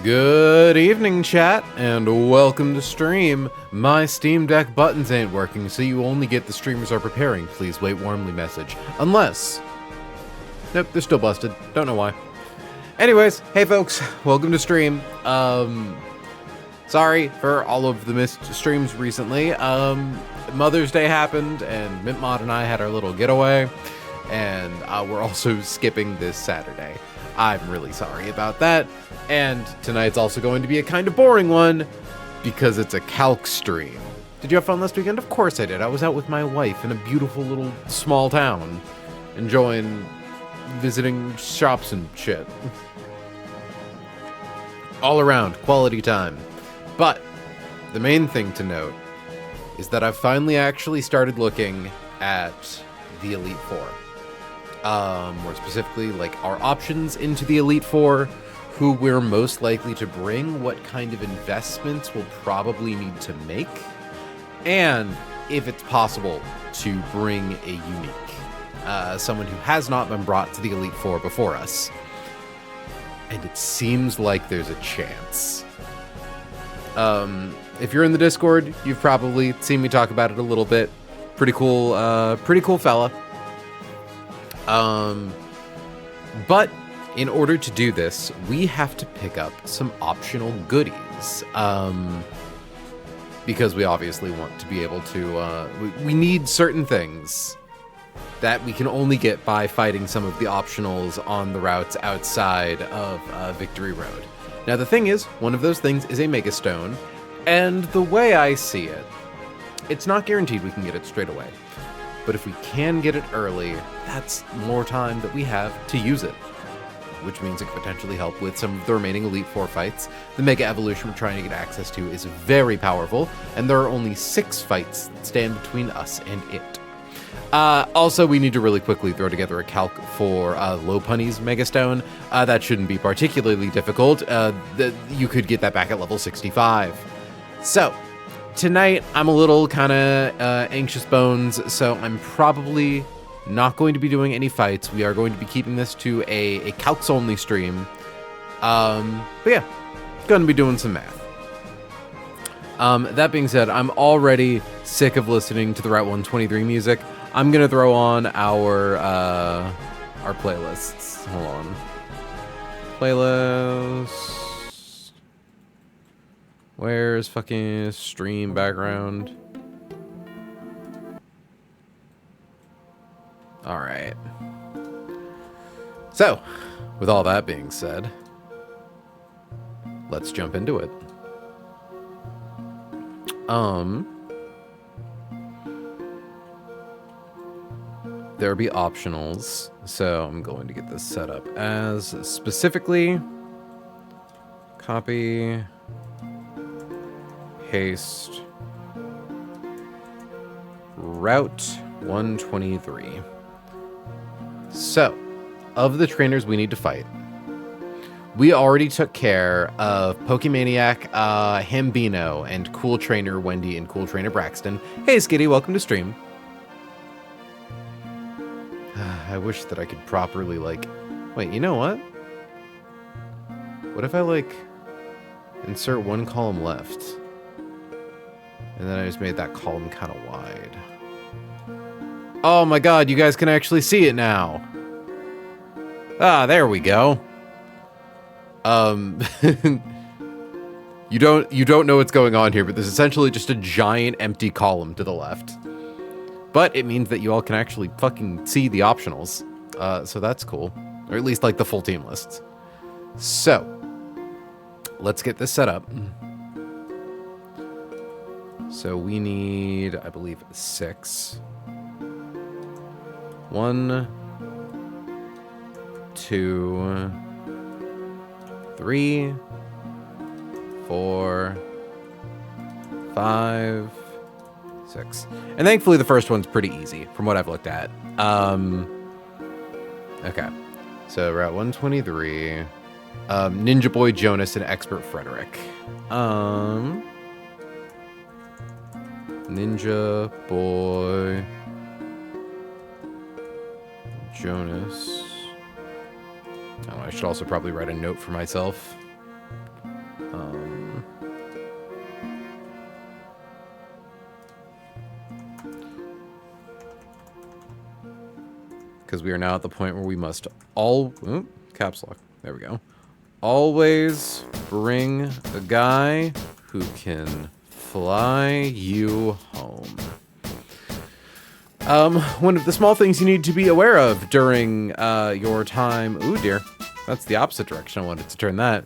Good evening, chat, and welcome to stream. My Steam Deck buttons ain't working, so you only get the streamers are preparing. Please wait warmly message. Unless... Nope, they're still busted. Don't know why. Anyways, hey folks, welcome to stream. Sorry for all of the missed streams recently. Mother's Day happened, and MintMod and I had our little getaway, and we're also skipping this Saturday. I'm really sorry about that. And tonight's also going to be a kind of boring one because it's a calc stream. Did you have fun last weekend? Of course I did. I was out with my wife in a beautiful little small town, enjoying visiting shops and shit. All around, quality time. But the main thing to note is that I've finally actually started looking at the Elite Four. More specifically, like our options into the Elite Four, who we're most likely to bring, what kind of investments we'll probably need to make, and if it's possible to bring a unique, someone who has not been brought to the Elite Four before us. And it seems like there's a chance. If you're in the Discord, you've probably seen me talk about it a little bit. Pretty cool fella. But in order to do this, we have to pick up some optional goodies. Because we obviously want to be able to, we need certain things that we can only get by fighting some of the optionals on the routes outside of Victory Road. Now the thing is, one of those things is a Mega Stone, and the way I see it, it's not guaranteed we can get it straight away. But if we can get it early, that's more time that we have to use it. Which means it could potentially help with some of the remaining Elite Four fights. The Mega Evolution we're trying to get access to is very powerful, and there are only 6 fights that stand between us and it. Also, we need to really quickly throw together a calc for Lopunny's Mega Stone. That shouldn't be particularly difficult. You could get that back at level 65. So, tonight, I'm a little kind of anxious bones, so I'm probably not going to be doing any fights. We are going to be keeping this to a calcs-only stream. But yeah, going to be doing some math. That being said, I'm already sick of listening to the Route 123 music. I'm going to throw on our playlists. Hold on. Playlists. Where's fucking stream background? All right. So, with all that being said, let's jump into it. There'll be optionals, so I'm going to get this set up as specifically copy, paste, Route 123. So, of the trainers we need to fight, we already took care of Pokemaniac, Hambino, and Cool Trainer Wendy and Cool Trainer Braxton. Hey Skitty, welcome to stream. I wish that I could properly, like... Wait, you know what? What if I, insert one column left? And then I just made that column kind of wide. Oh my god, you guys can actually see it now. Ah, there we go. You don't know what's going on here, but there's essentially just a giant empty column to the left. But it means that you all can actually fucking see the optionals. So that's cool. Or at least like the full team lists. So, let's get this set up. So we need, I believe, 6. 1, 2, 3, 4, 5, 6. And thankfully the first one's pretty easy from what I've looked at. Okay. So Route 123. Ninja Boy Jonas and Expert Frederick. Ninja Boy Jonas. Oh, I should also probably write a note for myself. because we are now at the point where we must caps lock. There we go. Always bring a guy who can fly you home. One of the small things you need to be aware of during your time... Ooh, dear. That's the opposite direction. I wanted to turn that.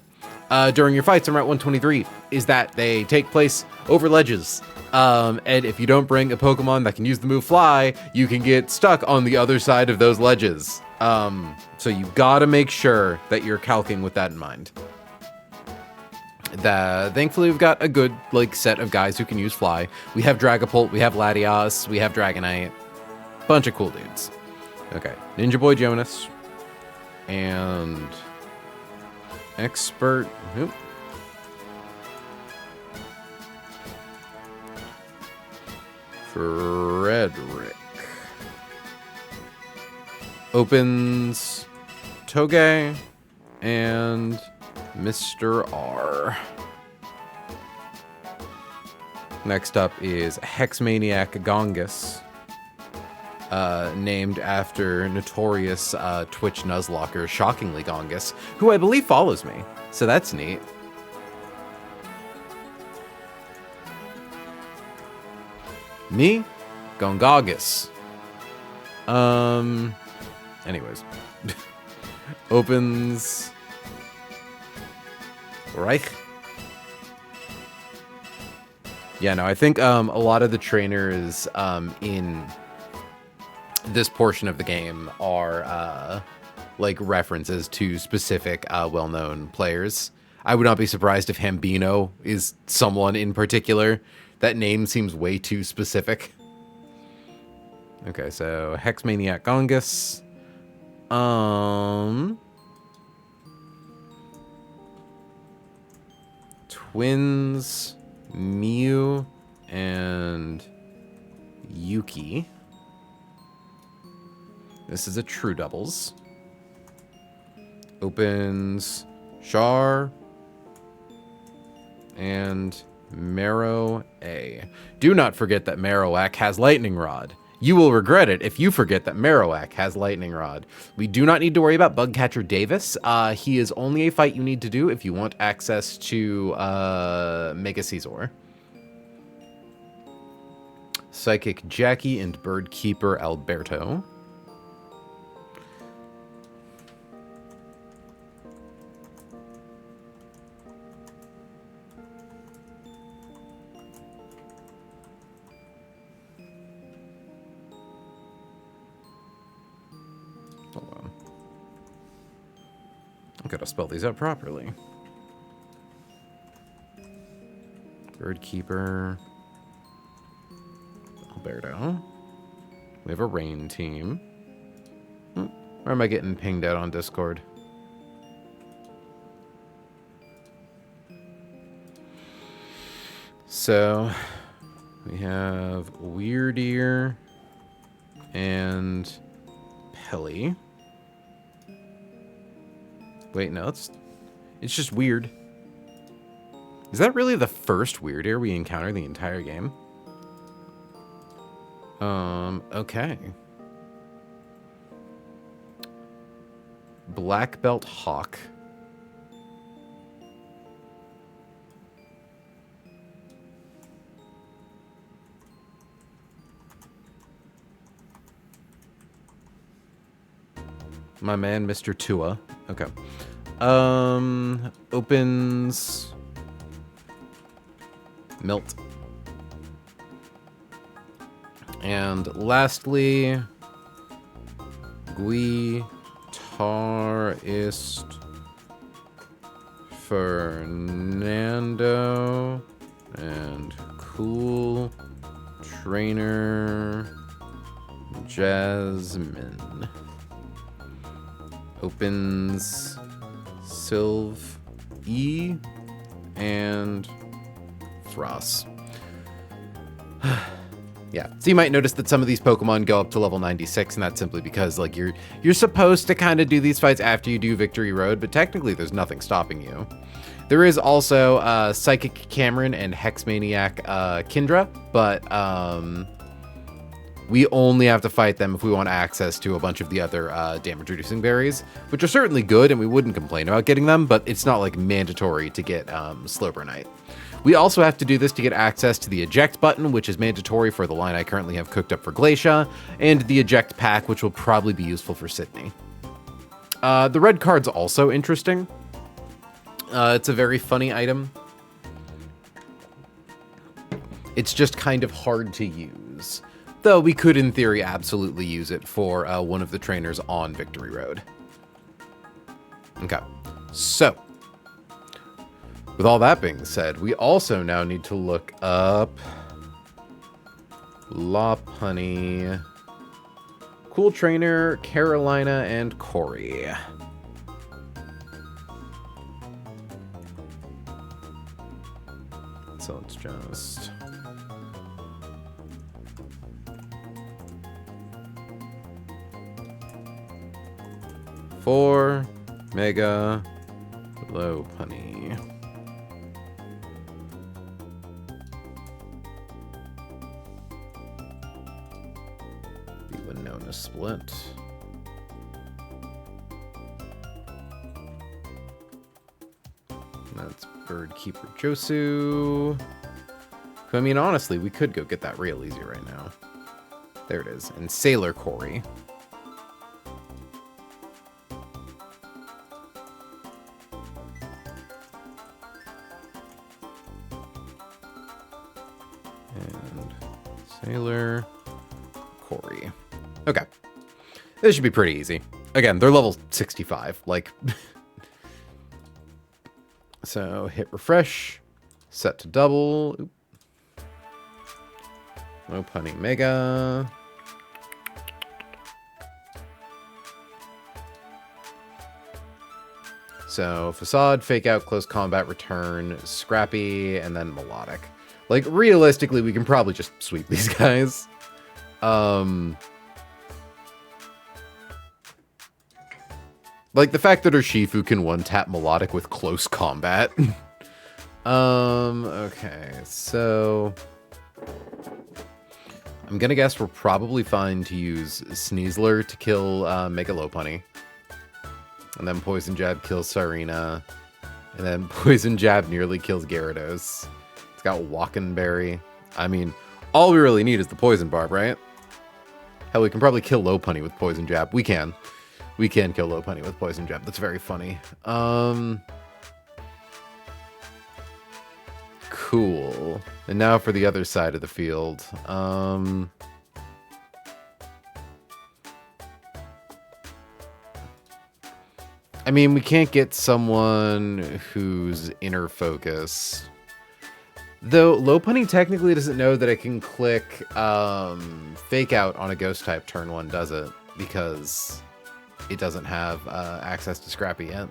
During your fights on Route 123 is that they take place over ledges. And if you don't bring a Pokemon that can use the move Fly, you can get stuck on the other side of those ledges. So you gotta make sure that you're calcing with that in mind. Thankfully, we've got a good set of guys who can use Fly. We have Dragapult, we have Latias, we have Dragonite. Bunch of cool dudes. Okay, Ninja Boy Jonas. And... Expert... Oop. Frederick. Opens Toge and Mr. R. Next up is Hexmaniac Gongus, named after notorious Twitch nuzlocker Shockingly Gongus, who I believe follows me, so that's neat. Me? Gongagus. Anyways. Opens... Reich? Yeah, no, I think a lot of the trainers in this portion of the game are references to specific well-known players. I would not be surprised if Hambino is someone in particular. That name seems way too specific. Okay, so Hexmaniac Gongus. Twins, Mew, and Yuki. This is a true doubles. Opens Char and Marrow A. Do not forget that Marowak has Lightning Rod. You will regret it if you forget that Marowak has Lightning Rod. We do not need to worry about Bugcatcher Davis. He is only a fight you need to do if you want access to Mega Caesar. Psychic Jackie and Birdkeeper Alberto. Gotta spell these out properly. Birdkeeper. Alberto. We have a rain team. Or am I getting pinged out on Discord? So, we have Weirdeer and Pelly. Wait, no, it's just weird. Is that really the first Weirdeer we encounter the entire game? Okay. Black Belt Hawk. My man, Mr. Tua. Okay. Opens Milt. And lastly, Guitarist Fernando and Cool Trainer Jasmine. Opens Sylv E and Thras. Yeah, so you might notice that some of these Pokemon go up to level 96, and that's simply because you're supposed to kind of do these fights after you do Victory Road, but technically there's nothing stopping you. There is also Psychic Cameron and Hexmaniac Kindra, but We only have to fight them if we want access to a bunch of the other damage-reducing berries, which are certainly good, and we wouldn't complain about getting them, but it's not, like, mandatory to get Slowbronite. We also have to do this to get access to the eject button, which is mandatory for the line I currently have cooked up for Glacia, and the eject pack, which will probably be useful for Sydney. The red card's also interesting. It's a very funny item. It's just kind of hard to use. Though we could, in theory, absolutely use it for one of the trainers on Victory Road. Okay, so with all that being said, we also now need to look up Lopunny, Cool Trainer, Carolina, and Corey. So let's just... Four Mega Lopunny. The Winona split. That's Birdkeeper Josu. I mean, honestly, we could go get that real easy right now. There it is. And Sailor Corey. And Sailor Corey. Okay. This should be pretty easy. Again, they're level 65. Like... So, hit refresh, set to double. Oop. Lopunny Mega. So, Facade, Fake Out, Close Combat, Return, Scrappy, and then Melodic. Like, realistically, we can probably just sweep these guys. Like, the fact that Urshifu can one-tap Melodic with Close Combat. Okay, so... I'm gonna guess we're probably fine to use Sneasler to kill Mega Lopunny. And then Poison Jab kills Sarina. And then Poison Jab nearly kills Gyarados. It's got Walkenberry. I mean, all we really need is the Poison Barb, right? Hell, we can probably kill Lopunny with Poison Jab. We can. We can kill Lopunny with Poison Jab. That's very funny. Cool. And now for the other side of the field. I mean, we can't get someone who's inner focus. Though Lopunny technically doesn't know that it can click Fake Out on a Ghost type turn 1, does it? Because it doesn't have access to Scrappy yet.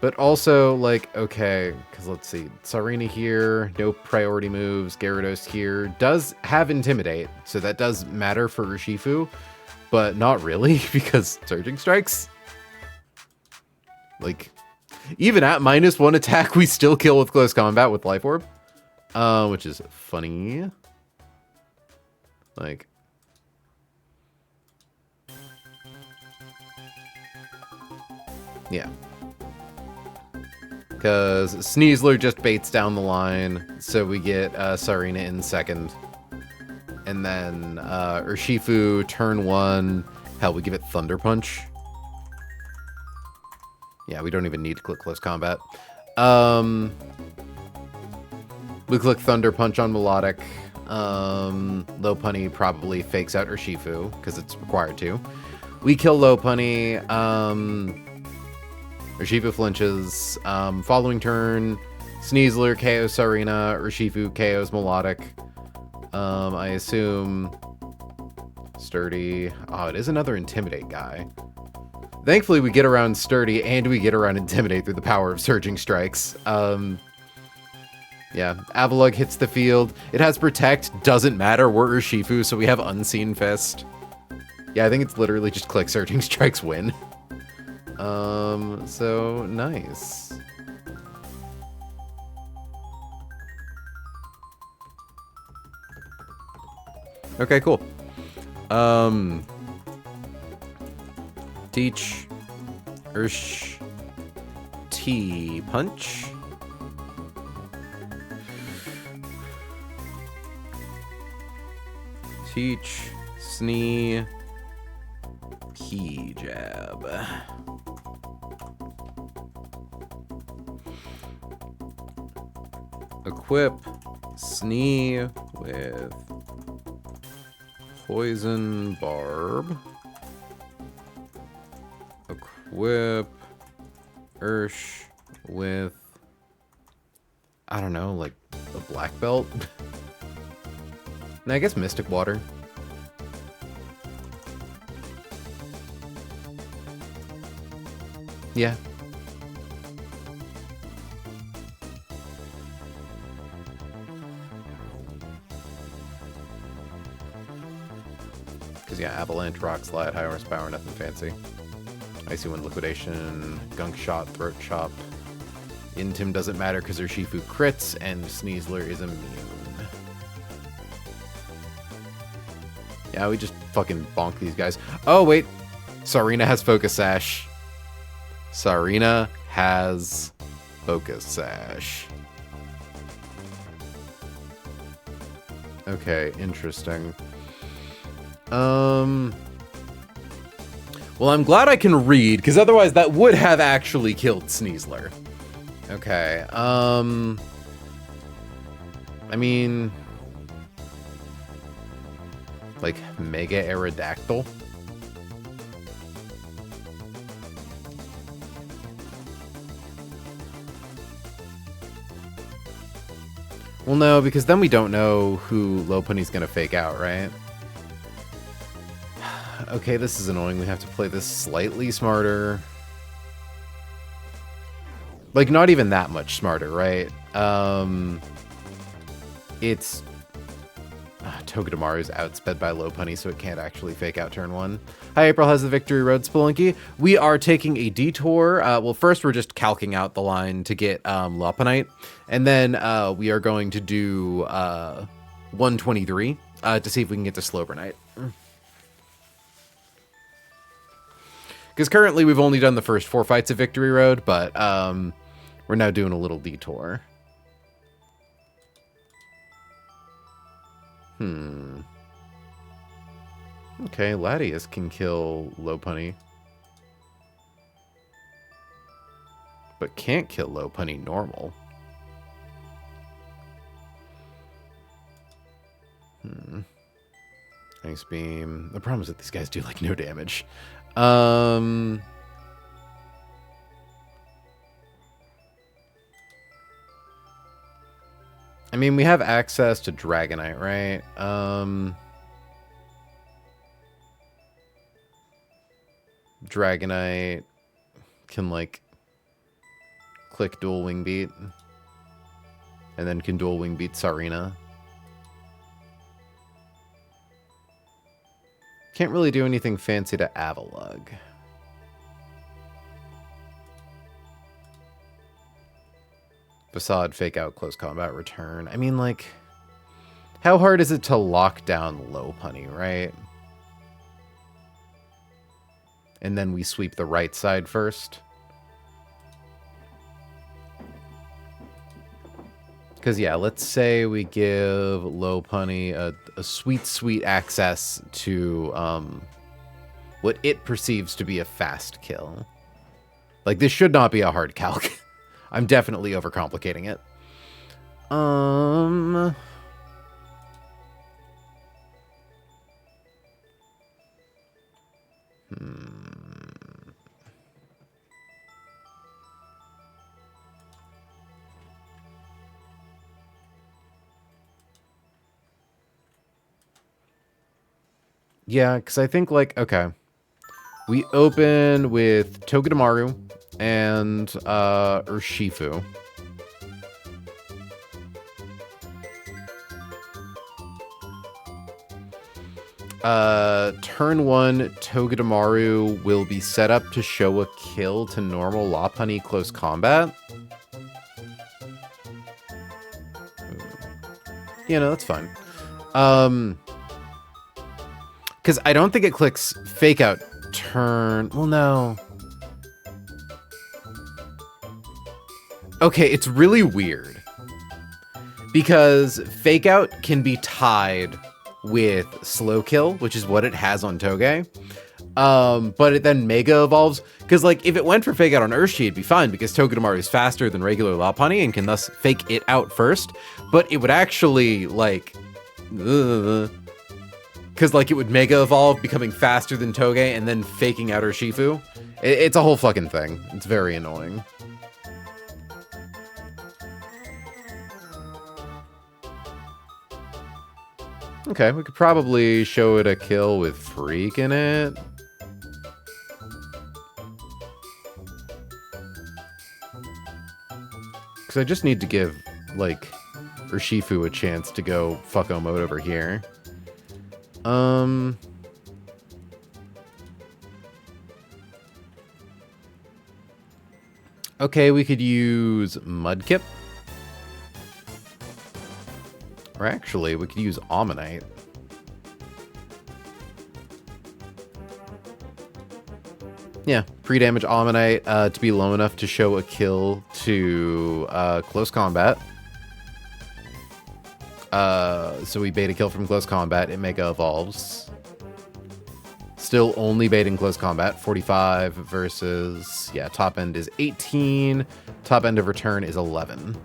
But also, like, okay, because let's see. Sarina here, no priority moves. Gyarados here does have Intimidate, so that does matter for Urshifu, but not really, because Surging Strikes. Like, even at -1 attack, we still kill with Close Combat with Life Orb, which is funny. Like... Yeah. Because Sneasler just baits down the line, so we get Sarina in second. And then Urshifu, turn 1. Hell, we give it Thunder Punch. Yeah, we don't even need to click Close Combat. We click Thunder Punch on Melodic. Lopunny probably fakes out Urshifu, because it's required to. We kill Lopunny. Urshifu flinches. Following turn, Sneasler KOs Sarina. Urshifu KOs Melodic. I assume Sturdy. Oh, it is another Intimidate guy. Thankfully, we get around Sturdy and we get around Intimidate through the power of Surging Strikes. Yeah, Avalugg hits the field. It has Protect. Doesn't matter. We're Urshifu, so we have Unseen Fist. Yeah, I think it's literally just click Surging Strikes, win. So nice. Okay, cool. Teach Ursh T Punch. Teach Snee Key Jab. Equip Snee with Poison Barb. Equip Ursh with, I don't know, like a black belt. And I guess Mystic Water. Yeah. Because, yeah, Avalanche, Rock Slide, High Horsepower, nothing fancy. Icy Wind, Liquidation, Gunk Shot, Throat Chop. Intim doesn't matter because Urshifu crits, and Sneasler is immune. Yeah, we just fucking bonk these guys. Oh, wait. Sarina has Focus Sash. Sarina has Focus Sash. Okay, interesting. Well, I'm glad I can read, because otherwise that would have actually killed Sneasler. Okay, I mean, like, Mega Aerodactyl? Well, no, because then we don't know who Lopunny's gonna fake out, right? Okay, this is annoying. We have to play this slightly smarter. Like, not even that much smarter, right? It's... Togedemaru's outsped by Lopunny, so it can't actually fake out turn 1. Hi, April has the Victory Road, Spelunky. We are taking a detour. Well, first we're just calcing out the line to get Lopunite. And then we are going to do 123 to see if we can get to Slowbronite. Because currently we've only done the first 4 fights of Victory Road, but we're now doing a little detour. Okay, Latias can kill Lopunny. But can't kill Lopunny normal. Ice Beam. The problem is that these guys do, like, no damage. I mean, we have access to Dragonite, right? Dragonite can, like, click Dual Wing Beat. And then can Dual Wing Beat Sarina. Can't really do anything fancy to Avalug. Facade, Fake Out, Close Combat, Return. I mean, like, how hard is it to lock down Lopunny, right? And then we sweep the right side first. Because, yeah, let's say we give Lopunny a sweet, sweet access to what it perceives to be a fast kill. Like, this should not be a hard calc. I'm definitely overcomplicating it. Yeah, because I think, like, okay. We open with Togedemaru and Urshifu. Turn 1, Togedemaru will be set up to show a kill to normal Lopunny close combat. Yeah, no, that's fine. Because I don't think it clicks fake out turn. Well, no. Okay, it's really weird. Because fake out can be tied with slow kill, which is what it has on Toge. But it then mega evolves. Because, like, if it went for fake out on Urshi, it'd be fine because Togedemaru is faster than regular Lopunny and can thus fake it out first. But it would actually, like... Because, like, it would mega evolve, becoming faster than Toge, and then faking out Urshifu. It's a whole fucking thing. It's very annoying. Okay, we could probably show it a kill with Freak in it. Because I just need to give, like, Urshifu a chance to go fucko mode over here. Okay, we could use Mudkip. Or actually, we could use Ammonite. Yeah, pre-damage Ammonite to be low enough to show a kill to close combat. So we bait a kill from close combat. It mega evolves. Still only baiting close combat. 45 versus... Yeah, top end is 18. Top end of return is 11.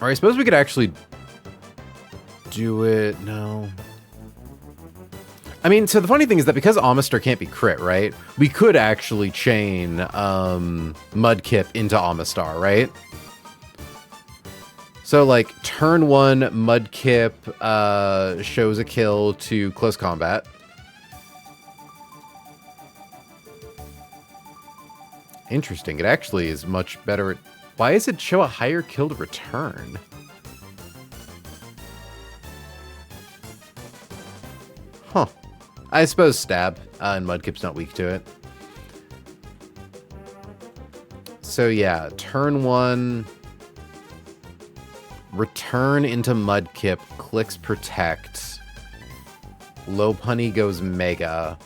Or I suppose we could actually do it. No. I mean, so the funny thing is that because Amistar can't be crit, right? We could actually chain Mudkip into Amistar, right? So, like, turn 1, Mudkip shows a kill to close combat. Interesting. It actually is much better at... Why does it show a higher kill to return? Huh. I suppose stab, and Mudkip's not weak to it. So yeah, turn 1, return into Mudkip, clicks protect, Lopunny goes mega.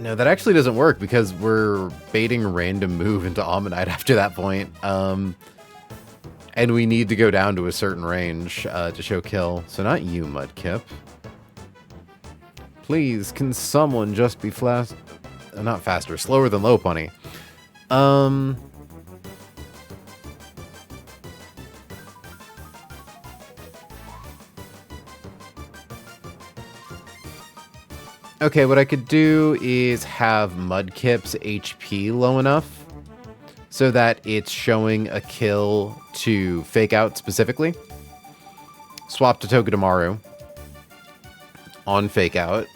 No, that actually doesn't work because we're baiting random move into Ammonite after that point. And we need to go down to a certain range to show kill. So not you, Mudkip. Please, can someone just be fast? Not faster, slower than Lopunny. Okay, what I could do is have Mudkip's HP low enough so that it's showing a kill to fake out specifically. Swap to Togedemaru on fake out.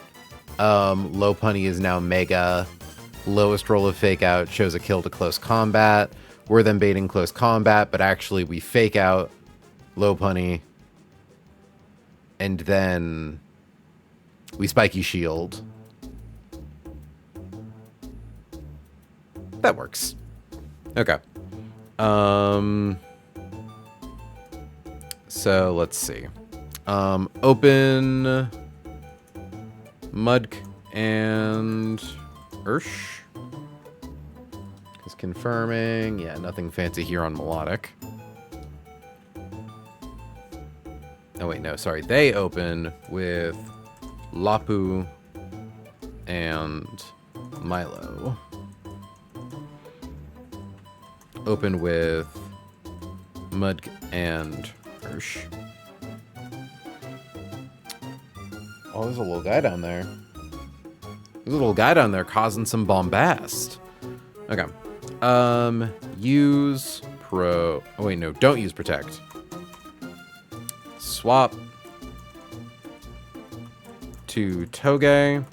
Lopunny is now mega. Lowest roll of fake out shows a kill to close combat. We're then baiting close combat, but actually we fake out Lopunny and then we spiky shield. That works. Okay. So let's see. Open Mud and Ursh. Is confirming. Yeah, nothing fancy here on Melodic. Oh wait, no, sorry. They open with Lapu and Milo. Open with Mud and Ursh. Oh, there's a little guy down there. There's a little guy down there causing some bombast. Okay. Use pro... Oh, wait, no. Don't use protect. Swap to Toge.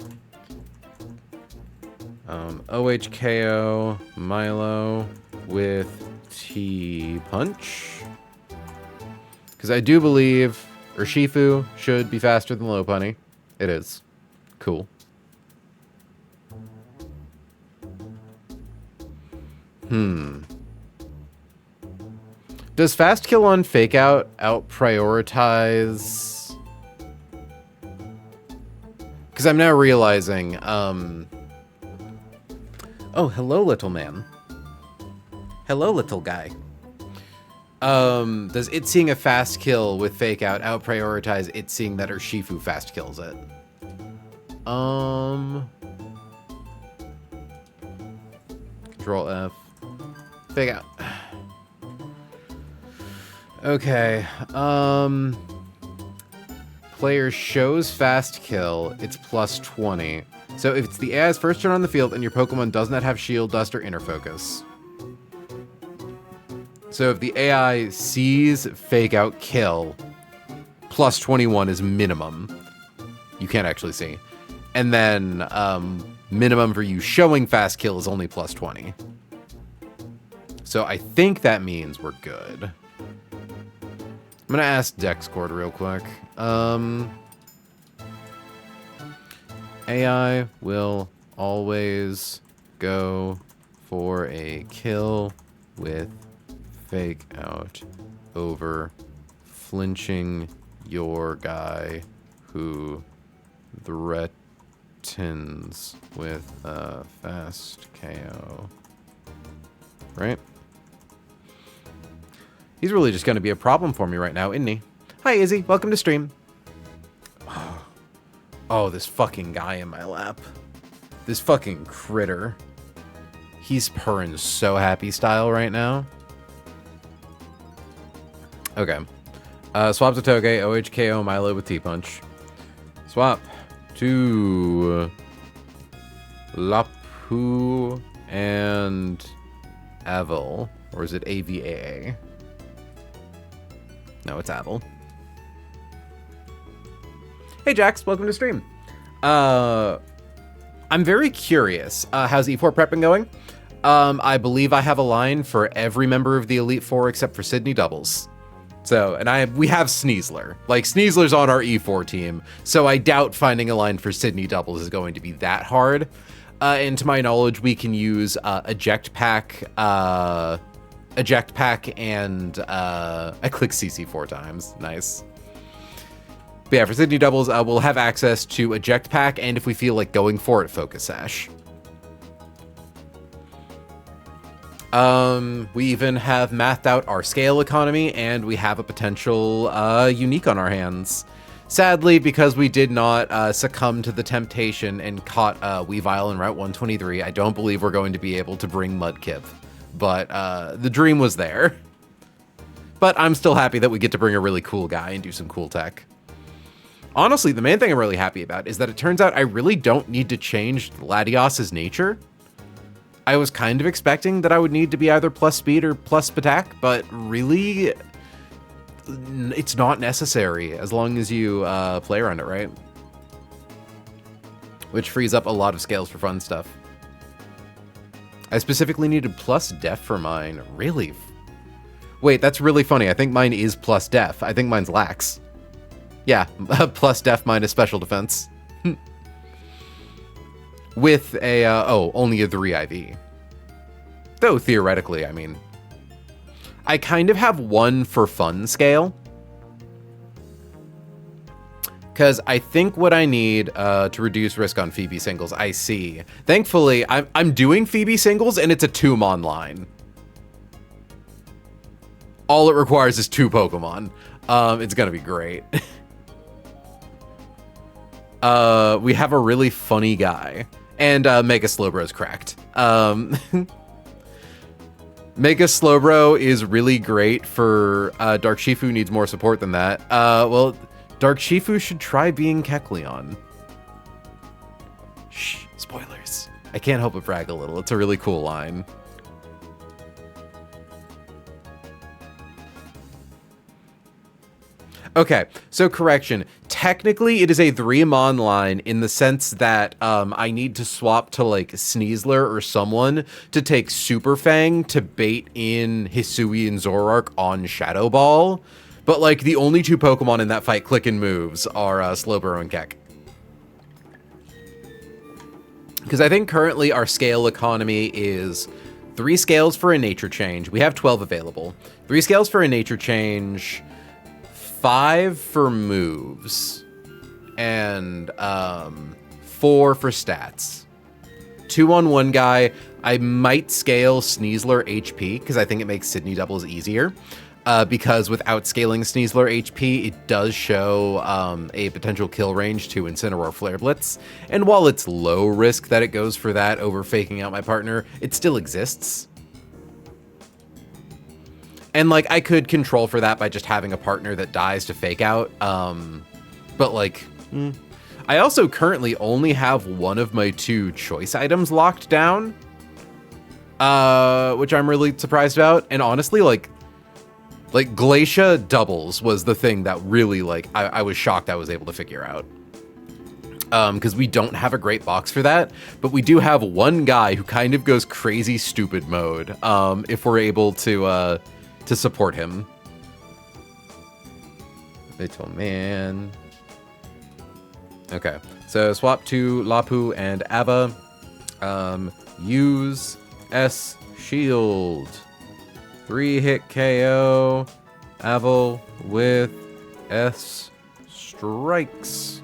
OHKO Milo with T-Punch. Because I do believe Urshifu should be faster than Lopunny. It is. Cool. Does fast kill on fake out prioritize? Because I'm now realizing, oh, hello, little man. Hello, little guy. Does it seeing a fast kill with fake out prioritize it seeing that Urshifu fast kills it? Control F. Fake out. Okay. Player shows fast kill. It's plus 20. So if it's the AI's first turn on the field and your Pokemon does not have Shield, Dust, or Inner Focus. So if the AI sees fake out kill, plus 21 is minimum. You can't actually see. And then minimum for you showing fast kill is only plus 20. So I think that means we're good. I'm going to ask Dexcord real quick. AI will always go for a kill with fake out over flinching your guy who threatens with a fast KO. Right? He's really just going to be a problem for me right now, isn't he? Hi, Izzy. Welcome to stream. Oh, this fucking guy in my lap. This fucking critter. He's purring so happy style right now. Okay. Swap to Toge, OHKO, Milo with T-Punch. Swap to Lapu and Avil. Or is it AVAA? No, it's Avil. Hey, Jax. Welcome to stream. I'm very curious. How's E4 prep been going? I believe I have a line for every member of the Elite Four except for Sydney Doubles. So, and we have Sneasler. Like, Sneasler's on our E4 team, so I doubt finding a line for Sydney Doubles is going to be that hard. And to my knowledge, we can use Eject Pack, and I click CC 4 times. Nice. But yeah, for Sydney Doubles, we'll have access to Eject Pack, and if we feel like going for it, Focus Sash. We even have mathed out our scale economy, and we have a potential unique on our hands. Sadly, because we did not succumb to the temptation and caught Weavile in Route 123, I don't believe we're going to be able to bring Mudkip. But the dream was there. But I'm still happy that we get to bring a really cool guy and do some cool tech. Honestly, the main thing I'm really happy about is that it turns out I really don't need to change Latios's nature. I was kind of expecting that I would need to be either plus speed or plus attack, but really, it's not necessary as long as you play around it, right? Which frees up a lot of scales for fun stuff. I specifically needed plus def for mine. Really? Wait, that's really funny. I think mine is plus def. I think mine's lax. Yeah, plus def minus special defense. With a, only a 3 IV. Though, theoretically, I mean, I kind of have one for fun scale. Because I think what I need to reduce risk on Phoebe singles, I see. Thankfully, I'm doing Phoebe singles, and it's a 2-mon line. All it requires is 2 Pokemon. It's gonna be great. We have a really funny guy. And Mega Slowbro's cracked. Mega Slowbro is really great for Dark Shifu needs more support than that. Well, Dark Shifu should try being Kecleon. Shh, spoilers. I can't help but brag a little. It's a really cool line. Okay, so correction. Technically, it is a 3-mon line in the sense that I need to swap to, like, Sneasler or someone to take Super Fang to bait in Hisui and Zoroark on Shadow Ball. But, like, the only 2 Pokemon in that fight clicking moves are Slowbro and Keck. Because I think currently our scale economy is 3 scales for a nature change. We have 12 available. 3 scales for a nature change, 5 for moves, and 4 for stats. 2 on one guy. I might scale Sneasler HP because I think it makes Sydney doubles easier. Because without scaling Sneasler HP, it does show a potential kill range to Incineroar Flare Blitz. And while it's low risk that it goes for that over faking out my partner, it still exists. And like I could control for that by just having a partner that dies to fake out. But like, I also currently only have one of my 2 choice items locked down, which I'm really surprised about. And honestly, like Glacia doubles was the thing that really, like, I was shocked I was able to figure out. Because we don't have a great box for that, but we do have one guy who kind of goes crazy stupid mode, if we're able to support him. Little man. Okay, so swap to Lapu and Ava. Use S shield. 3-hit KO. Aval with S strikes.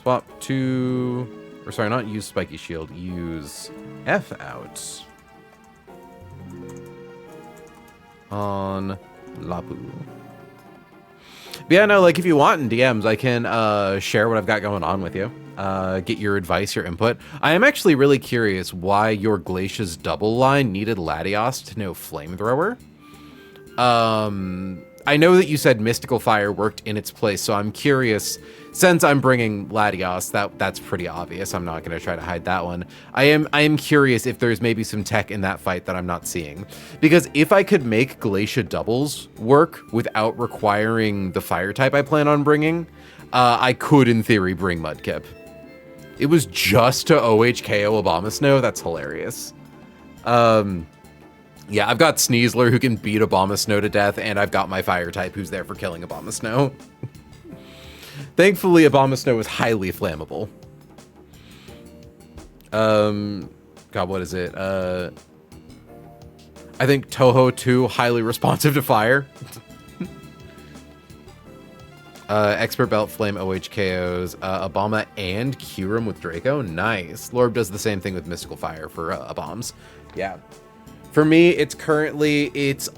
Swap to, or sorry, not use spiky shield. Use F out on Lapu. But yeah, no, like if you want in DMs, I can share what I've got going on with you. Get your advice, your input. I am actually really curious why your Glacia's double line needed Latios to know Flamethrower. I know that you said Mystical Fire worked in its place, so I'm curious. Since I'm bringing Latios, that's pretty obvious. I'm not going to try to hide that one. I am curious if there's maybe some tech in that fight that I'm not seeing. Because if I could make Glacia doubles work without requiring the fire type I plan on bringing, I could, in theory, bring Mudkip. It was just to OHKO Abomasnow? That's hilarious. Yeah, I've got Sneasler who can beat Abomasnow to death, and I've got my fire type who's there for killing Abomasnow. Thankfully, Abomasnow is highly flammable. God, what is it? I think Toho 2, highly responsive to fire. Expert Belt Flame OHKOs, Obama and Kyurem with Draco. Nice. Lorb does the same thing with Mystical Fire for bombs. Yeah. For me, it's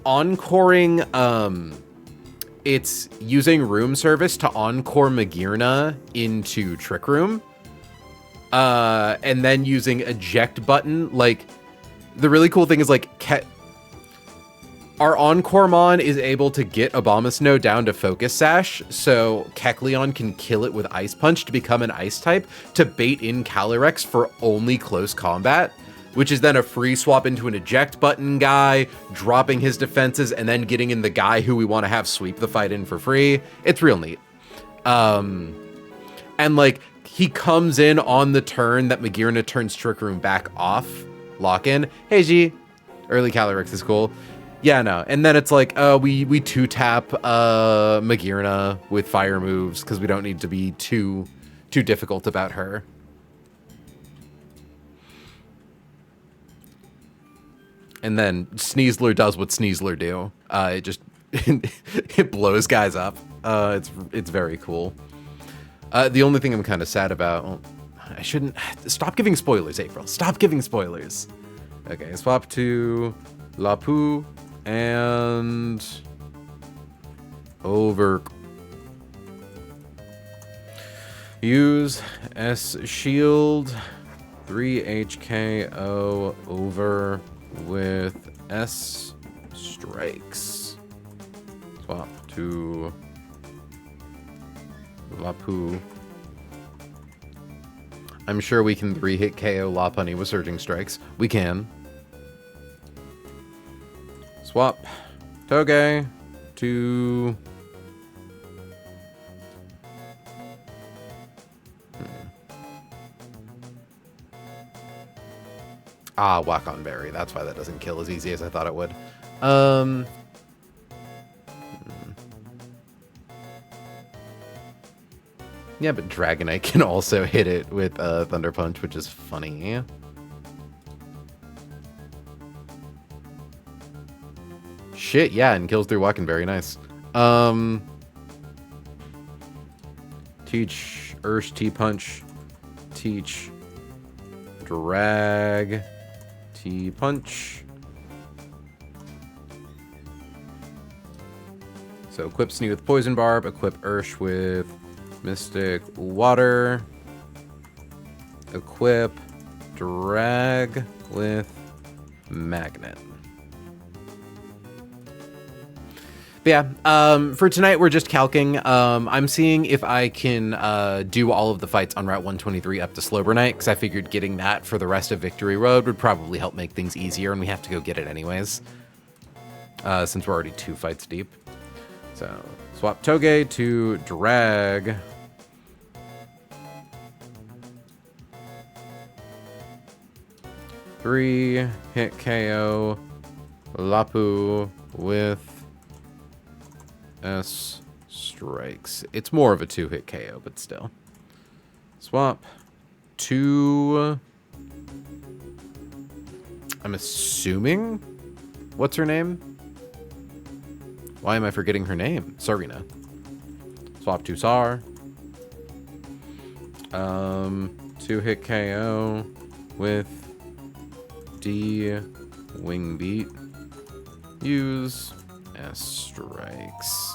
encoring, it's using Room Service to encore Magearna into Trick Room. And then using Eject Button. Like, the really cool thing is, like, our Encore Mon is able to get Abomasnow down to Focus Sash, so Kecleon can kill it with Ice Punch to become an Ice type to bait in Calyrex for only close combat, which is then a free swap into an Eject Button guy, dropping his defenses, and then getting in the guy who we want to have sweep the fight in for free. It's real neat. And, like, he comes in on the turn that Magearna turns Trick Room back off. Lock in. Hey, G. Early Calyrex is cool. Yeah, no. And then it's like, we 2-tap Magearna with fire moves because we don't need to be too difficult about her. And then Sneasler does what Sneasler do. It just it blows guys up. It's very cool. The only thing I'm kind of sad about, well, I shouldn't stop giving spoilers, April. Stop giving spoilers. Okay, swap to Lapu and over. Use S shield 3 HKO over with S strikes. Swap to Lapu. I'm sure we can 3-hit KO Lopunny with Surging Strikes. We can. Swap Toge to Wakon Berry. That's why that doesn't kill as easy as I thought it would. Yeah, but Dragonite can also hit it with Thunder Punch, which is funny. Shit, yeah, and kills through Wackenberry. Nice. Teach Ursh T-Punch. Teach Drag T-Punch. So equip Snee with Poison Barb. Equip Ursh with Mystic Water. Equip Drag with Magnet. But yeah, for tonight we're just calcing. I'm seeing if I can do all of the fights on Route 123 up to Slowbronite, because I figured getting that for the rest of Victory Road would probably help make things easier, and we have to go get it anyways, since we're already 2 fights deep. So swap Toge to Drag. Three hit KO Lapu with S strikes. It's more of a 2-hit KO, but still. Swap to... I'm assuming... What's her name? Why am I forgetting her name? Sarina. Swap to Sar. 2-hit KO with D Wing Beat. Use S strikes.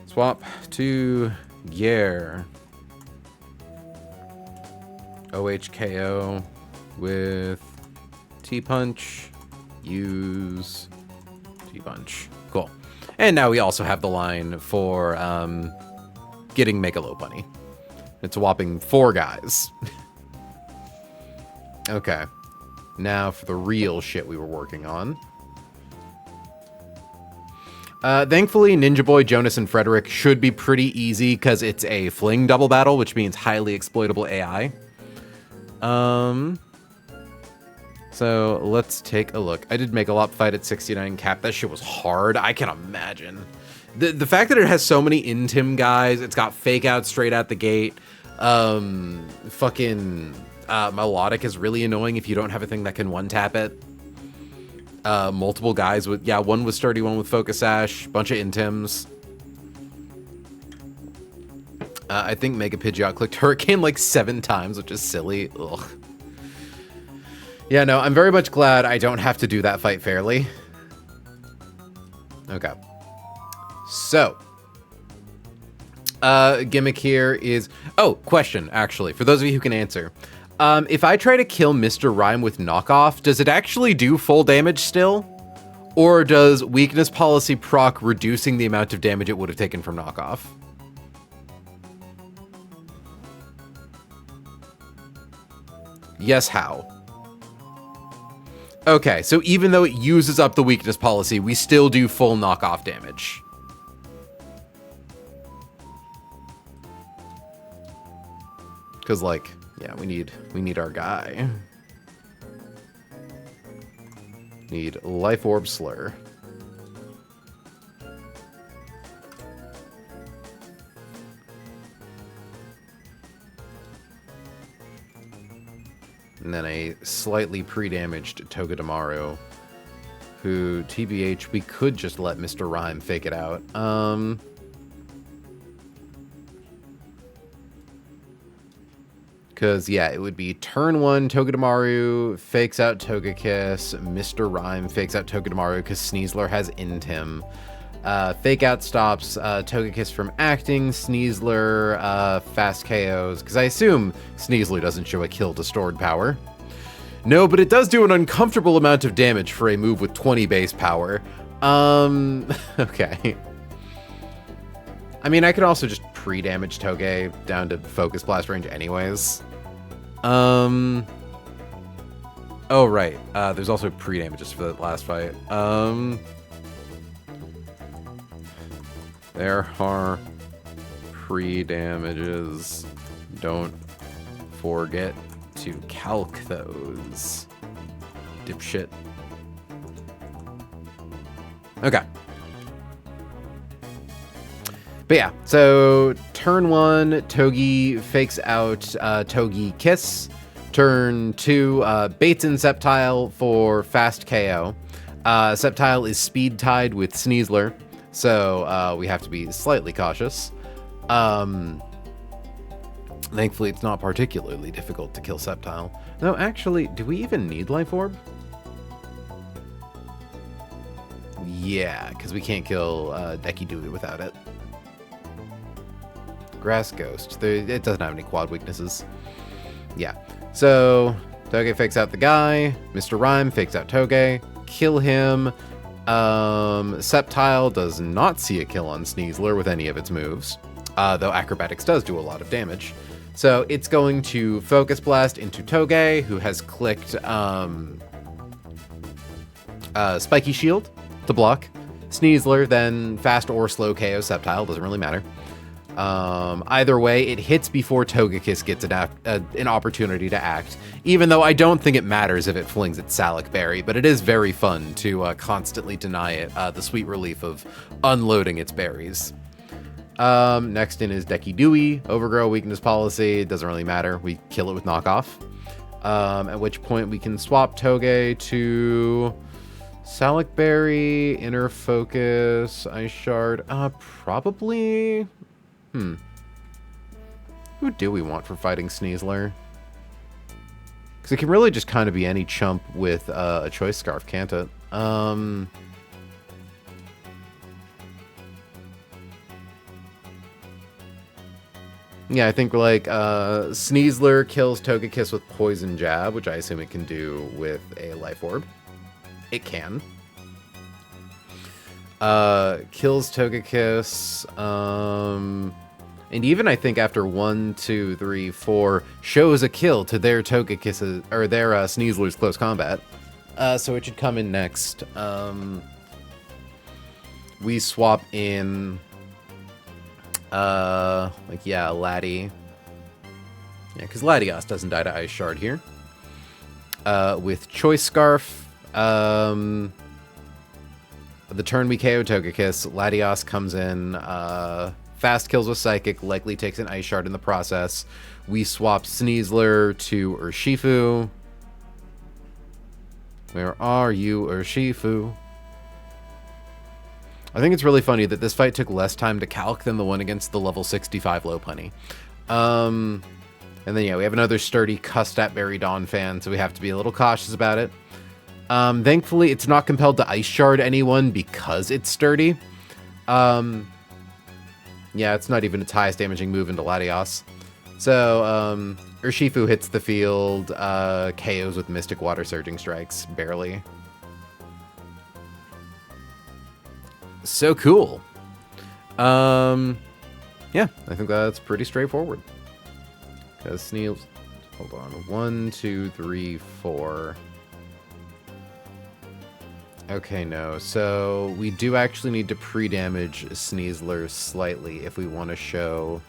Swap to Gear. OHKO with T-Punch. Use T-Punch. Cool. And now we also have the line for getting Megalobunny. It's a whopping 4 guys. Okay. Now for the real shit we were working on. Thankfully, Ninja Boy, Jonas, and Frederick should be pretty easy because it's a fling double battle, which means highly exploitable AI. So let's take a look. I did make a lot fight at 69 cap. That shit was hard. I can imagine. The fact that it has so many Intim guys, it's got fake out straight out the gate. Fucking melodic is really annoying if you don't have a thing that can one tap it. Multiple guys with, yeah, one with sturdy, one with focus sash, bunch of Intims. I think Mega Pidgeot clicked Hurricane like 7 times, which is silly. Ugh. Yeah, no, I'm very much glad I don't have to do that fight fairly. Okay. So, gimmick here is... Oh, question, actually, for those of you who can answer. If I try to kill Mr. Rhyme with knockoff, does it actually do full damage still? Or does weakness policy proc reducing the amount of damage it would have taken from knockoff? Yes, how? Okay, so even though it uses up the weakness policy, we still do full knockoff damage. Because, like, yeah, we need our guy. Need Life Orb Slur. And then a slightly pre-damaged Togedemaru, who, TBH, we could just let Mr. Rhyme fake it out. Because, yeah, it would be turn 1, Togedemaru fakes out Togekiss, Mr. Rhyme fakes out Togedemaru because Sneasler has Intim. Fake out stops Togekiss from acting, Sneasler fast KOs, because I assume Sneasler doesn't show a kill to stored power. No, but it does do an uncomfortable amount of damage for a move with 20 base power. Okay. I mean, I could also just pre-damage Toge down to Focus Blast range anyways. Oh, right. There's also pre-damages for the last fight. There are pre-damages. Don't forget to calc those. Dipshit. Okay. But yeah, so turn 1, Togi fakes out Togi Kiss. Turn 2, Baits and Sceptile for fast KO. Sceptile is speed tied with Sneasler, so we have to be slightly cautious. Thankfully, it's not particularly difficult to kill Sceptile. No, actually, do we even need Life Orb? Yeah, because we can't kill Deki Dewey without it. Grass Ghost. It doesn't have any quad weaknesses. Yeah. So, Toge fakes out the guy. Mr. Rhyme fakes out Toge. Kill him. Sceptile does not see a kill on Sneasler with any of its moves. Though Acrobatics does do a lot of damage. So, it's going to Focus Blast into Toge, who has clicked Spiky Shield to block. Sneasler, then fast or slow KO Sceptile, doesn't really matter. Either way, it hits before Togekiss gets an opportunity to act, even though I don't think it matters if it flings its Salac Berry, but it is very fun to constantly deny it the sweet relief of unloading its berries. Next in is Deki Dewey, Overgrow, Weakness Policy, it doesn't really matter, we kill it with Knockoff. At which point we can swap Toge to Salac Berry, Inner Focus, Ice Shard, probably... Who do we want for fighting Sneasler? Because it can really just kind of be any chump with a Choice Scarf, can't it? Yeah, I think like Sneasler kills Togekiss with Poison Jab, which I assume it can do with a Life Orb. It can. Kills Togekiss, and even I think after 1, 2, 3, 4 shows a kill to their Togekiss or their Sneasler's close combat. So it should come in next. We swap in, Laddie. Yeah, because Latios doesn't die to Ice Shard here. With Choice Scarf, the turn we KO Togekiss, Latios comes in, fast kills with Psychic, likely takes an Ice Shard in the process. We swap Sneasler to Urshifu. Where are you, Urshifu? I think it's really funny that this fight took less time to calc than the one against the level 65 Lopunny. And then, yeah, we have another sturdy Custat Berry Donphan, so we have to be a little cautious about it. Thankfully, it's not compelled to Ice Shard anyone because it's sturdy. Yeah, it's not even its highest damaging move into Latios. So, Urshifu hits the field, KOs with Mystic Water Surging Strikes, barely. So cool. Yeah, I think that's pretty straightforward. Because Sneasler, hold on, 1, 2, 3, 4. Okay, no. So we do actually need to pre-damage Sneasler slightly if we want to show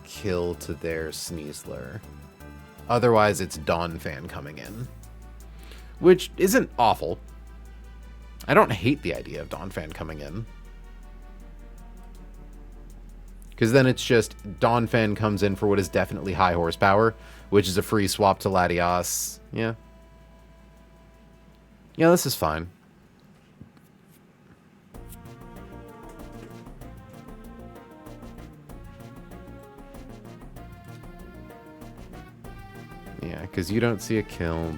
kill to their Sneasler. Otherwise, it's Donphan coming in, which isn't awful. I don't hate the idea of Donphan coming in. Because then it's just Donphan comes in for what is definitely high horsepower, which is a free swap to Latios. Yeah. Yeah, this is fine. Yeah, because you don't see a kill,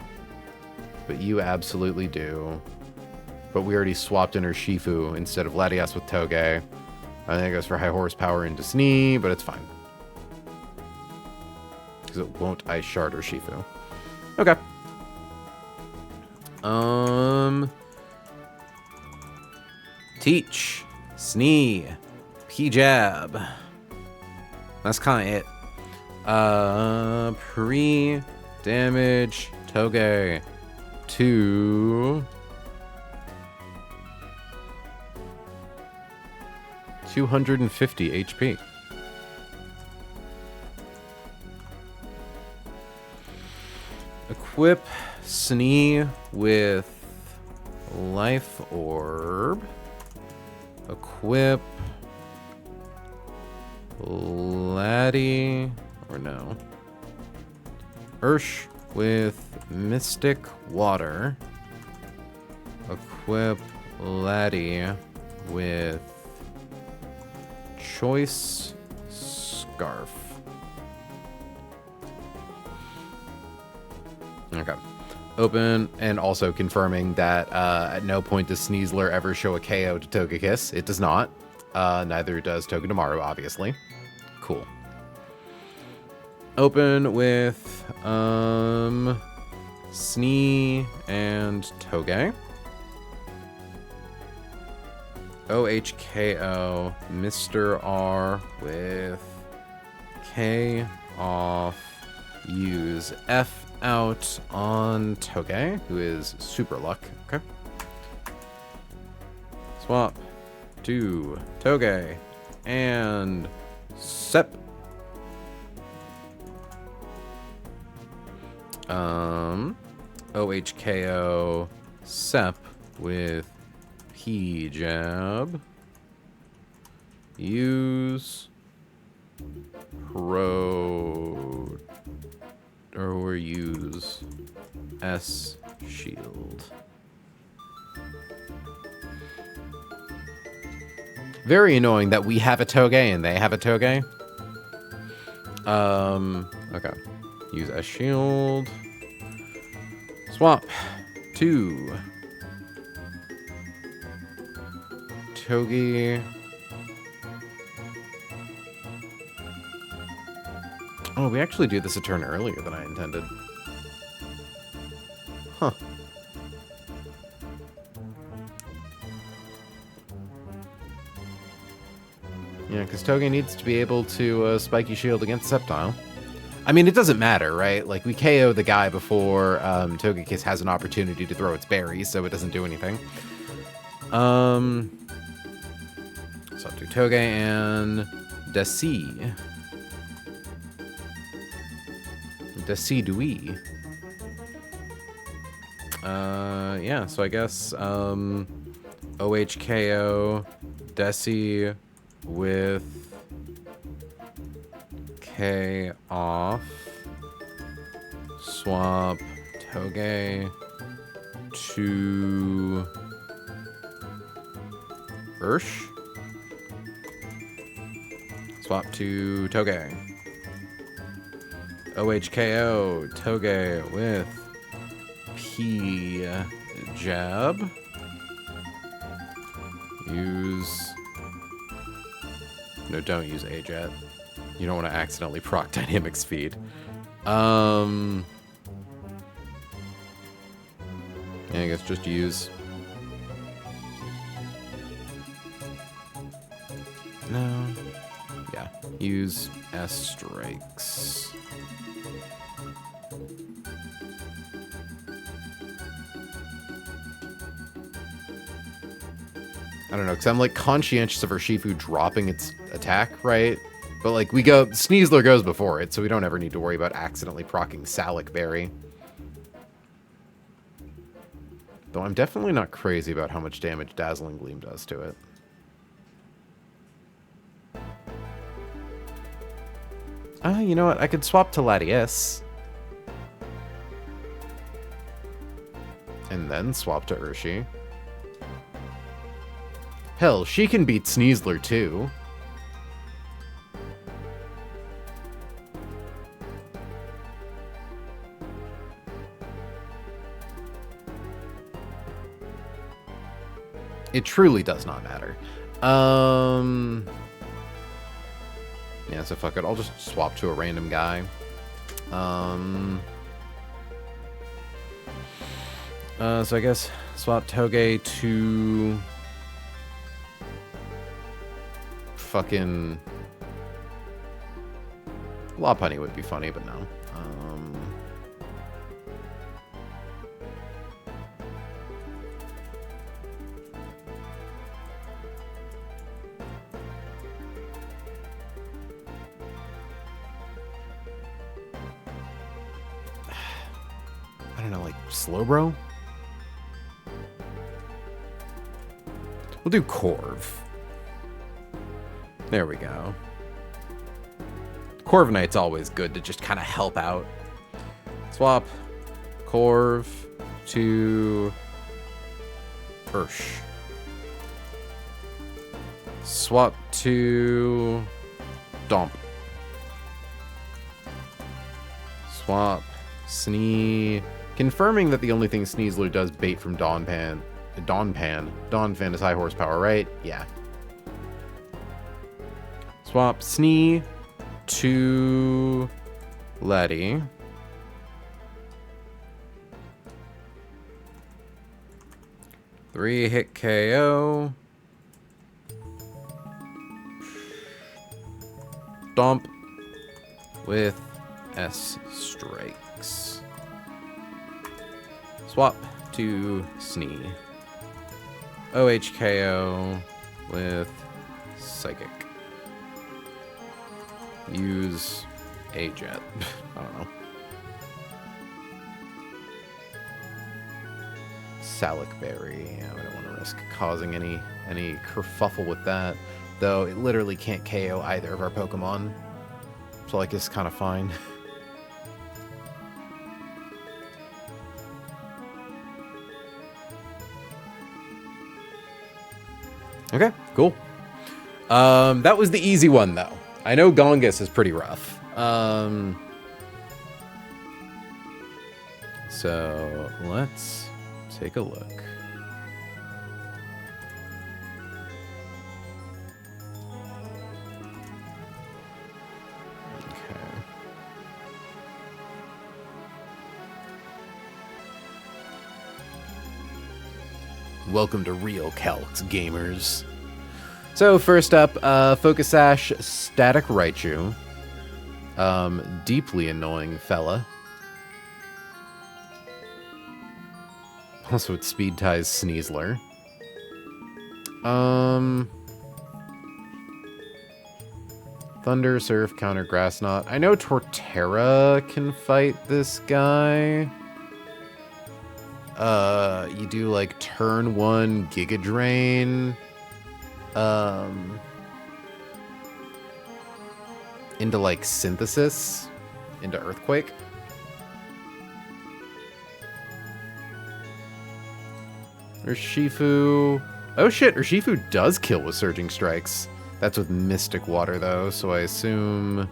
but you absolutely do. But we already swapped in Urshifu instead of Latios with Toge. I think it goes for high horsepower into Snee, but it's fine. Because it won't Ice Shard Urshifu. Okay. Teach, Snee, P-Jab. That's kind of it. Pre-damage Toge to 250 HP. Equip Snee with Life Orb. Equip Laddie, or no. Ursh with Mystic Water. Equip Laddie with Choice Scarf. Okay. Open, and also confirming that at no point does Sneasler ever show a KO to Togekiss. It does not. Neither does Togedemaru, obviously. Cool. Open with Snee and Toge. OHKO Mr. R with K off. Use F out on Toge, who is Super Luck. Okay. Swap to Toge and Sep. OHKO Sep with P-Jab. Use Pro or use S Shield. Very annoying that we have a Toge and they have a Toge. Okay. Use S Shield. Swap to Toge. Oh, we actually do this a turn earlier than I intended. Huh. Yeah, because Toge needs to be able to Spiky Shield against Sceptile. I mean, it doesn't matter, right? Like, we KO the guy before Togekiss has an opportunity to throw its berry, so it doesn't do anything. So I'll do Toge and Desi. Decidui. Yeah, so I guess OHKO Desi with K off. Swap Toge to Ursh. Swap to Toge. OHKO Toge with P-Jab. Use... No, don't use A-Jet. You don't want to accidentally proc Dynamic Speed. Yeah, I guess just use... No. Yeah, use S-Strikes. I don't know, because I'm, like, conscientious of Urshifu dropping its attack, right? But, like, we go... Sneasler goes before it, so we don't ever need to worry about accidentally proccing Salic Berry. Though I'm definitely not crazy about how much damage Dazzling Gleam does to it. You know what? I could swap to Latias. And then swap to Urshi. Hell, she can beat Sneasler too. It truly does not matter. Yeah, so fuck it. I'll just swap to a random guy. So I guess swap Toge to... fucking... Lopunny would be funny, but no. I don't know, like Slowbro? We'll do Corv. There we go. Corviknight's always good to just kind of help out. Swap Corv to Ursh. Swap to Domp. Swap Snee. Confirming that the only thing Sneasler does bait from Donphan is high horsepower, right? Yeah. Swap Snee to Letty. Three hit KO. Domp with S strikes. Swap to Snee. OHKO with Psychic. Use a jet. I don't know. Salic Berry. Yeah, I don't want to risk causing any kerfuffle with that. Though it literally can't KO either of our Pokemon. So like it's kind of fine. Okay, cool. That was the easy one though. I know Gongus is pretty rough. So let's take a look. Welcome to Real Calcs, gamers. So first up, Focus Sash, Static Raichu. Deeply annoying fella. Also, it speed ties Sneasler. Thunder, Surf, counter Grass Knot. I know Torterra can fight this guy. You do like turn 1 Giga Drain. Into like Synthesis. Into Earthquake. Urshifu. Oh shit, Urshifu does kill with Surging Strikes. That's with Mystic Water though, so I assume...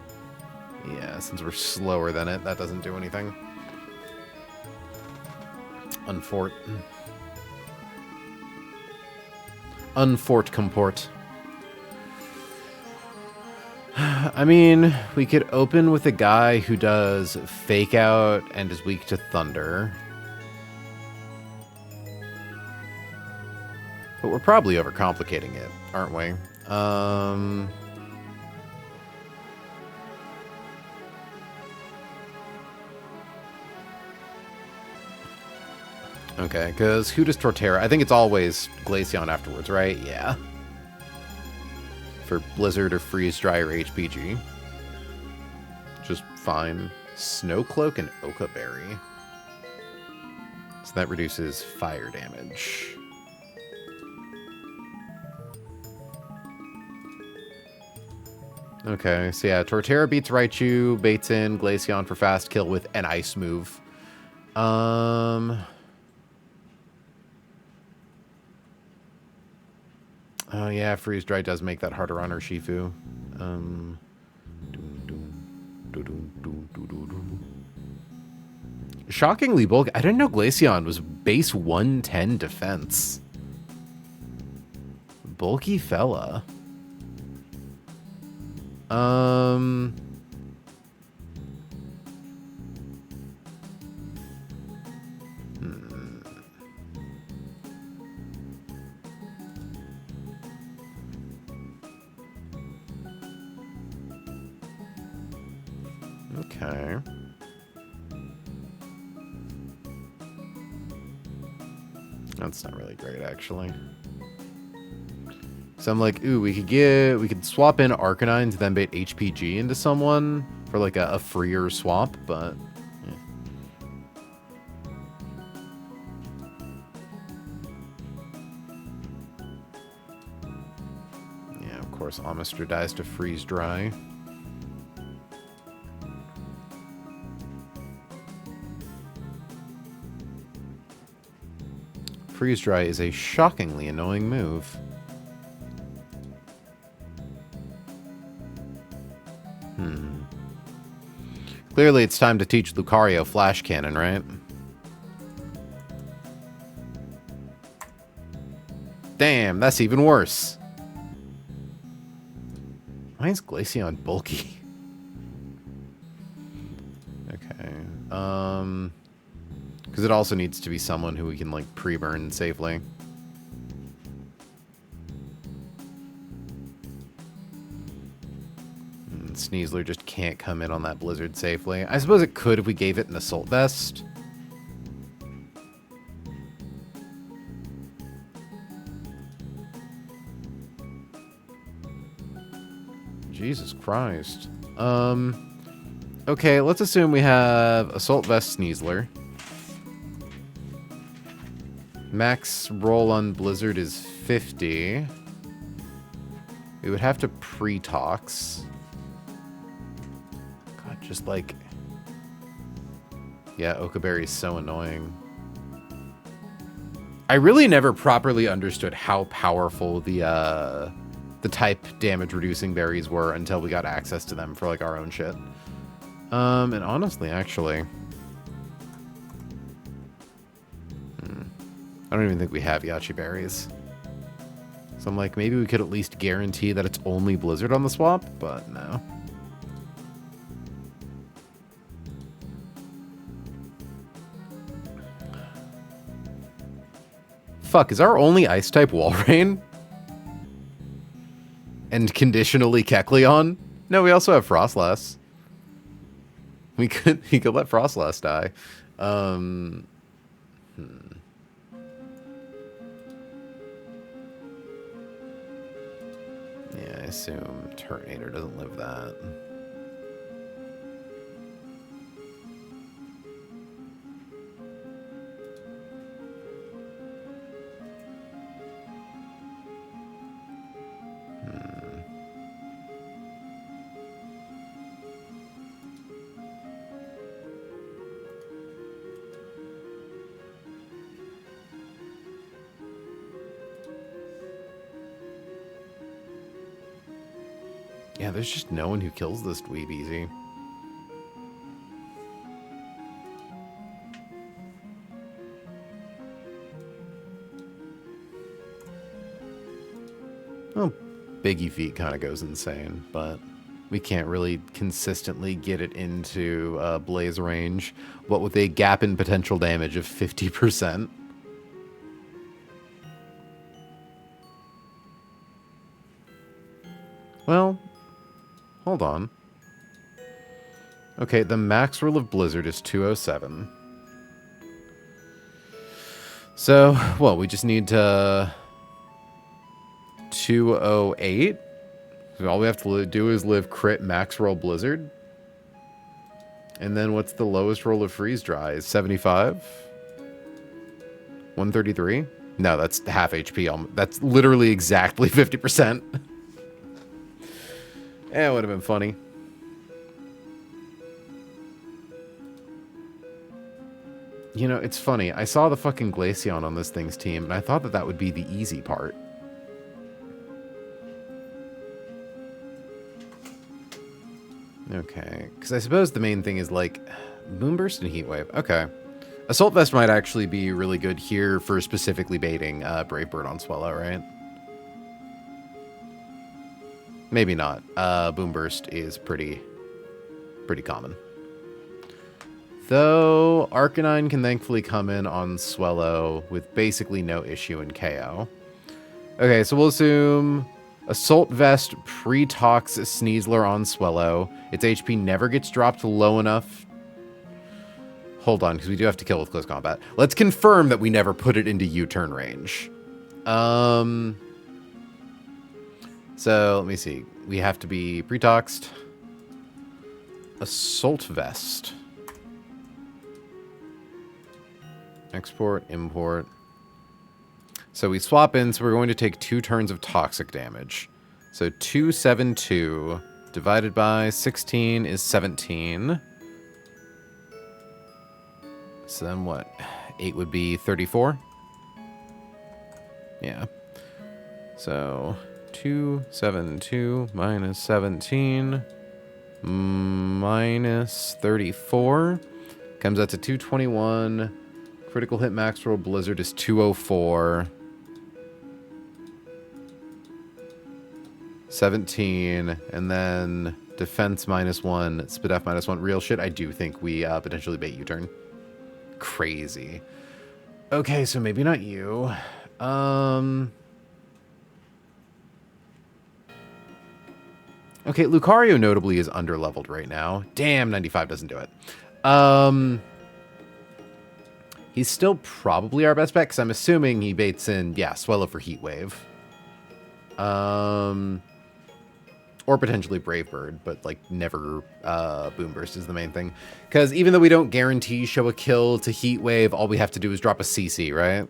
Yeah, since we're slower than it, that doesn't do anything. Unfort comport. I mean, we could open with a guy who does Fake Out and is weak to Thunder. But we're probably overcomplicating it, aren't we? Okay, because who does Torterra? I think it's always Glaceon afterwards, right? Yeah. For Blizzard or Freeze Dry or HPG. Just fine. Snow Cloak and Oka Berry. So that reduces fire damage. Okay, so yeah, Torterra beats Raichu, baits in Glaceon for fast kill with an ice move. Oh yeah, Freeze Dry does make that harder on Urshifu. Shockingly bulky. I didn't know Glaceon was base 110 defense. Bulky fella. Okay. That's not really great, actually. So I'm like, ooh, we could swap in Arcanine to then bait HPG into someone for like a freer swap, but yeah, of course, Amister dies to Freeze Dry. Freeze Dry is a shockingly annoying move. Clearly it's time to teach Lucario Flash Cannon, right? Damn, that's even worse. Why is Glaceon bulky? Okay. Because it also needs to be someone who we can, like, pre-burn safely. Sneasler just can't come in on that blizzard safely. I suppose it could if we gave it an Assault Vest. Jesus Christ. Okay, let's assume we have Assault Vest Sneasler. Max roll on Blizzard is 50. We would have to pre-tox. God, just like... Yeah, Okaberry is so annoying. I really never properly understood how powerful the type damage reducing berries were until we got access to them for like our own shit. And honestly, actually, I don't even think we have Yachi berries. So I'm like, maybe we could at least guarantee that it's only Blizzard on the swap, but no. Fuck, is our only ice type Walrein? And conditionally Kecleon? No, we also have Frostlass. We could let Frostlass die. Yeah, I assume Turtonator doesn't live that. Yeah, there's just no one who kills this dweeb easy. Well, Biggie Feet kind of goes insane, but we can't really consistently get it into Blaze range, what with a gap in potential damage of 50%. Well... Hold on. Okay, the max roll of Blizzard is 207. So, well, we just need to... 208? All we have to do is live crit max roll Blizzard. And then what's the lowest roll of Freeze Dry? Is 75? 133? No, that's half HP. That's literally exactly 50%. Yeah, it would have been funny. You know, it's funny. I saw the fucking Glaceon on this thing's team, and I thought that that would be the easy part. Okay, because I suppose the main thing is, like, Moonburst and Heatwave. Okay. Assault Vest might actually be really good here for specifically baiting Brave Bird on Swallow, right? Maybe not. Boomburst is pretty common. Though, Arcanine can thankfully come in on Swellow with basically no issue in KO. Okay, so we'll assume Assault Vest pre-tox Sneasler on Swellow. Its HP never gets dropped low enough. Hold on, because we do have to kill with close combat. Let's confirm that we never put it into U-turn range. So, let me see. We have to be pre-toxed. Assault Vest. Export, import. So we swap in, so we're going to take 2 turns of toxic damage. So 272 divided by 16 is 17. So then what? 8 would be 34. Yeah. So 272 minus 17 minus 34 comes out to 221. Critical hit max roll blizzard is 204. 17, and then defense -1, spit F -1. Real shit, I do think we potentially bait U-turn. Crazy. Okay, so maybe not you. Okay, Lucario notably is underleveled right now. Damn, 95 doesn't do it. He's still probably our best bet, because I'm assuming he baits in, yeah, Swellow for Heat Wave. Or potentially Brave Bird, but, like, never Boom Burst is the main thing. Because even though we don't guarantee show a kill to Heat Wave, all we have to do is drop a CC, right?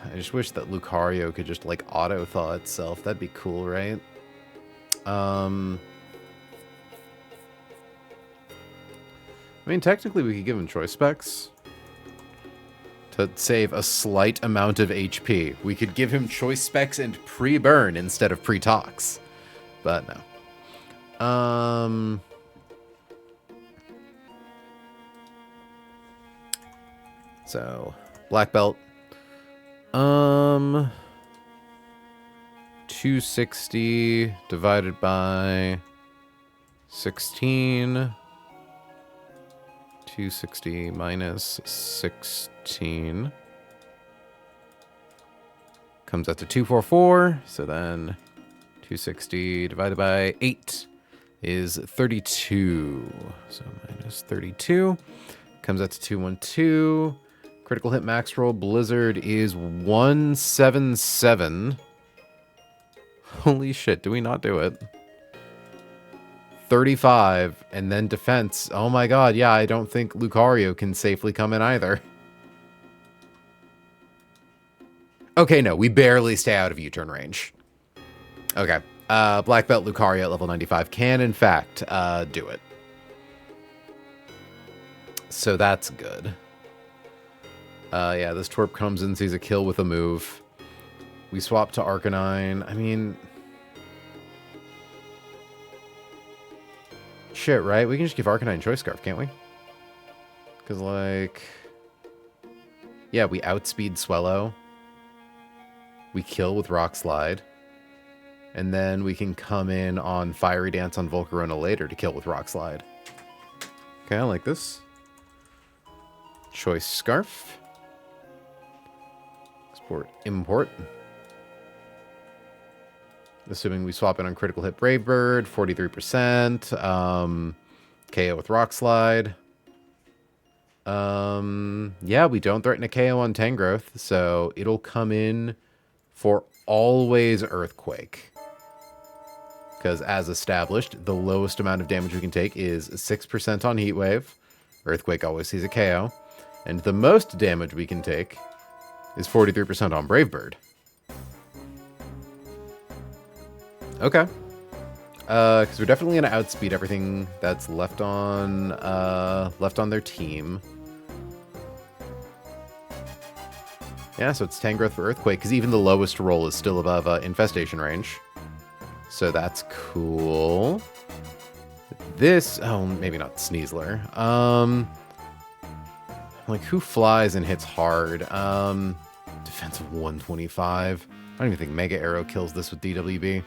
I just wish that Lucario could just, like, auto-thaw itself. That'd be cool, right? I mean, technically we could give him choice specs to save a slight amount of HP. We could give him choice specs and pre-burn instead of pre-tox. But no. So, black belt. 260 divided by 16. 260 minus 16 comes out to 244. So then 260 divided by 8 is 32. So minus 32 comes out to 212. Critical hit max roll blizzard is 177. Holy shit, do we not do it? 35, and then defense. Oh my god, yeah, I don't think Lucario can safely come in either. Okay, no, we barely stay out of U-turn range. Okay, black belt Lucario at level 95 can, in fact, do it. So that's good. Yeah, this twerp comes in, sees a kill with a move. We swap to Arcanine. I mean... shit, right? We can just give Arcanine Choice Scarf, can't we? Because, like... yeah, we outspeed Swellow. We kill with Rock Slide. And then we can come in on Fiery Dance on Volcarona later to kill with Rock Slide. Okay, I like this. Choice Scarf. Export, import. Assuming we swap it on critical hit Brave Bird, 43%. KO with Rock Slide. Yeah, we don't threaten a KO on Tangrowth, so it'll come in for always Earthquake. Because as established, the lowest amount of damage we can take is 6% on Heat Wave. Earthquake always sees a KO. And the most damage we can take is 43% on Brave Bird. Okay. Because we're definitely going to outspeed everything that's left on their team. Yeah, so it's Tangrowth for Earthquake, because even the lowest roll is still above Infestation range. So that's cool. This... oh, maybe not Sneasler. Like, who flies and hits hard? Defense of 125. I don't even think Mega Arrow kills this with DWB.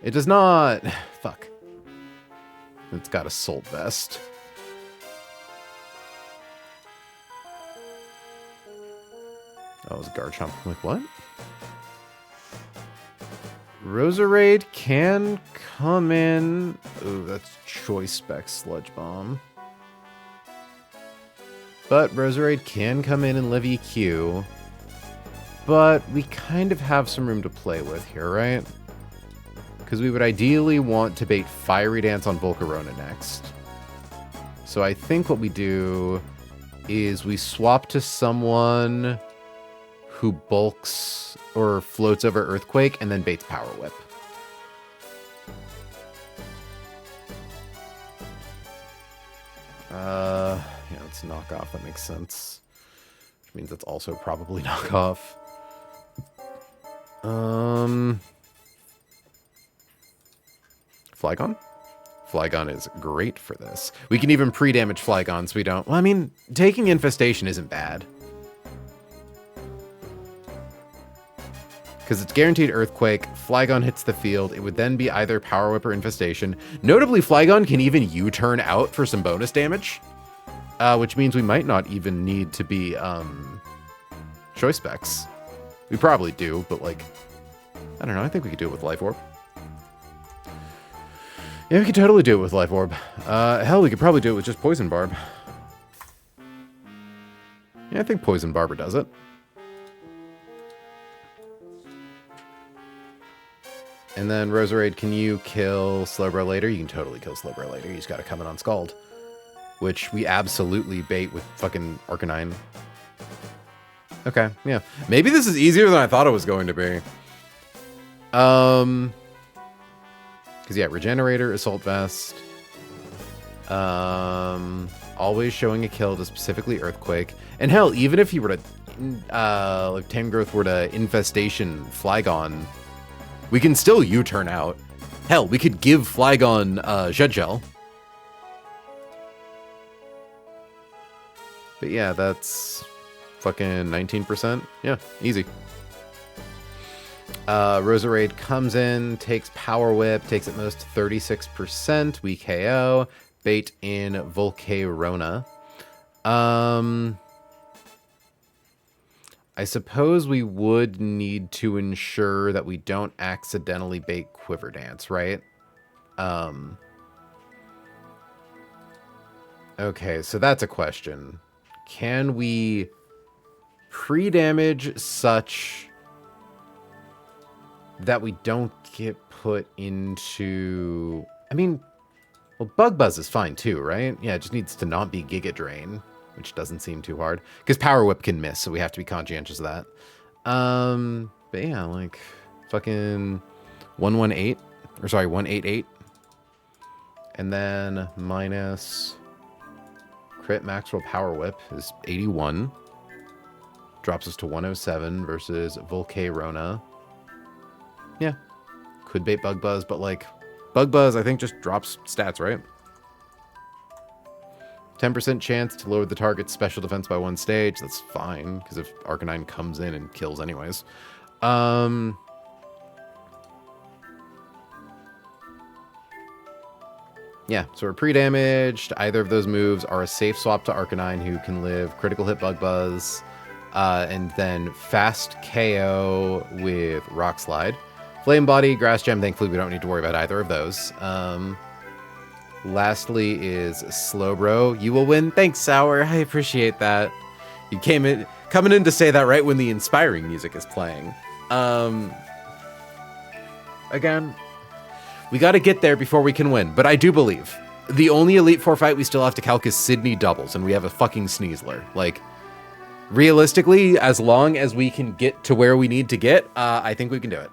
It does not... fuck. It's got Assault Vest. Oh, it was Garchomp. I'm like, what? Roserade can come in... ooh, that's Choice Spec Sludge Bomb. But Roserade can come in and live EQ. But we kind of have some room to play with here, right? Because we would ideally want to bait Fiery Dance on Volcarona next. So I think what we do is we swap to someone who bulks or floats over Earthquake and then baits Power Whip. Yeah, it's knockoff. That makes sense. Which means it's also probably knockoff. Flygon? Flygon is great for this. We can even pre-damage Flygon so we don't... Well, I mean, taking Infestation isn't bad. Because it's guaranteed Earthquake. Flygon hits the field. It would then be either Power Whip or Infestation. Notably, Flygon can even U-turn out for some bonus damage. Which means we might not even need to be Choice Specs. We probably do, but like... I don't know. I think we could do it with Life Orb. Yeah, we could totally do it with Life Orb. Hell, we could probably do it with just Poison Barb. Yeah, I think Poison Barber does it. And then, Roserade, can you kill Slowbro later? You can totally kill Slowbro later. You just gotta come in on Scald. Which we absolutely bait with fucking Arcanine. Okay, yeah. Maybe this is easier than I thought it was going to be. Because, yeah, Regenerator, Assault Vest. Always showing a kill to specifically Earthquake. And hell, even if he were to, like, Tangrowth were to Infestation Flygon, we can still U-turn out. Hell, we could give Flygon Shed Shell. But yeah, that's fucking 19%. Yeah, easy. Roserade comes in, takes Power Whip, takes at most 36%. We KO. Bait in Volcarona. I suppose we would need to ensure that we don't accidentally bait Quiver Dance, right? Okay, so that's a question. Can we pre-damage such that we don't get put into... I mean, well, Bug Buzz is fine too, right? Yeah, it just needs to not be Giga Drain, which doesn't seem too hard. Because Power Whip can miss, so we have to be conscientious of that. But yeah, like, fucking 118, or sorry, 188. And then minus crit Maxwell Power Whip is 81. Drops us to 107 versus Volcarona. Yeah, could bait Bug Buzz, but like, Bug Buzz I think just drops stats, right? 10% chance to lower the target's special defense by 1 stage. That's fine, because if Arcanine comes in and kills anyways. Yeah, so we're pre-damaged. Either of those moves are a safe swap to Arcanine, who can live critical hit Bug Buzz, and then fast KO with Rock Slide. Flame Body, Grass Gem, thankfully we don't need to worry about either of those. Lastly is Slowbro. You will win. Thanks, Sour. I appreciate that. You coming in to say that right when the inspiring music is playing. Again, we got to get there before we can win, but I do believe. The only Elite Four fight we still have to calc is Sydney doubles, and we have a fucking Sneasler. Like, realistically, as long as we can get to where we need to get, I think we can do it.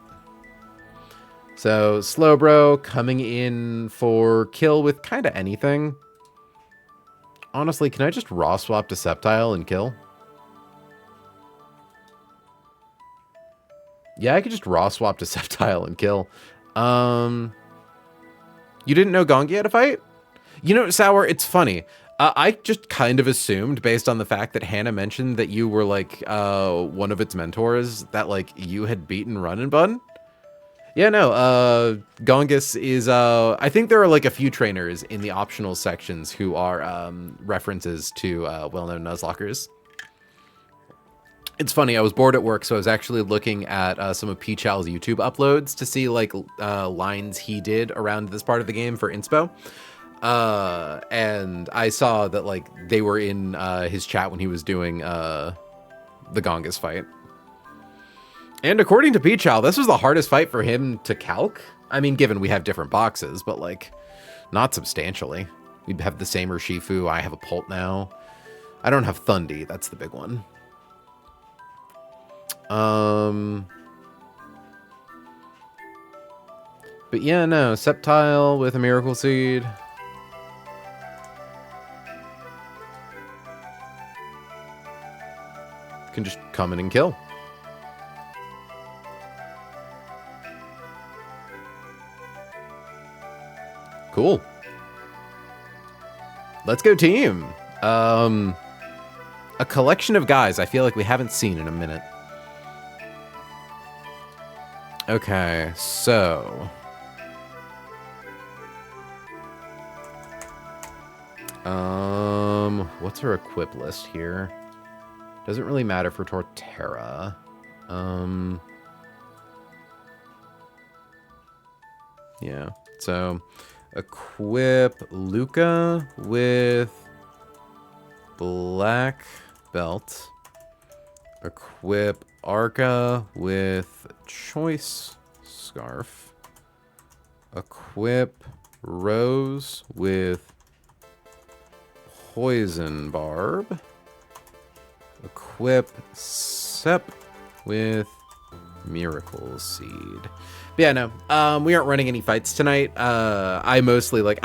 So, Slowbro coming in for kill with kind of anything. Honestly, can I just raw swap to Sceptile and kill? Yeah, I could just raw swap to Sceptile and kill. You didn't know Gongi had a fight? You know, Sour, it's funny. I just kind of assumed, based on the fact that Hannah mentioned that you were, like, one of its mentors, that, like, you had beaten Runandbun. Yeah, no, Gongus is, I think there are, like, a few trainers in the optional sections who are, references to, well-known Nuzlockers. It's funny, I was bored at work, so I was actually looking at, some of Peachow's YouTube uploads to see, like, lines he did around this part of the game for inspo. And I saw that, like, they were in, his chat when he was doing, the Gongus fight. And according to Peachow, this was the hardest fight for him to calc. I mean, given we have different boxes, but, like, not substantially. We have the same Urshifu. I have a Pult now. I don't have Thundy. That's the big one. But yeah, no. Sceptile with a Miracle Seed. can just come in and kill. Cool. Let's go team. A collection of guys I feel like we haven't seen in a minute. Okay, so... what's our equip list here? Doesn't really matter for Torterra. Yeah, so equip Luca with black belt. Equip Arca with choice scarf. Equip Rose with poison barb. Equip Sep with miracle seed. But yeah, no, we aren't running any fights tonight. I'm a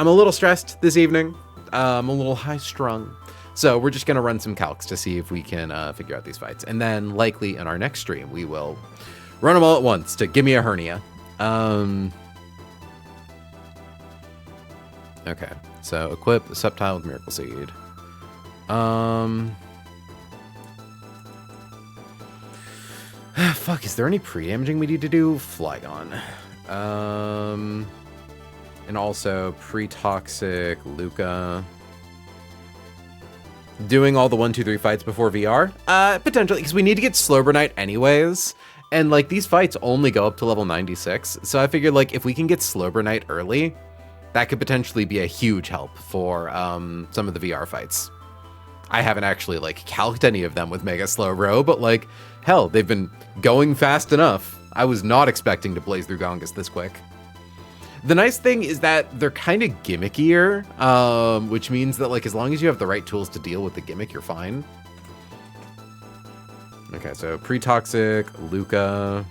little stressed this evening. I'm a little high strung. So we're just going to run some calcs to see if we can figure out these fights. And then likely in our next stream, we will run them all at once to give me a hernia. Okay, so equip Septile with miracle seed. Fuck, is there any pre-damaging we need to do? Flygon. And also pre-toxic Luca. Doing all the 1, 2, 3 fights before VR? Potentially, because we need to get Slowbronite anyways. And like these fights only go up to level 96. So I figured like if we can get Slowbronite early, that could potentially be a huge help for some of the VR fights. I haven't actually like calced any of them with Mega Slowbro, but like, hell, they've been going fast enough. I was not expecting to blaze through Gongus this quick. The nice thing is that they're kind of gimmickier, which means that like as long as you have the right tools to deal with the gimmick, you're fine. Okay, so pre-toxic, Luca.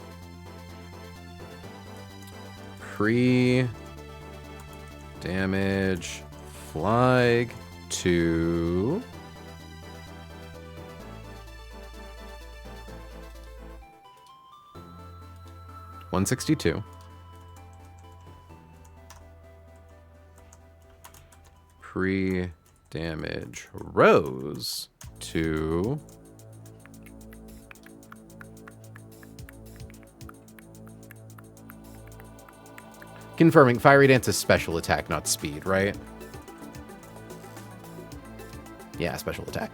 Pre-damage, Flag, 2. $162. Pre-damage Rose to confirming Fiery Dance is special attack, not speed, right? Yeah, special attack.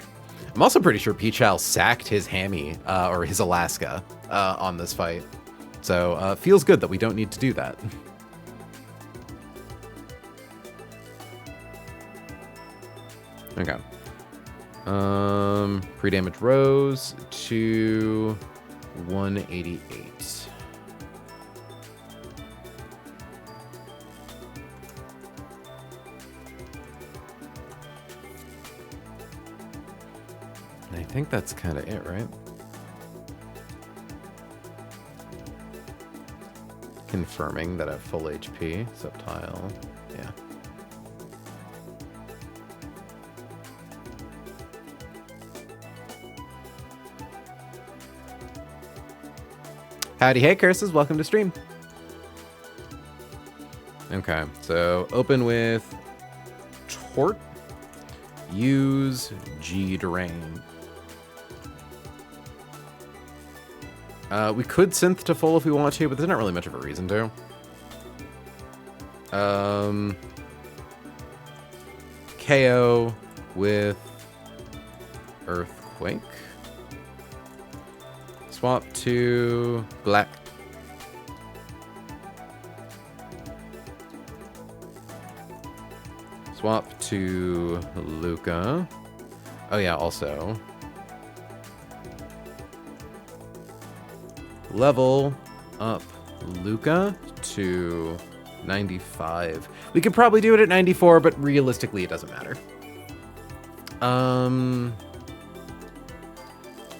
I'm also pretty sure Peachal sacked his Hammy or his Alaska on this fight. So feels good that we don't need to do that. Okay. Pre-damage Rose to 188. And I think that's kind of it, right? Confirming that I have full HP. Subtile. Yeah. Howdy, hey, Curses. Welcome to stream. Okay, so open with Tort. Use G Drain. We could synth to full if we want to, but there's not really much of a reason to. KO with Earthquake. Swap to Black. Swap to Luca. Oh yeah, also. Level up Luca to 95. We could probably do it at 94, but realistically it doesn't matter.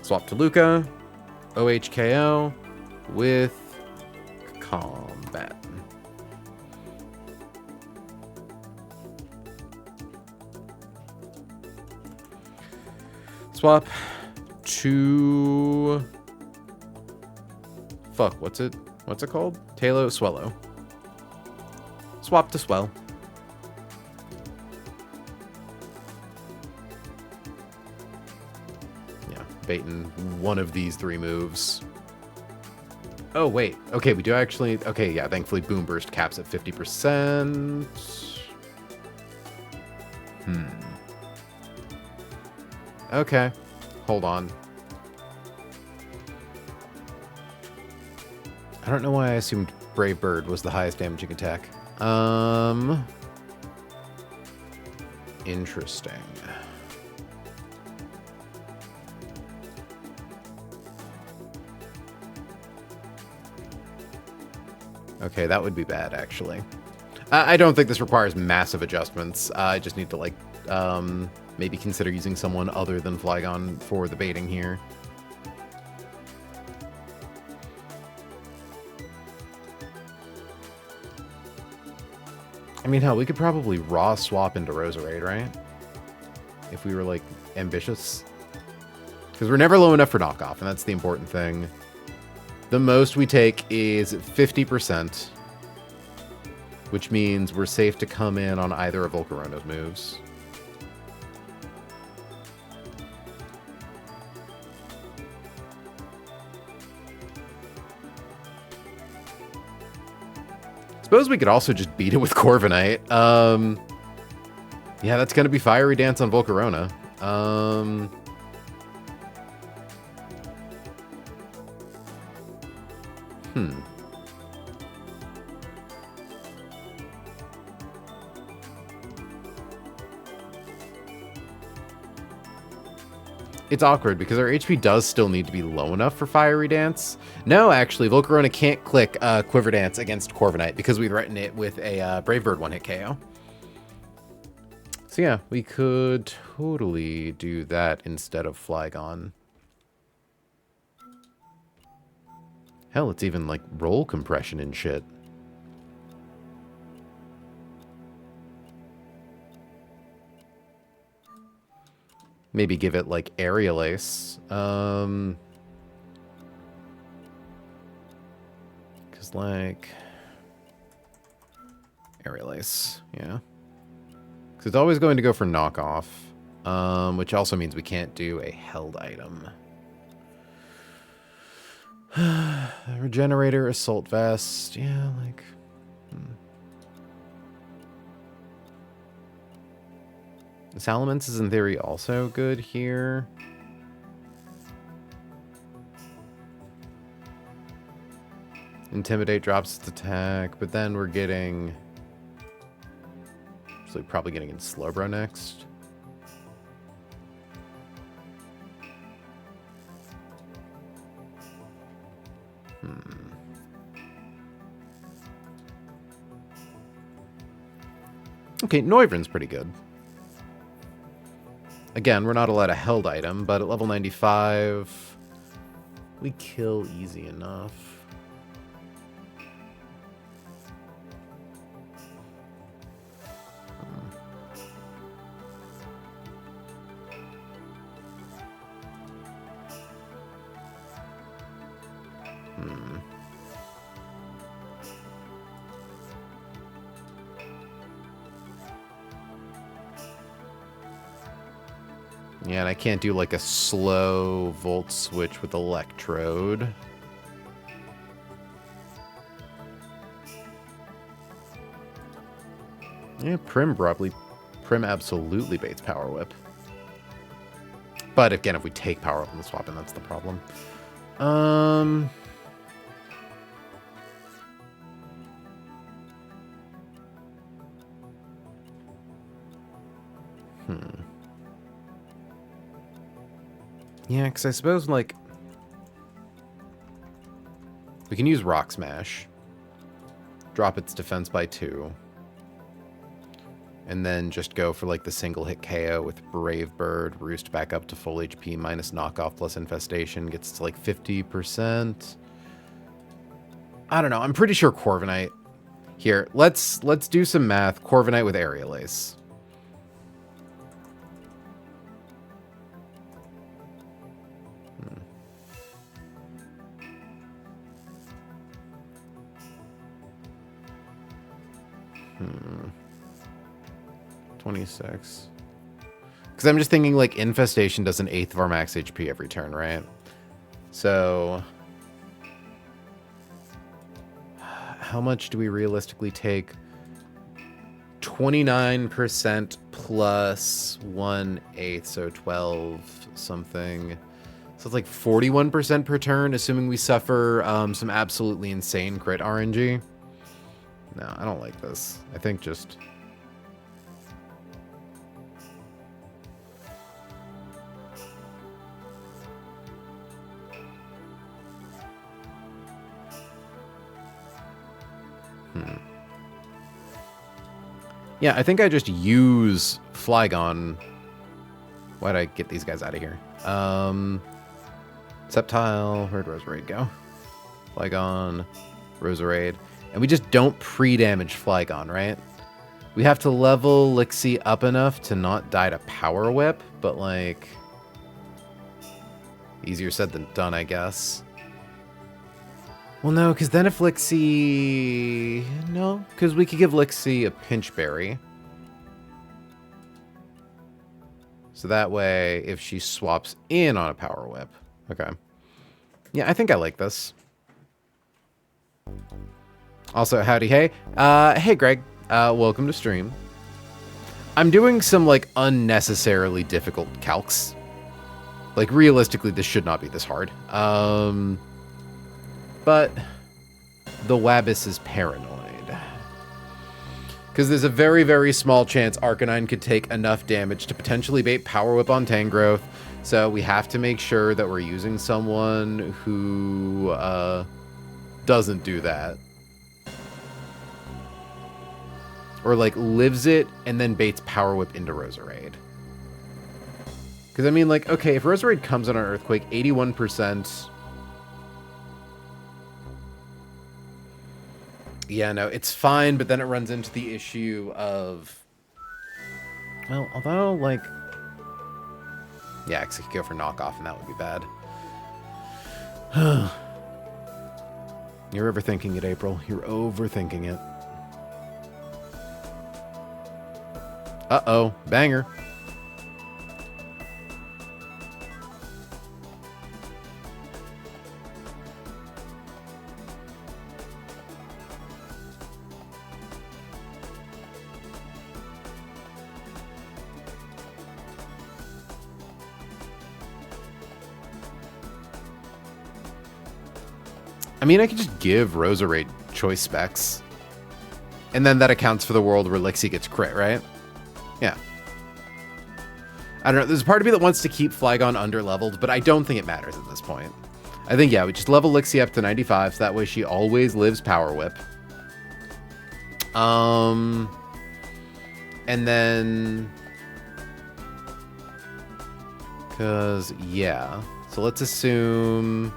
Swap to Luca. OHKO with combat. Swap to... Fuck, what's it called? Talo Swellow. Swap to Swell. Yeah, baiting one of these 3 moves. Oh, wait. Okay, we do actually... Okay, yeah, thankfully Boom Burst caps at 50%. Okay. Hold on. I don't know why I assumed Brave Bird was the highest damaging attack. Interesting. Okay, that would be bad, actually. I don't think this requires massive adjustments. I just need to, like, maybe consider using someone other than Flygon for the baiting here. I mean, hell, we could probably raw swap into Roserade, right? If we were, like, ambitious. Because we're never low enough for knockoff, and that's the important thing. The most we take is 50%, which means we're safe to come in on either of Volcarona's moves. Suppose we could also just beat it with Corviknight. Yeah, that's going to be Fiery Dance on Volcarona. It's awkward because our HP does still need to be low enough for Fiery Dance. No, actually, Volcarona can't click Quiver Dance against Corviknight because we threaten it with a Brave Bird one-hit KO. So yeah, we could totally do that instead of Flygon. Hell, it's even like roll compression and shit. Maybe give it like Aerial Ace. Because like Aerial Ace, yeah. Because it's always going to go for knockoff, which also means we can't do a held item. Regenerator, Assault Vest, yeah, like... Salamence is in theory also good here. Intimidate drops its attack, but then we're getting... Actually, probably getting in Slowbro next. Okay, Noivern's pretty good. Again, we're not allowed a held item, but at level 95, we kill easy enough. Yeah, and I can't do like a slow Volt Switch with Electrode. Yeah, Prim absolutely baits Power Whip. But again, if we take Power Whip on the swap, and that's the problem. Yeah, because I suppose, like, we can use Rock Smash, drop its defense by 2, and then just go for, like, the single-hit KO with Brave Bird, Roost back up to full HP, minus knockoff plus infestation, gets to, like, 50%. I don't know, I'm pretty sure Corviknight. Here, let's do some math. Corviknight with Aerial Ace. 26. Because I'm just thinking, like, Infestation does an eighth of our max HP every turn, right? So... how much do we realistically take? 29% plus 1/8, so 12 something. So it's like 41% per turn, assuming we suffer some absolutely insane crit RNG. No, I don't like this. I think just... yeah, I think I just use Flygon. Why'd I get these guys out of here? Sceptile, where'd Roserade go? Flygon, Roserade. And we just don't pre-damage Flygon, right? We have to level Lixie up enough to not die to Power Whip, but like... easier said than done, I guess. Well, no, because then if Lixie... no, because we could give Lixie a Pinch Berry. So that way, if she swaps in on a Power Whip... okay. Yeah, I think I like this. Also, howdy, hey. Hey, Greg. Welcome to stream. I'm doing some, like, unnecessarily difficult calcs. Like, realistically, this should not be this hard. But the Wabbis is paranoid. Because there's a very, very small chance Arcanine could take enough damage to potentially bait Power Whip on Tangrowth. So we have to make sure that we're using someone who doesn't do that. Or, like, lives it and then baits Power Whip into Roserade. Because, I mean, like, okay, if Roserade comes on an Earthquake, 81%... yeah, no, it's fine, but then it runs into the issue of... well, although, like... yeah, I could go for knockoff, and that would be bad. You're overthinking it, April. You're overthinking it. Uh-oh. Banger. I mean, I could just give Roserade choice specs. And then that accounts for the world where Lixie gets crit, right? Yeah. I don't know. There's a part of me that wants to keep Flygon under-leveled, but I don't think it matters at this point. I think, yeah, we just level Lixie up to 95, so that way she always lives Power Whip. And then... because, yeah. So let's assume...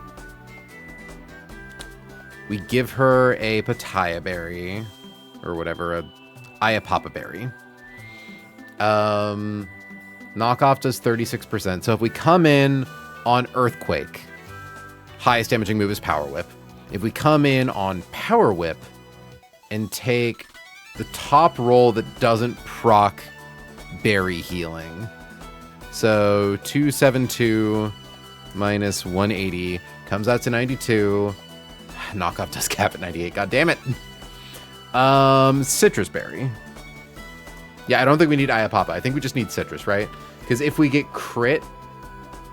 we give her a Pitaya Berry, or whatever, a Iapapa Berry. Knockoff does 36%. So if we come in on Earthquake, highest damaging move is Power Whip. If we come in on Power Whip and take the top roll that doesn't proc Berry Healing, so 272 minus 180 comes out to 92. Knockoff does cap at 98. God damn it. Citrus Berry. Yeah, I don't think we need Iapapa. I think we just need Citrus, right? Because if we get crit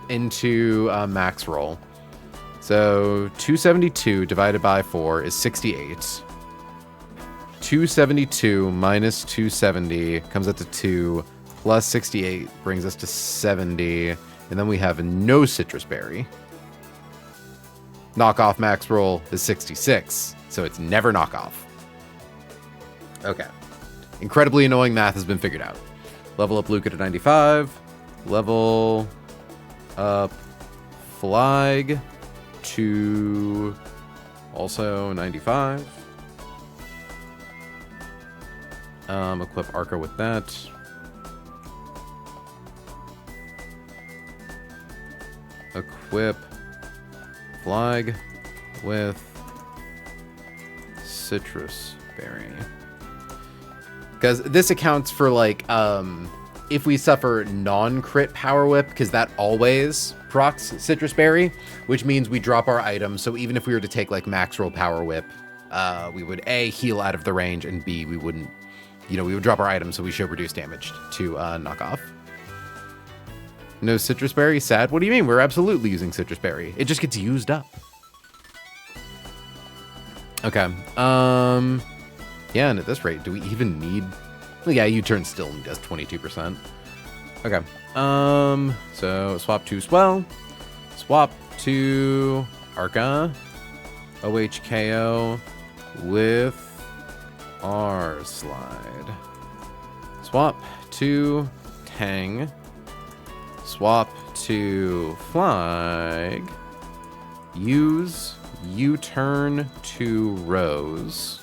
into max roll, so 272 divided by 4 is 68. 272 minus 270 comes out to 2, plus 68 brings us to 70, and then we have no Citrus Berry. Knockoff max roll is 66, so it's never knockoff. Okay. Incredibly annoying math has been figured out. Level up Luca to 95. Level up Flag to also 95. Equip Arca with that. Equip Flag with Citrus Berry. Because this accounts for, like, if we suffer non-crit Power Whip, because that always procs Citrus Berry, which means we drop our items. So even if we were to take, like, max roll Power Whip, we would A, heal out of the range, and B, we wouldn't, we would drop our items so we show reduced damage to knock off. No Citrus Berry? Sad? What do you mean? We're absolutely using Citrus Berry. It just gets used up. Okay. Yeah, and at this rate, do we even need... Well, yeah, U-turn still does 22%. Okay. So swap to Swell. Swap to Arca. OHKO with R Slide. Swap to Tang. Swap to Flag. Use U-turn to Rose.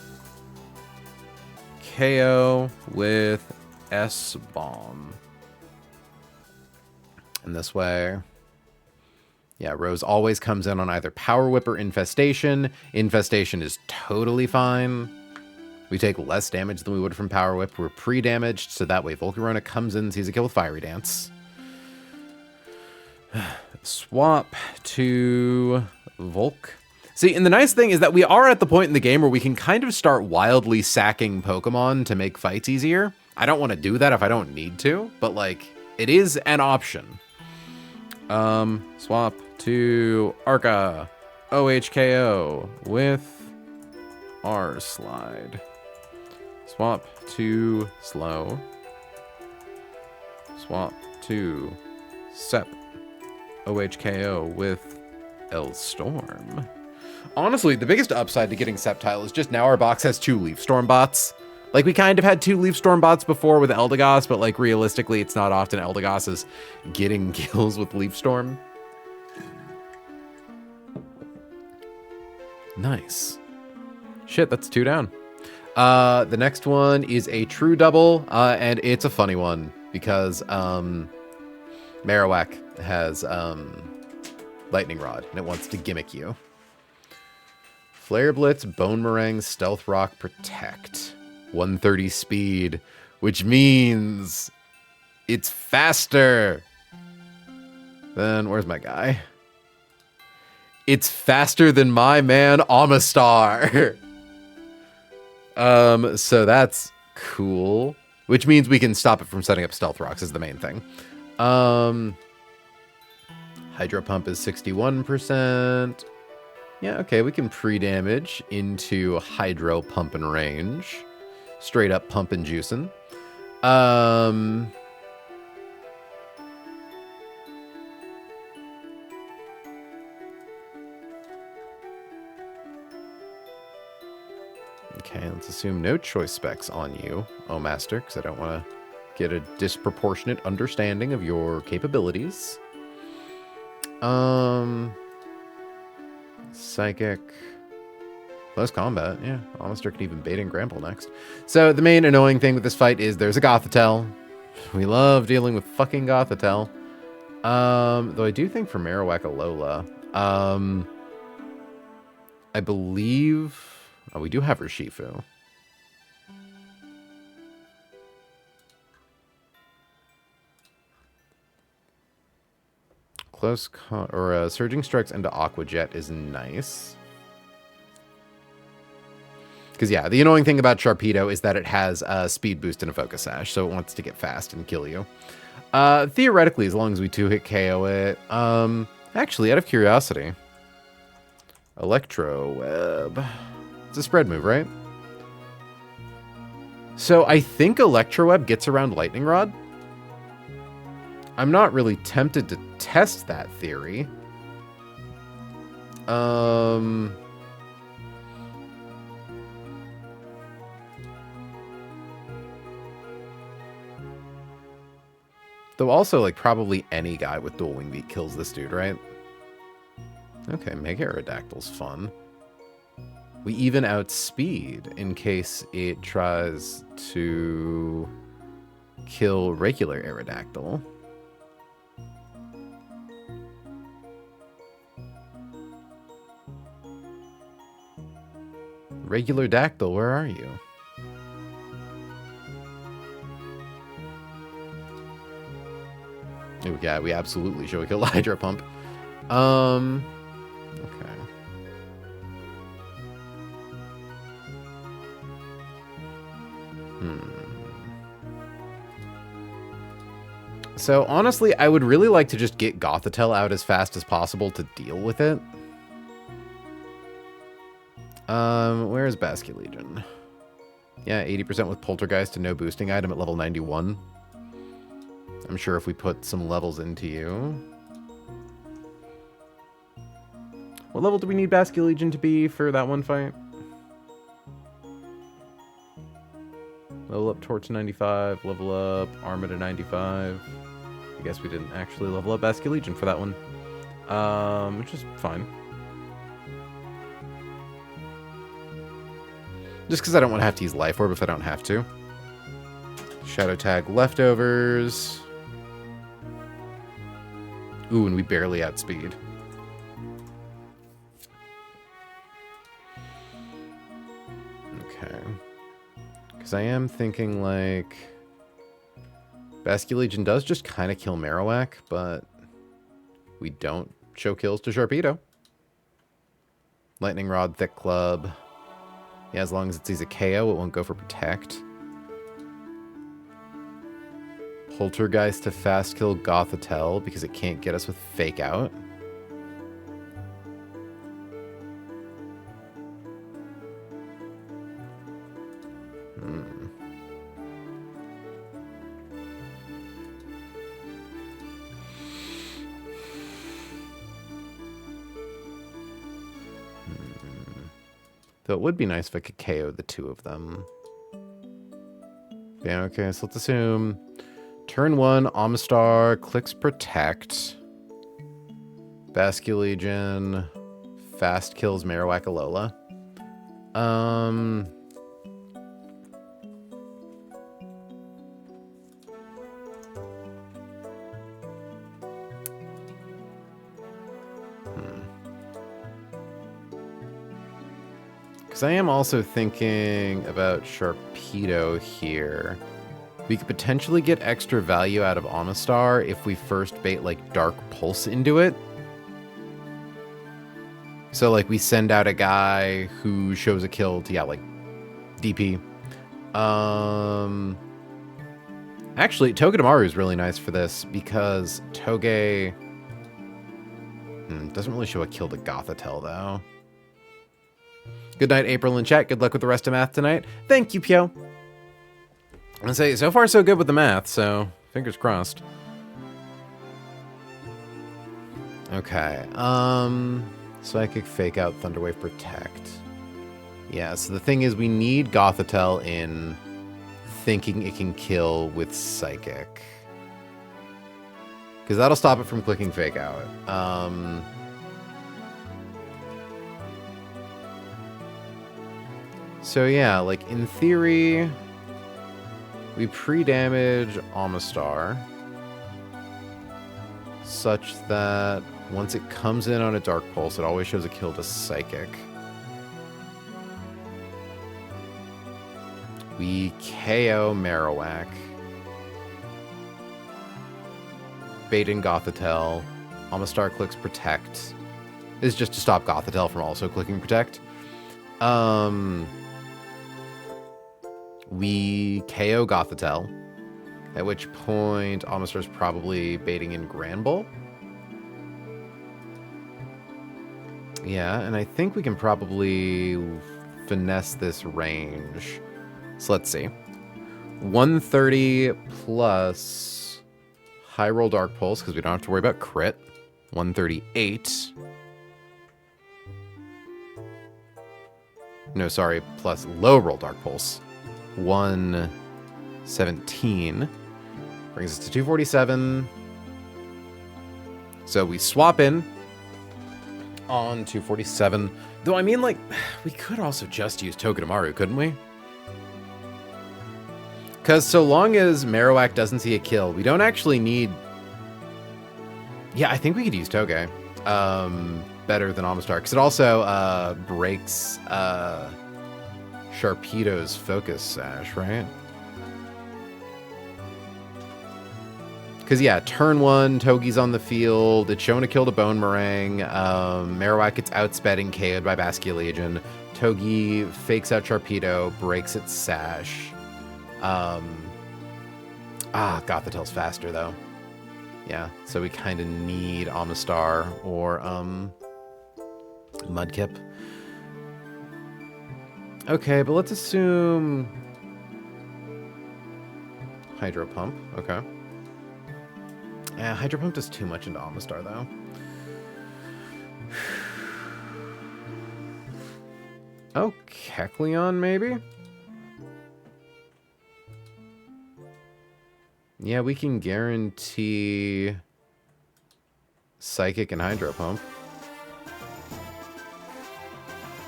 KO with S-Bomb. And this way, yeah, Rose always comes in on either Power Whip or Infestation. Infestation is totally fine. We take less damage than we would from Power Whip. We're pre-damaged, so that way Volcarona comes in and sees a kill with Fiery Dance. Swap to Volk. See, and the nice thing is that we are at the point in the game where we can kind of start wildly sacking Pokemon to make fights easier. I don't want to do that if I don't need to, but, like, it is an option. Swap to Arca. OHKO with R Slide. Swap to Slow. Swap to Sep. OHKO with L Storm. Honestly, the biggest upside to getting Sceptile is just now our box has 2 Leaf Storm bots. Like, we kind of had 2 Leaf Storm bots before with Eldegoss, but, like, realistically, it's not often Eldegoss is getting kills with Leaf Storm. Nice. Shit, that's 2 down. The next one is a true double, and it's a funny one, because, Marowak has, Lightning Rod, and it wants to gimmick you. Flare Blitz, Bone Meringue, Stealth Rock, Protect. 130 speed, which means it's faster than... Where's my guy? It's faster than my man, Amistar. So that's cool. Which means we can stop it from setting up Stealth Rocks is the main thing. Hydro Pump is 61%. Yeah, okay, we can pre-damage into Hydro Pumpin' range. Straight up pumpin' juicin'. Okay, let's assume no choice specs on you, oh Master, because I don't want to get a disproportionate understanding of your capabilities. Psychic. Close combat, yeah. Almost can even bait and Grample next. So the main annoying thing with this fight is there's a Gothitelle. We love dealing with fucking Gothitelle. Though I do think for Marowak Alola, I believe... Oh, we do have Urshifu. Surging Strikes into Aqua Jet is nice. Because, yeah, the annoying thing about Sharpedo is that it has a speed boost and a Focus Sash, so it wants to get fast and kill you. Theoretically, as long as we 2-hit KO it. Actually, out of curiosity. Electro Web. It's a spread move, right? So I think Electro Web gets around Lightning Rod. I'm not really tempted to test that theory. Though also, like, probably any guy with dual wing beat kills this dude, right? Okay, Mega Aerodactyl's fun. We even outspeed in case it tries to kill regular Aerodactyl. Regular Dactyl, where are you? Oh, yeah, we absolutely should kill Hydro Pump. Okay. So, honestly, I would really like to just get Gothitelle out as fast as possible to deal with it. Where is Basculegion? Yeah, 80% with Poltergeist and no boosting item at level 91. I'm sure if we put some levels into you... What level do we need Basculegion to be for that one fight? Level up Torch 95, level up Armor to 95. I guess we didn't actually level up Basculegion for that one. Which is fine. Just because I don't want to have to use Life Orb if I don't have to. Shadow Tag leftovers. Ooh, and we barely outspeed. Okay. Because I am thinking, like... Basculegion does just kind of kill Marowak, but... we don't show kills to Sharpedo. Lightning Rod, Thick Club. Yeah, as long as it sees a KO, it won't go for Protect. Poltergeist to fast kill Gothitelle because it can't get us with Fake Out. Though it would be nice if I could KO the two of them. Yeah, okay, so let's assume turn 1, Amistar clicks Protect. Basculegion fast kills Marowak Alola. Because I am also thinking about Sharpedo here. We could potentially get extra value out of Amistar if we first bait, like, Dark Pulse into it. So, like, we send out a guy who shows a kill to, yeah, like, DP. Actually, Togedemaru is really nice for this because Toge... doesn't really show a kill to Gothitelle, though. Good night, April in chat. Good luck with the rest of math tonight. Thank you, Pio. I'm gonna say, so far so good with the math, so fingers crossed. Okay, Psychic, Fake Out, Thunderwave, Protect. Yeah, so the thing is we need Gothitelle in thinking it can kill with Psychic. Because that'll stop it from clicking Fake Out. So yeah, like, in theory, we pre-damage Amistar such that once it comes in on a Dark Pulse, it always shows a kill to Psychic. We KO Marowak. Bait in Gothitelle. Amistar clicks Protect. This is just to stop Gothitelle from also clicking Protect. We KO Gothitelle, at which point Amistar's probably baiting in Granbull. Yeah, and I think we can probably finesse this range. So let's see. 130 plus high roll Dark Pulse, because we don't have to worry about crit. 138. No, sorry, plus low roll Dark Pulse. 117 brings us to 247. So we swap in on 247. Though, I mean, like, we could also just use Togedemaru, couldn't we? Because so long as Marowak doesn't see a kill, we don't actually need... Yeah, I think we could use Toge. Better than Amistar. Because it also breaks... Sharpedo's Focus Sash, right? Because, yeah, turn 1, Togi's on the field. It's shown to kill the Bone Meringue. Marowak gets outsped and KO'd by Basculegion. Togi fakes out Sharpedo, breaks its sash. Gothitel's faster, though. Yeah, so we kind of need Amistar or Mudkip. Okay, but let's assume Hydro Pump. Okay. Yeah, Hydro Pump does too much into Amistar, though. Oh, Kecleon, maybe? Yeah, we can guarantee Psychic and Hydro Pump.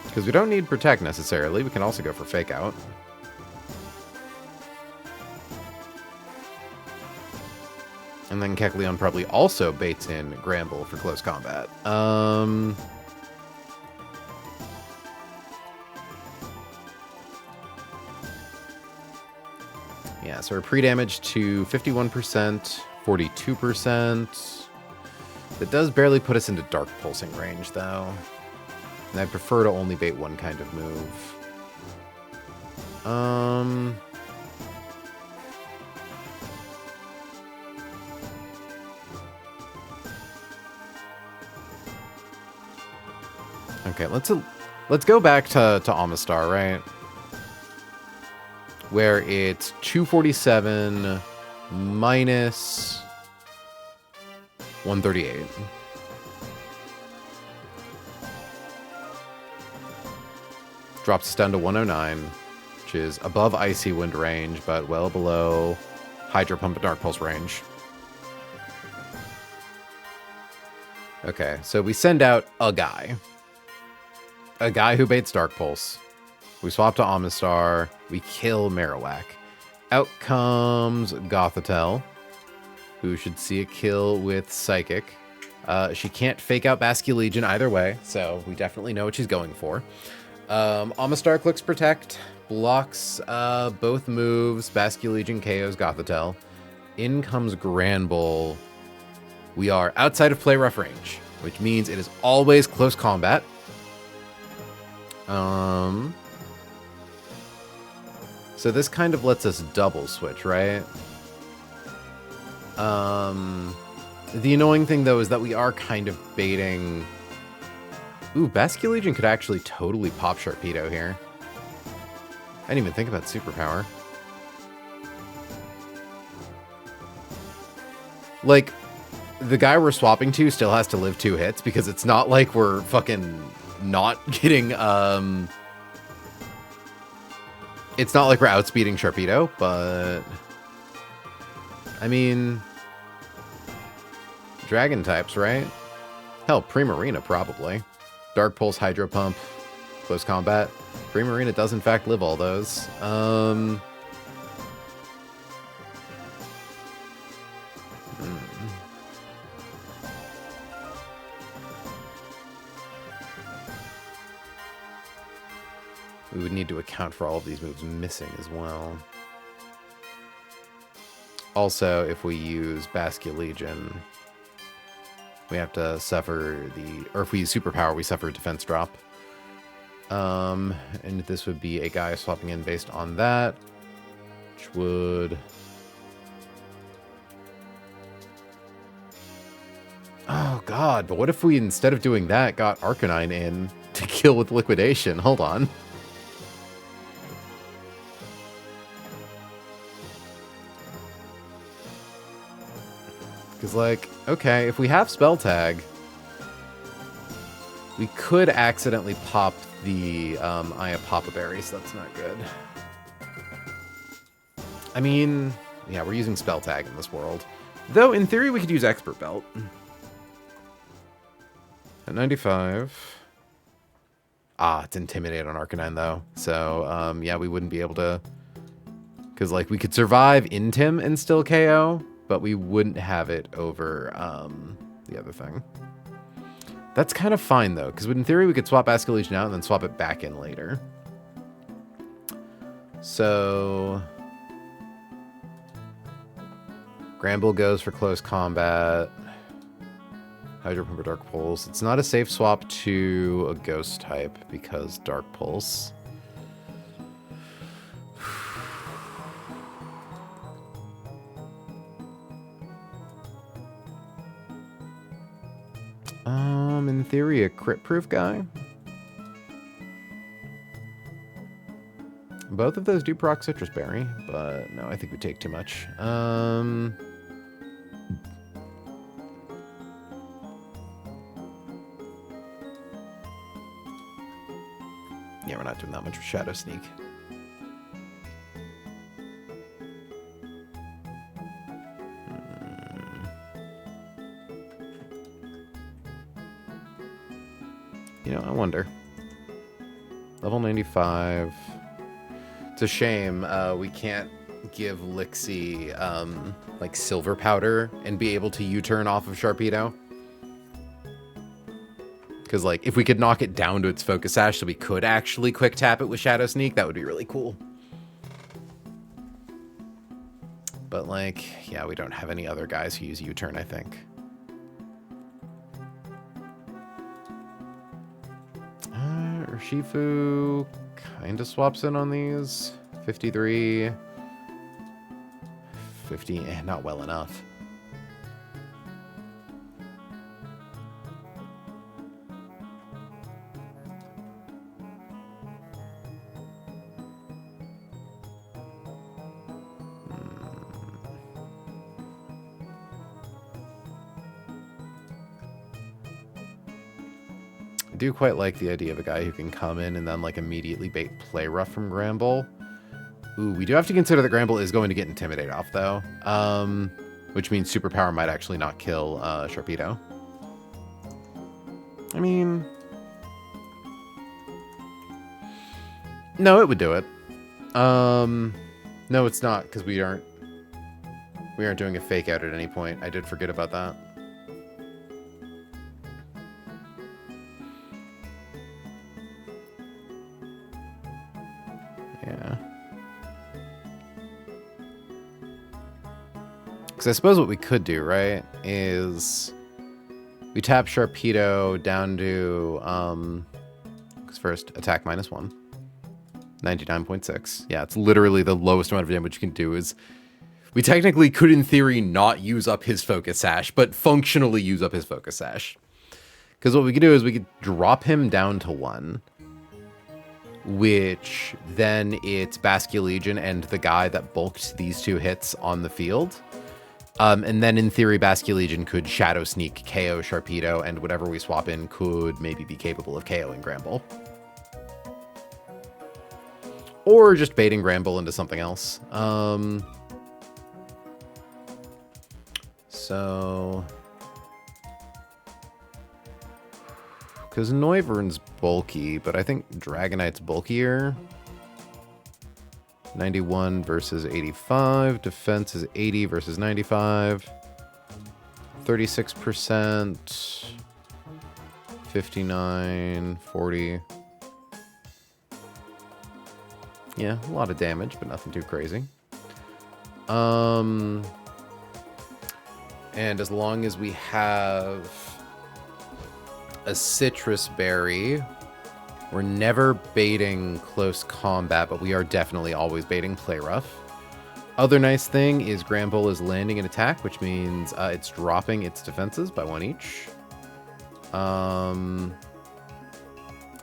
Because we don't need Protect, necessarily. We can also go for Fake Out. And then Kecleon probably also baits in Gramble for close combat. Yeah, so we're pre-damage to 51%, 42%. That does barely put us into Dark Pulsing range, though. And I'd prefer to only bait one kind of move. Okay, let's go back to Amistar, right? Where it's 247 minus 138. Drops us down to 109, which is above Icy Wind range, but well below Hydro Pump and Dark Pulse range. Okay, so we send out a guy. A guy who baits Dark Pulse. We swap to Amistar. We kill Marowak. Out comes Gothitelle, who should see a kill with Psychic. She can't fake out Basculegion either way, so we definitely know what she's going for. Amistar clicks Protect, blocks both moves. Basculegion KOs Gothitelle. In comes Granbull. We are outside of play rough range, which means it is always close combat. So this kind of lets us double switch, right? The annoying thing, though, is that we are kind of baiting... Ooh, Basculegion could actually totally pop Sharpedo here. I didn't even think about Superpower. Like, the guy we're swapping to still has to live 2 hits, because it's not like we're fucking not getting, It's not like we're outspeeding Sharpedo, but... I mean... Dragon types, right? Hell, Primarina, probably. Dark Pulse, Hydro Pump, close combat. Primarina does, in fact, live all those. We would need to account for all of these moves missing as well. Also, if we use Basculegion, we have to suffer the... Or if we use Superpower, we suffer a defense drop. And this would be a guy swapping in based on that, which would... Oh, God, but what if we, instead of doing that, got Arcanine in to kill with Liquidation? Hold on. Because, like, okay, if we have Spell Tag, we could accidentally pop the Eye of Papa Berry, so that's not good. I mean, yeah, we're using Spell Tag in this world. Though, in theory, we could use Expert Belt. At 95. Ah, it's Intimidate on Arcanine, though. So, yeah, we wouldn't be able to... Because, like, we could survive Intim and still KO, but we wouldn't have it over the other thing. That's kind of fine, though, because in theory we could swap Basculegion out and then swap it back in later. So... Gramble goes for close combat. Hydro Pump or Dark Pulse. It's not a safe swap to a Ghost type because Dark Pulse. In theory, a crit-proof guy. Both of those do proc Citrus Berry, but no, I think we take too much. Yeah, we're not doing that much with Shadow Sneak. You know, I wonder. Level 95. It's a shame we can't give Lixie like silver powder and be able to U-turn off of Sharpedo. Because like if we could knock it down to its Focus Sash so we could actually quick tap it with Shadow Sneak, that would be really cool. But like, yeah, we don't have any other guys who use U-turn, I think. Urshifu kind of swaps in on these. 53. 50, not well enough. I do quite like the idea of a guy who can come in and then like immediately bait Play Rough from Gramble. Ooh, we do have to consider that Gramble is going to get Intimidate off though. Which means Superpower might actually not kill Sharpedo. I mean, no, it would do it. No, it's not, because we aren't doing a fake out at any point. I did forget about that. Yeah. Because I suppose what we could do, right, is we tap Sharpedo down to, because first, attack -1. 99.6. Yeah, it's literally the lowest amount of damage you can do. Is we technically could, in theory, not use up his Focus Sash, but functionally use up his Focus Sash. Because what we could do is we could drop him down to 1, which then it's Basculegion and the guy that bulked these 2 hits on the field. And then, in theory, Basculegion could Shadow Sneak, KO Sharpedo, and whatever we swap in could maybe be capable of KOing Gramble. Or just baiting Gramble into something else. So... because Noivern's bulky, but I think Dragonite's bulkier. 91 versus 85. Defense is 80 versus 95. 36%. 59, 40. Yeah, a lot of damage, but nothing too crazy. And as long as we have a Citrus Berry, we're never baiting close combat, but we are definitely always baiting Play Rough. Other nice thing is Gramble is landing an attack, which means it's dropping its defenses by 1 each.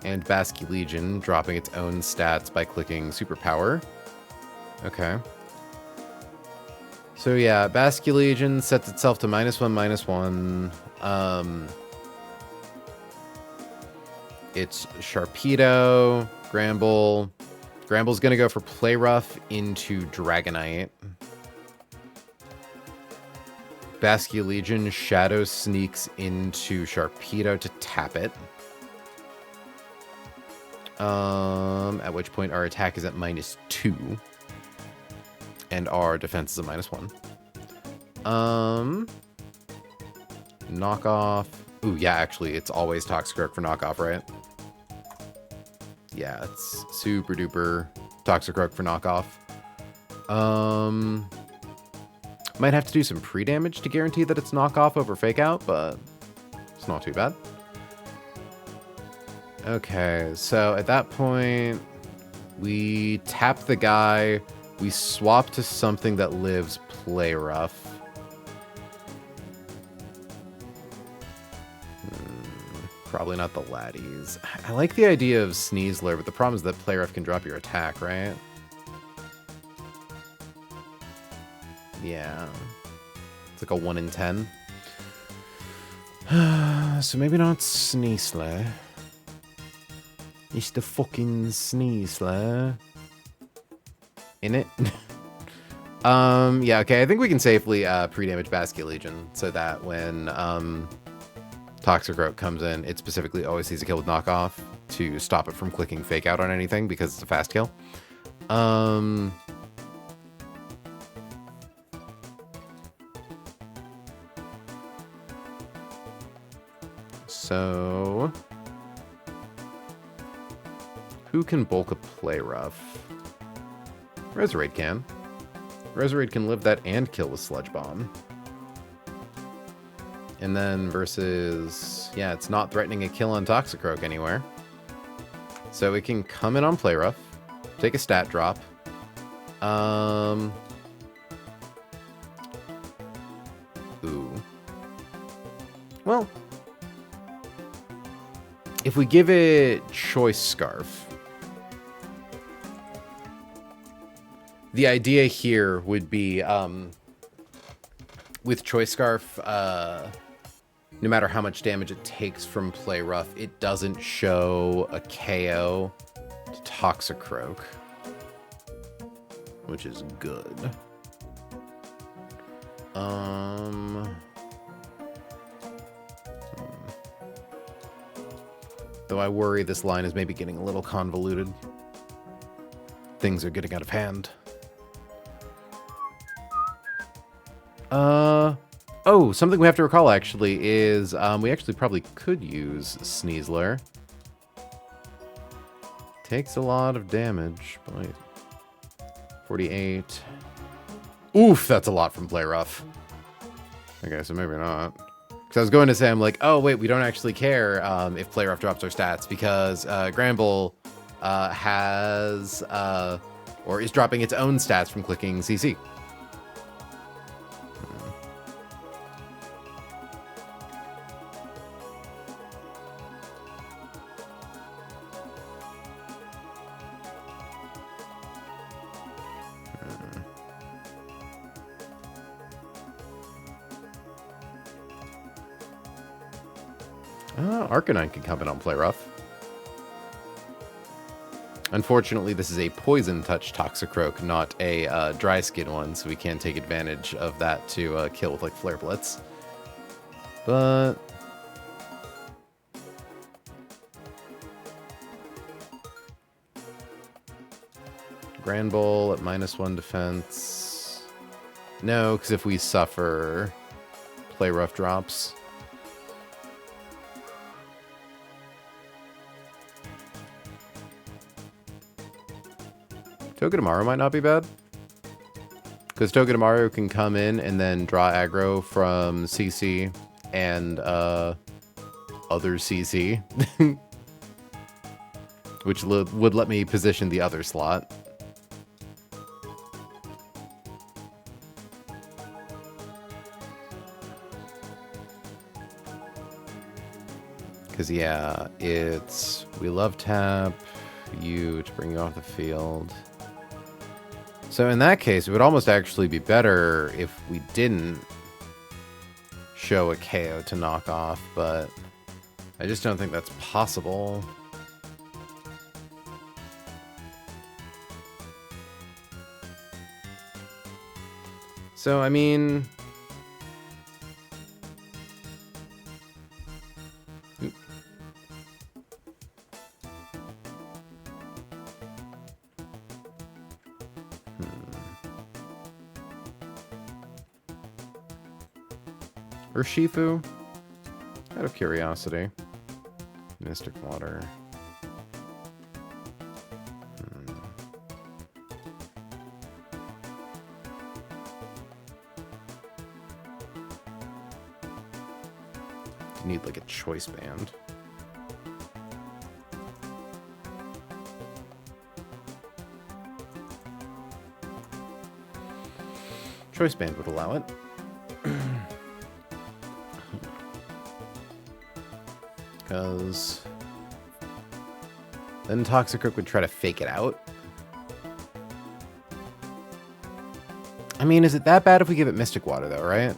And Basculegion dropping its own stats by clicking Superpower. Okay. So yeah, Basculegion sets itself to -1/-1. It's Sharpedo, Gramble. Gramble's gonna go for Play Rough into Dragonite. Basculegion Shadow Sneaks into Sharpedo to tap it. At which point our attack is at -2. And our defense is at -1. Knockoff. Ooh, yeah, actually, it's always Toxic Rogue for knockoff, right? Yeah, it's super duper Toxic Rogue for knockoff. Might have to do some pre-damage to guarantee that it's knockoff over fake out, but it's not too bad. Okay, so at that point, we tap the guy, we swap to something that lives play rough. Probably not the laddies. I like the idea of Sneasler, but the problem is that play rough can drop your attack, right? Yeah. It's like a 1 in 10. So maybe not Sneasler. It's the fucking Sneasler. In it? Yeah, okay, I think we can safely pre-damage Basket Legion so that when Toxic comes in, it specifically always sees a kill with knockoff to stop it from clicking fake out on anything because it's a fast kill. So who can bulk a play rough? Resurrect can. Resurrect can live that and kill with Sludge Bomb. And then versus, yeah, it's not threatening a kill on Toxicroak anywhere. So it can come in on play rough, take a stat drop. Ooh. Well, if we give it Choice Scarf, the idea here would be, with Choice Scarf, no matter how much damage it takes from play rough, it doesn't show a KO to Toxicroak, which is good. Though I worry this line is maybe getting a little convoluted. Things are getting out of hand. Oh, something we have to recall, actually, is we actually probably could use Sneasler. Takes a lot of damage. But 48. Oof, that's a lot from play rough. Okay, so maybe not. Because I was going to say, I'm like, oh, wait, we don't actually care if play rough drops our stats, because Granbull has, or is dropping its own stats from clicking CC. Arcanine can come in on play rough. Unfortunately, this is a poison touch Toxicroak, not a dry skin one, so we can't take advantage of that to kill with like Flare Blitz. But Granbull at -1 defense. No, because if we suffer, play rough drops. Togedemaru might not be bad. Because Togedemaru can come in and then draw aggro from CC and other CC. Which would let me position the other slot. Because, yeah, it's... We love tap you to bring you off the field. So in that case, it would almost actually be better if we didn't show a KO to knock off, but I just don't think that's possible. So, I mean... Urshifu? Out of curiosity. Mystic Water. Need like a choice band. Choice band would allow it. Because then Toxicroak would try to fake it out. I mean, is it that bad if we give it Mystic Water, though, right?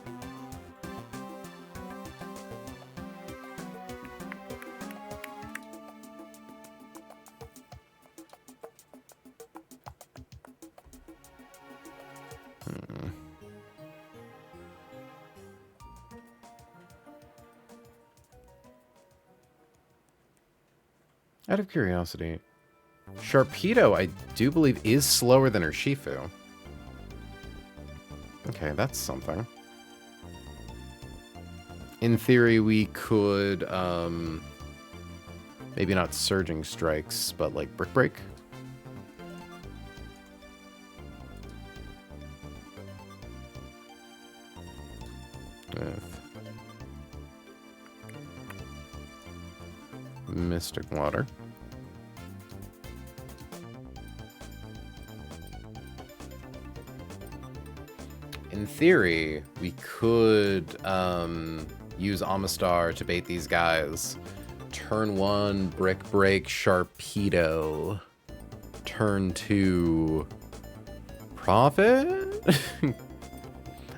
Out of curiosity, Sharpedo, I do believe, is slower than Urshifu. Okay, that's something. In theory, we could, maybe not Surging Strikes, but like Brick Break. With Mystic Water. In theory, we could use Amistar to bait these guys. Turn 1, Brick Break, Sharpedo. Turn 2, Profit?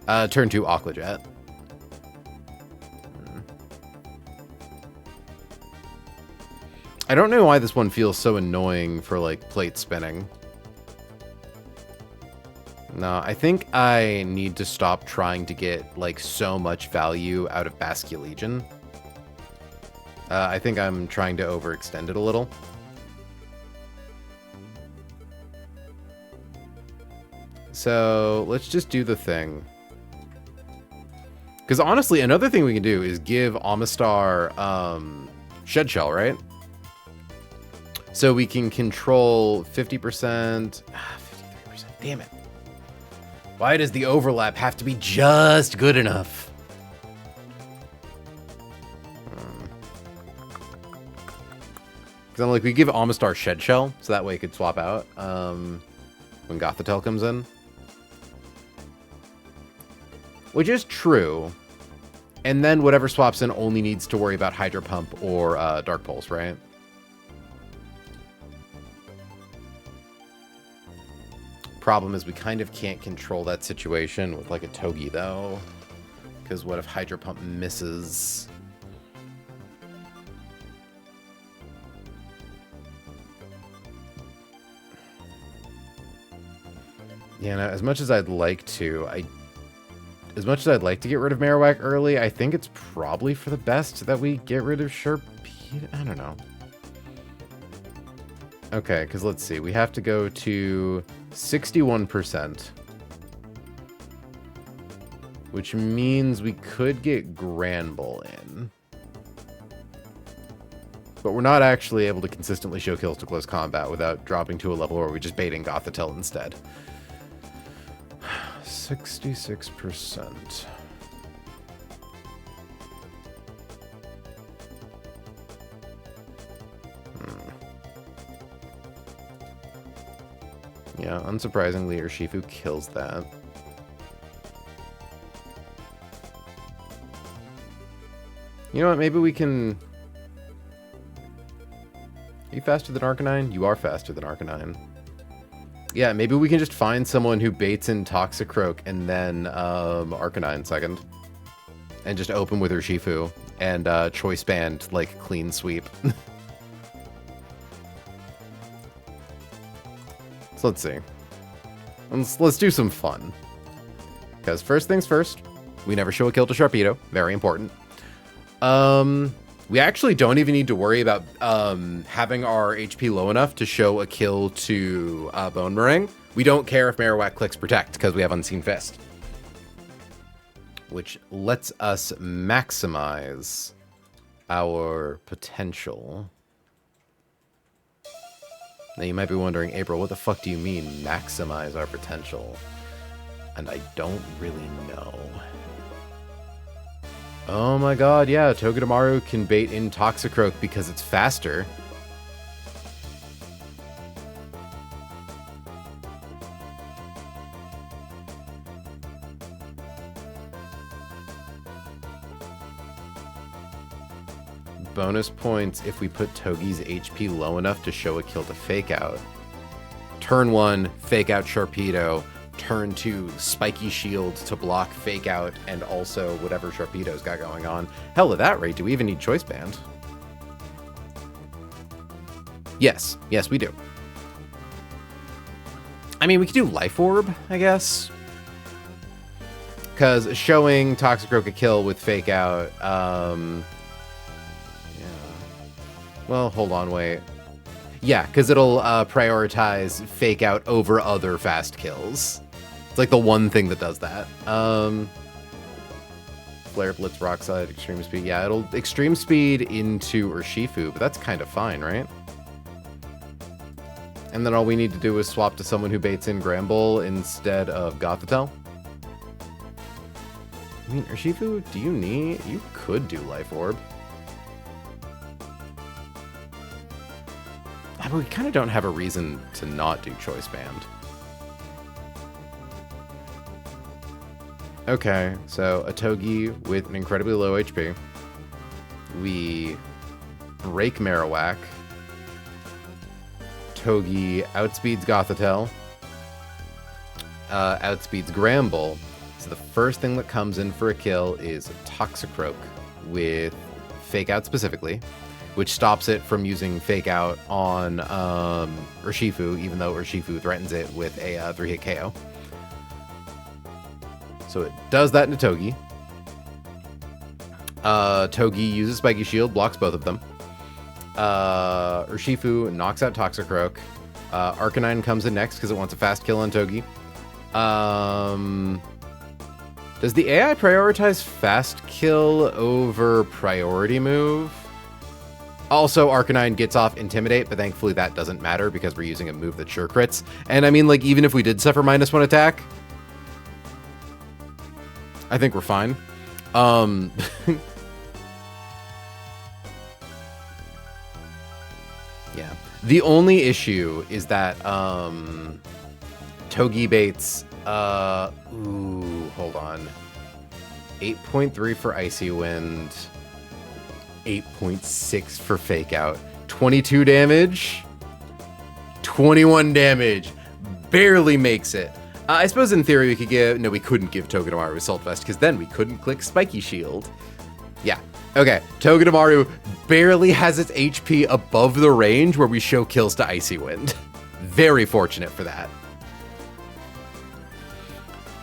Turn 2, Aquajet. I don't know why this one feels so annoying for, like, plate spinning. No, I think I need to stop trying to get, like, so much value out of Basculegion. I think I'm trying to overextend it a little. So, let's just do the thing. Because honestly, another thing we can do is give Amistar Shed Shell, right? So we can control 50%, 53%. Damn it. Why does the overlap have to be just good enough? Because I'm like, we give Amistar Shed Shell, so that way it could swap out when Gothitelle comes in. Which is true. And then whatever swaps in only needs to worry about Hydro Pump or Dark Pulse, right? Problem is we kind of can't control that situation with like a Togi though, because what if Hydro Pump misses? Yeah, no, as much as I'd like to get rid of Marowak early, I think it's probably for the best that we get rid of Sharpedo. I don't know. Okay, because let's see. We have to go to 61%. Which means we could get Granbull in. But we're not actually able to consistently show kills to close combat without dropping to a level where we're just baiting Gothitelle instead. 66%. Yeah, unsurprisingly, Urshifu kills that. You know what, maybe we can... Are you faster than Arcanine? You are faster than Arcanine. Yeah, maybe we can just find someone who baits in Toxicroak and then Arcanine second. And just open with Urshifu and Choice Band, like, clean sweep. So let's see. Let's do some fun. Because first things first, we never show a kill to Sharpedo. Very important. We actually don't even need to worry about having our HP low enough to show a kill to Bone Meringue. We don't care if Marowak clicks Protect because we have Unseen Fist. Which lets us maximize our potential. Now you might be wondering, April, what the fuck do you mean maximize our potential? And I don't really know. Oh my god, yeah, Togedemaru can bait in Toxicroak because it's faster. Bonus points if we put Togi's HP low enough to show a kill to fake out. Turn 1, fake out Sharpedo. Turn 2, spiky shield to block fake out and also whatever Sharpedo's got going on. Hell, at that rate, do we even need Choice Band? Yes, we do. I mean, we could do Life Orb, I guess. Because showing Toxicroak a kill with fake out, well, hold on, wait. Yeah, because it'll prioritize fake out over other fast kills. It's like the one thing that does that. Flare Blitz, Rock Slide, Extreme Speed. Yeah, it'll Extreme Speed into Urshifu, but that's kind of fine, right? And then all we need to do is swap to someone who baits in Gramble instead of Gothitelle. I mean, Urshifu, do you need... You could do Life Orb. But we kind of don't have a reason to not do Choice Band. Okay, so a Togi with an incredibly low HP. We break Marowak. Togi outspeeds Gothitelle. Outspeeds Gramble. So the first thing that comes in for a kill is Toxicroak with Fake Out specifically, which stops it from using Fake Out on Urshifu, even though Urshifu threatens it with a 3-hit KO. So it does that into Togi. Togi uses Spiky Shield, blocks both of them. Urshifu knocks out Toxicroak. Arcanine comes in next because it wants a fast kill on Togi. Does the AI prioritize fast kill over priority move? Also, Arcanine gets off Intimidate, but thankfully that doesn't matter because we're using a move that sure crits. And I mean, like, even if we did suffer -1 attack, I think we're fine. Yeah. The only issue is that Togi baits... ooh, hold on. 8.3 for Icy Wind. 8.6 for Fake Out. 22 damage. 21 damage. Barely makes it. I suppose in theory we could give... No, we couldn't give Togedemaru Assault Vest because then we couldn't click Spiky Shield. Yeah. Okay. Togedemaru barely has its HP above the range where we show kills to Icy Wind. Very fortunate for that.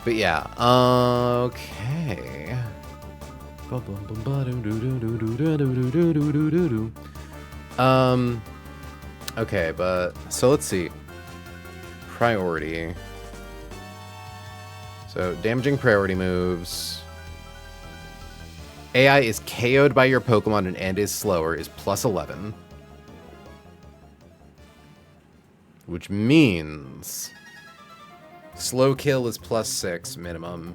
But yeah. Okay. Okay, but so let's see. Priority. So damaging priority moves. AI is KO'd by your Pokemon and is slower is +11. Which means slow kill is +6 minimum.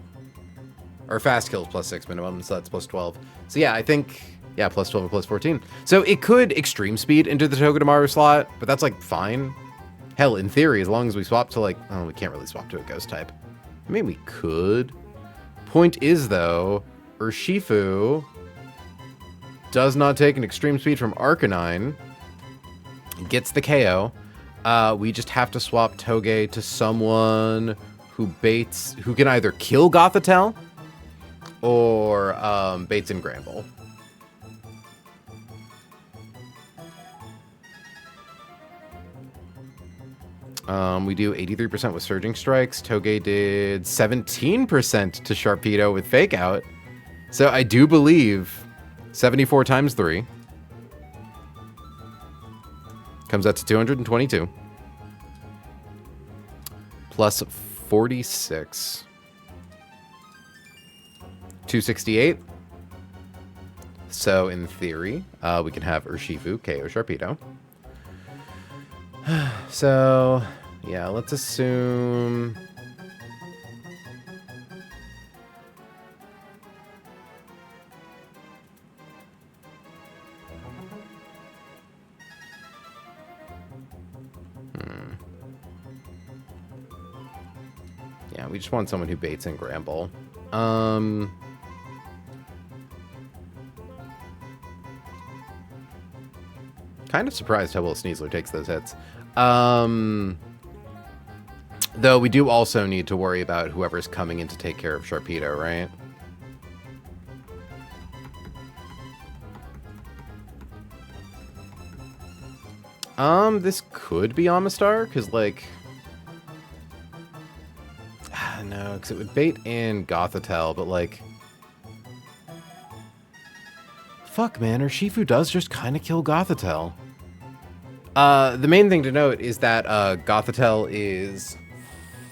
Or fast kill is +6 minimum, so that's +12. So yeah, I think, yeah, +12 or +14. So it could extreme speed into the Togedemaru slot, but that's like fine. Hell, in theory, as long as we swap to like, oh, we can't really swap to a ghost type. I mean, we could. Point is though, Urshifu does not take an extreme speed from Arcanine. Gets the KO. We just have to swap Toge to someone who baits, who can either kill Gothitelle or baits in Gramble. We do 83% with Surging Strikes. Toge did 17% to Sharpedo with Fake Out. So I do believe 74 times 3 comes out to 222. Plus 46. 268. So in theory, we can have Urshifu KO Sharpedo. So, yeah, let's assume... Yeah, we just want someone who baits in Gramble. Kind of surprised how well Sneasler takes those hits. Though we do also need to worry about whoever's coming in to take care of Sharpedo, right? This could be Amistar, because, like... no, because it would bait in Gothitelle, but, like... Fuck, man, Urshifu does just kind of kill Gothitelle. The main thing to note is that, Gothitelle is...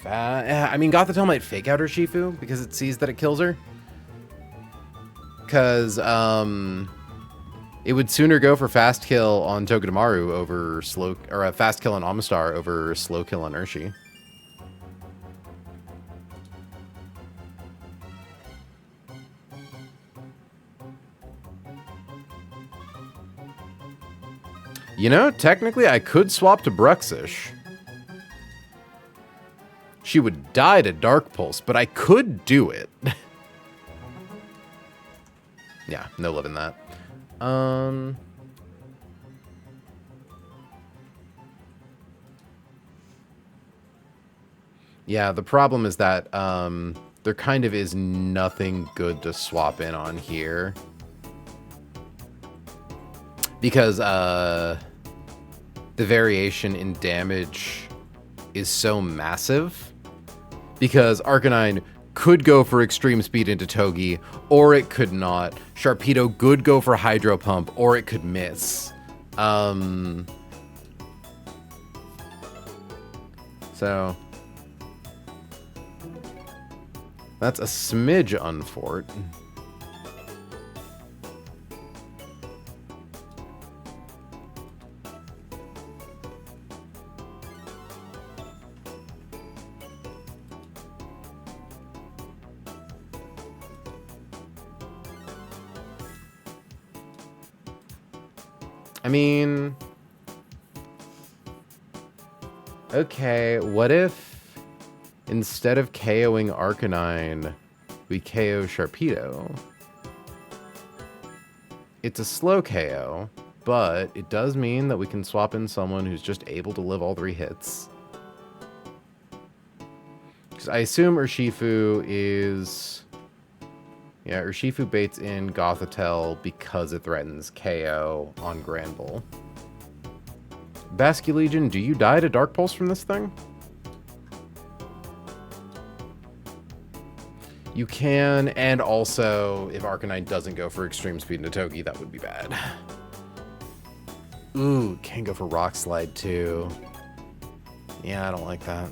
I mean, Gothitelle might fake out Urshifu, because it sees that it kills her. Because, it would sooner go for fast kill on Togedemaru over slow... or a fast kill on Amistar over slow kill on Urshi. You know, technically I could swap to Bruxish. She would die to Dark Pulse, but I could do it. Yeah, no love in that. Yeah, the problem is that there kind of is nothing good to swap in on here. Because the variation in damage is so massive. Because Arcanine could go for Extreme Speed into Togi, or it could not. Sharpedo could go for Hydro Pump, or it could miss. So that's a smidge unfort. I mean, okay, what if instead of KOing Arcanine, we KO Sharpedo? It's a slow KO, but it does mean that we can swap in someone who's just able to live all 3 hits. Because I assume Urshifu is... yeah, Urshifu baits in Gothitelle because it threatens KO on Granbull. Basculegion, do you die to Dark Pulse from this thing? You can, and also, if Arcanine doesn't go for Extreme Speed into Togi, that would be bad. Ooh, can go for Rock Slide too. Yeah, I don't like that.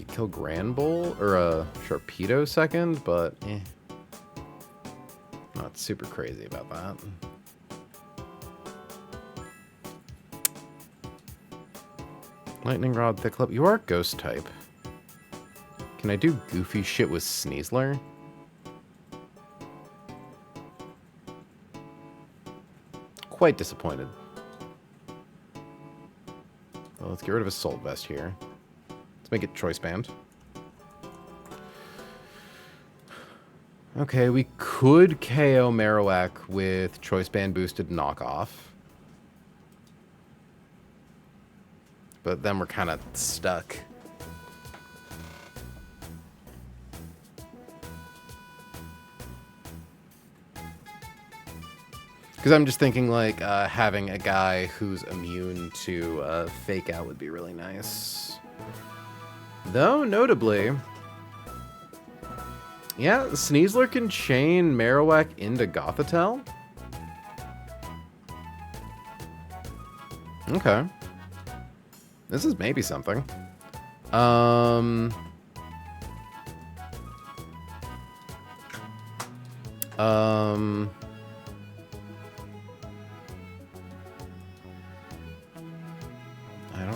Kill Granbull or a Sharpedo second, but not super crazy about that. Lightning Rod, Thick Club. You are Ghost type. Can I do goofy shit with Sneasler? Quite disappointed. Well, let's get rid of Assault Vest here. Make it Choice Band. Okay, we could KO Marowak with Choice Band boosted knockoff. But then we're kind of stuck. Because I'm just thinking, like, having a guy who's immune to Fake Out would be really nice. Though, notably, yeah, Sneasler can chain Marowak into Gothitelle. Okay. This is maybe something.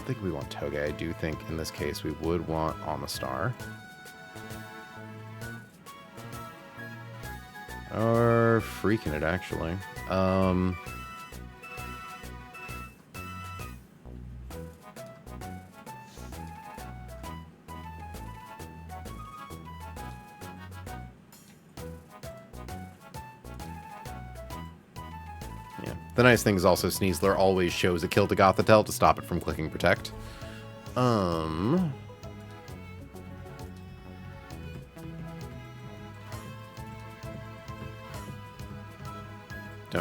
think we want Toge. I do think in this case we would want Amistar. Or freaking it, actually. The nice thing is also Sneasler always shows a kill to Gothitelle to stop it from clicking Protect. Don't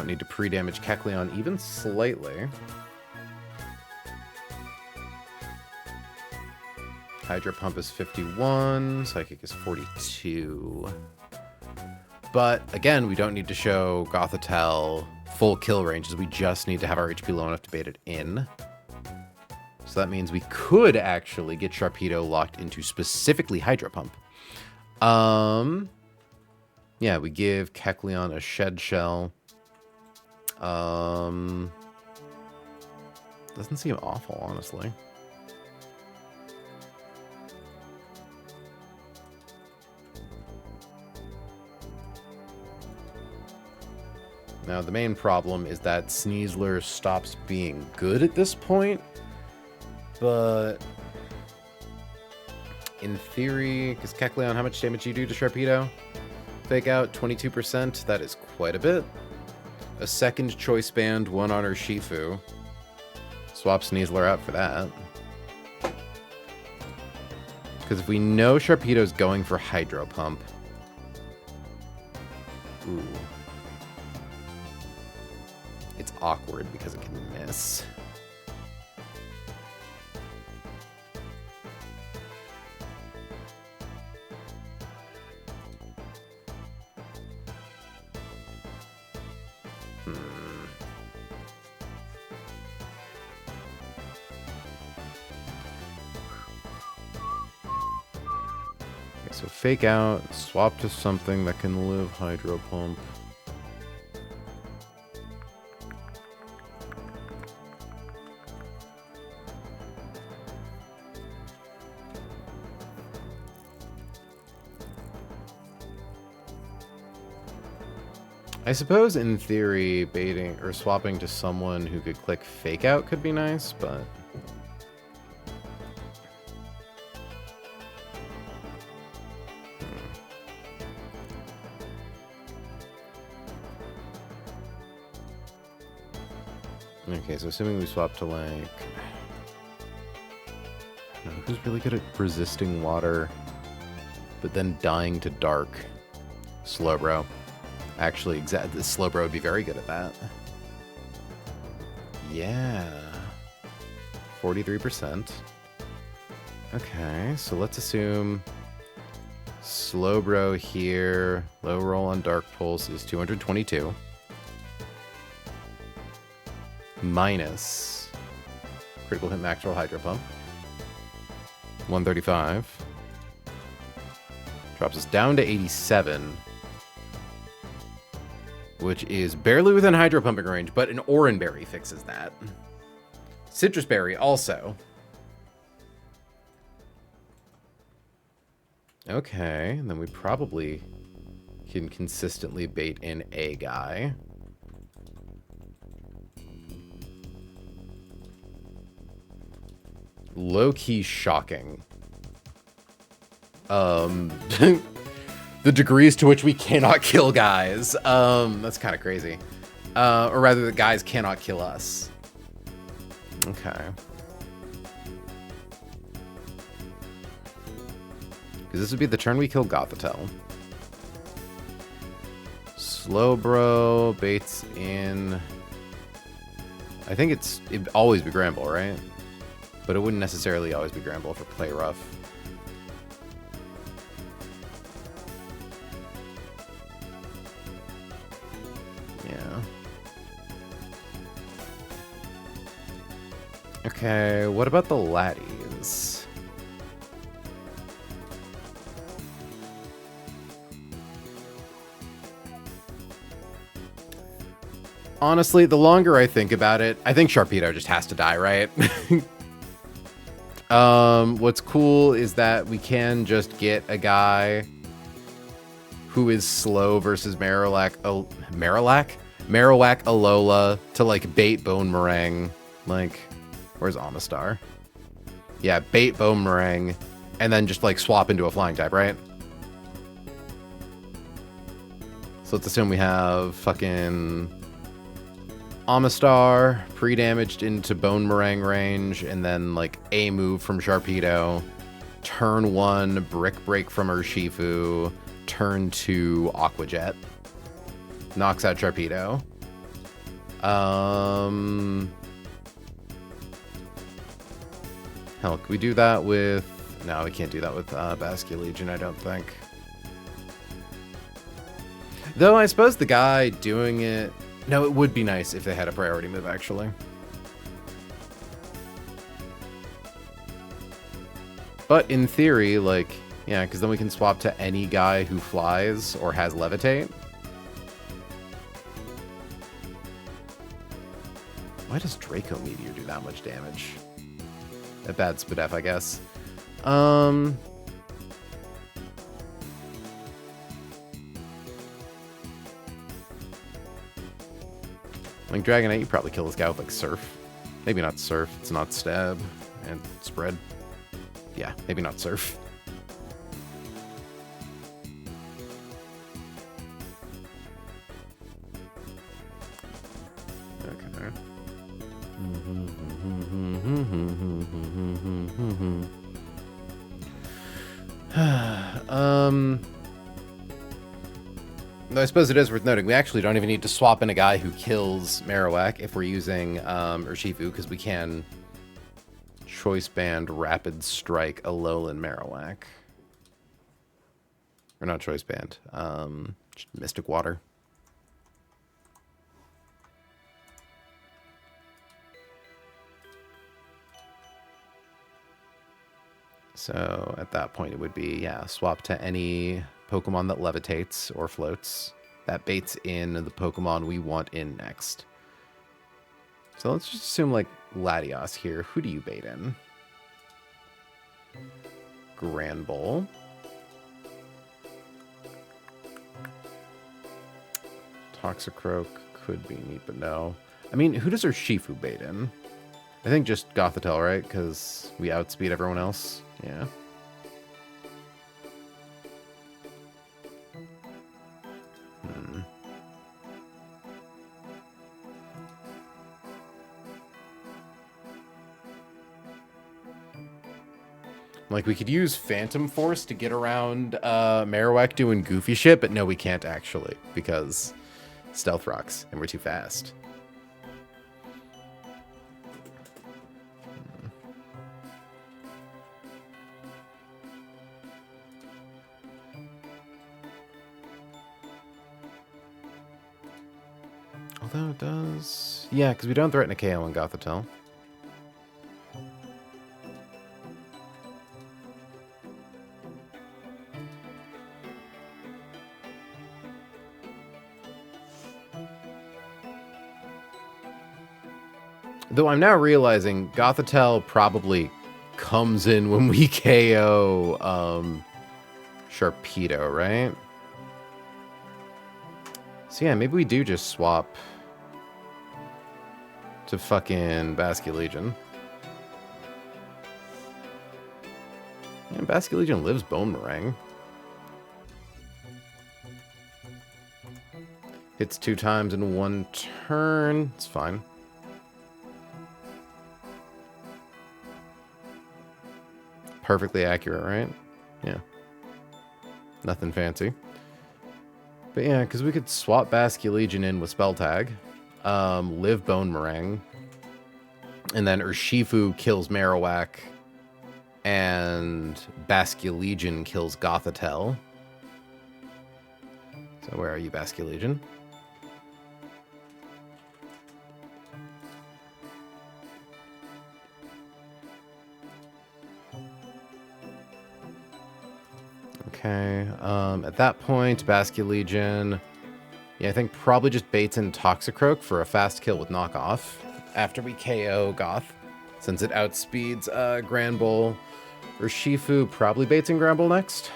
need to pre-damage Kecleon even slightly. Hydro Pump is 51, Psychic is 42. But again, we don't need to show Gothitelle full kill ranges. We just need to have our HP low enough to bait it in. So that means we could actually get Sharpedo locked into specifically Hydro Pump. Yeah, we give Kecleon a Shed Shell. Doesn't seem awful, honestly. Now, the main problem is that Sneasler stops being good at this point, but in theory, because Kecleon, how much damage do you do to Sharpedo? Fake out, 22%, that is quite a bit. A second Choice Band, one on her Shifu. Swap Sneasler out for that. Because if we know Sharpedo's going for Hydro Pump... Ooh. It's awkward because it can miss. Okay, so fake out, swap to something that can live Hydro Pump. I suppose in theory, baiting or swapping to someone who could click fake out could be nice, but okay, so assuming we swap to like, I don't know, who's really good at resisting water, but then dying to dark? Slowbro. Actually, the Slowbro would be very good at that. Yeah. 43%. Okay, so let's assume Slowbro here, low roll on Dark Pulse is 222. Minus critical hit max roll Hydro Pump. 135. Drops us down to 87. Which is barely within Hydro Pumping range, but an Oran Berry fixes that. Citrus Berry also. Okay, and then we probably can consistently bait in a guy. Low-key shocking. The degrees to which we cannot kill guys. That's kind of crazy. Or rather, the guys cannot kill us. Okay. Because this would be the turn we kill Gothitelle. Slowbro baits in... I think it'd always be Gramble, right? But it wouldn't necessarily always be Gramble for Play Rough. Okay, what about the laddies? Honestly, the longer I think about it, I think Sharpedo just has to die, right? What's cool is that we can just get a guy who is slow versus Marowak Alola to like bait Boomerang. Like, where's Amistar? Yeah, bait Boomerang, and then just like swap into a flying type, right? So let's assume we have fucking Amistar pre-damaged into Boomerang range, and then like a move from Sharpedo. Turn 1, Brick Break from Urshifu. Turn 2, Aqua Jet. Knocks out Sharpedo. Hell, can we do that with... No, we can't do that with Basculegion, I don't think. Though I suppose the guy doing it... No, it would be nice if they had a priority move, actually. But in theory, like... Yeah, because then we can swap to any guy who flies or has Levitate. Why does Draco Meteor do that much damage? A bad Spadef, I guess. Like Dragonite, you probably kill this guy with like Surf. Maybe not Surf, it's not Stab and Spread. Yeah, maybe not Surf. Though I suppose it is worth noting, we actually don't even need to swap in a guy who kills Marowak if we're using Urshifu, because we can Choice Band Rapid Strike Alolan Marowak. Or not Choice Band, Mystic Water. So at that point it would be, yeah, swap to any Pokemon that levitates or floats. That baits in the Pokemon we want in next. So let's just assume like Latios here. Who do you bait in? Granbull. Toxicroak could be neat, but no. I mean, who does Urshifu bait in? I think just Gothitelle, right? Because we outspeed everyone else. Yeah. Like, we could use Phantom Force to get around Marowak doing goofy shit, but no, we can't actually, because Stealth Rocks, and we're too fast. Although it does... Yeah, because we don't threaten a KO on Gothitelle. Though I'm now realizing Gothitelle probably comes in when we KO Sharpedo, right? So yeah, maybe we do just swap to fucking Basculegion. Yeah, Basculegion lives Boomerang. Hits 2 times in 1 turn. It's fine. Perfectly accurate, right? Yeah. Nothing fancy. But yeah, because we could swap Basculegion in with Spell Tag, live Boomerang, and then Urshifu kills Marowak, and Basculegion kills Gothitelle. So where are you, Basculegion? Okay, at that point, Basculegion, yeah, I think probably just baits in Toxicroak for a fast kill with knockoff after we KO Goth. since it outspeeds Granbull. Or Shifu probably baiting Granbull next.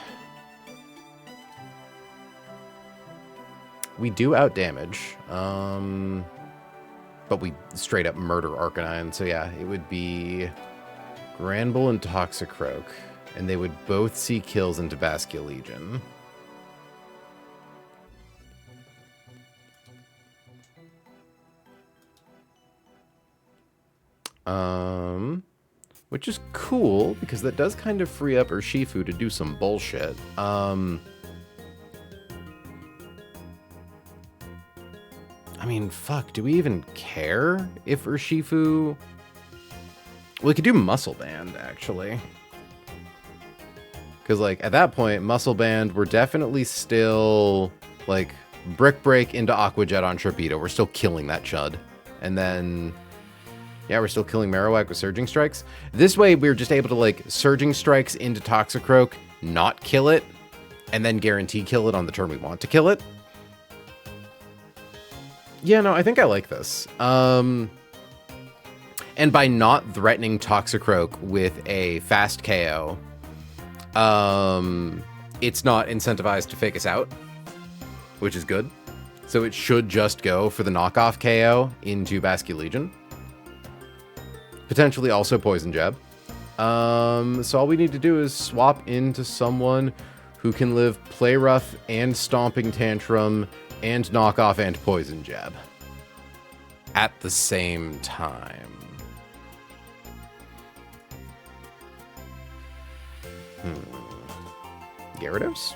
We do outdamage. But we straight up murder Arcanine. So yeah, it would be Granbull and Toxicroak. And they would both see kills into Bascullegion. Legion. Which is cool, because that does kind of free up Urshifu to do some bullshit. I mean, fuck, do we even care if Urshifu... Well, we could do Muscle Band, actually. Because, like, at that point, Muscle Band, we're definitely still, like, Brick Break into Aqua Jet on Sharpedo. We're still killing that chud. And then... Yeah, we're still killing Marowak with Surging Strikes. This way, we're just able to, like, Surging Strikes into Toxicroak, not kill it, and then guarantee kill it on the turn we want to kill it. Yeah, no, I think I like this. And by not threatening Toxicroak with a fast KO, it's not incentivized to fake us out, which is good. So it should just go for the knockoff KO into Bascullegion. Legion. Potentially also Poison Jab. So all we need to do is swap into someone who can live Play Rough and Stomping Tantrum and Knockoff and Poison Jab at the same time. Gyarados?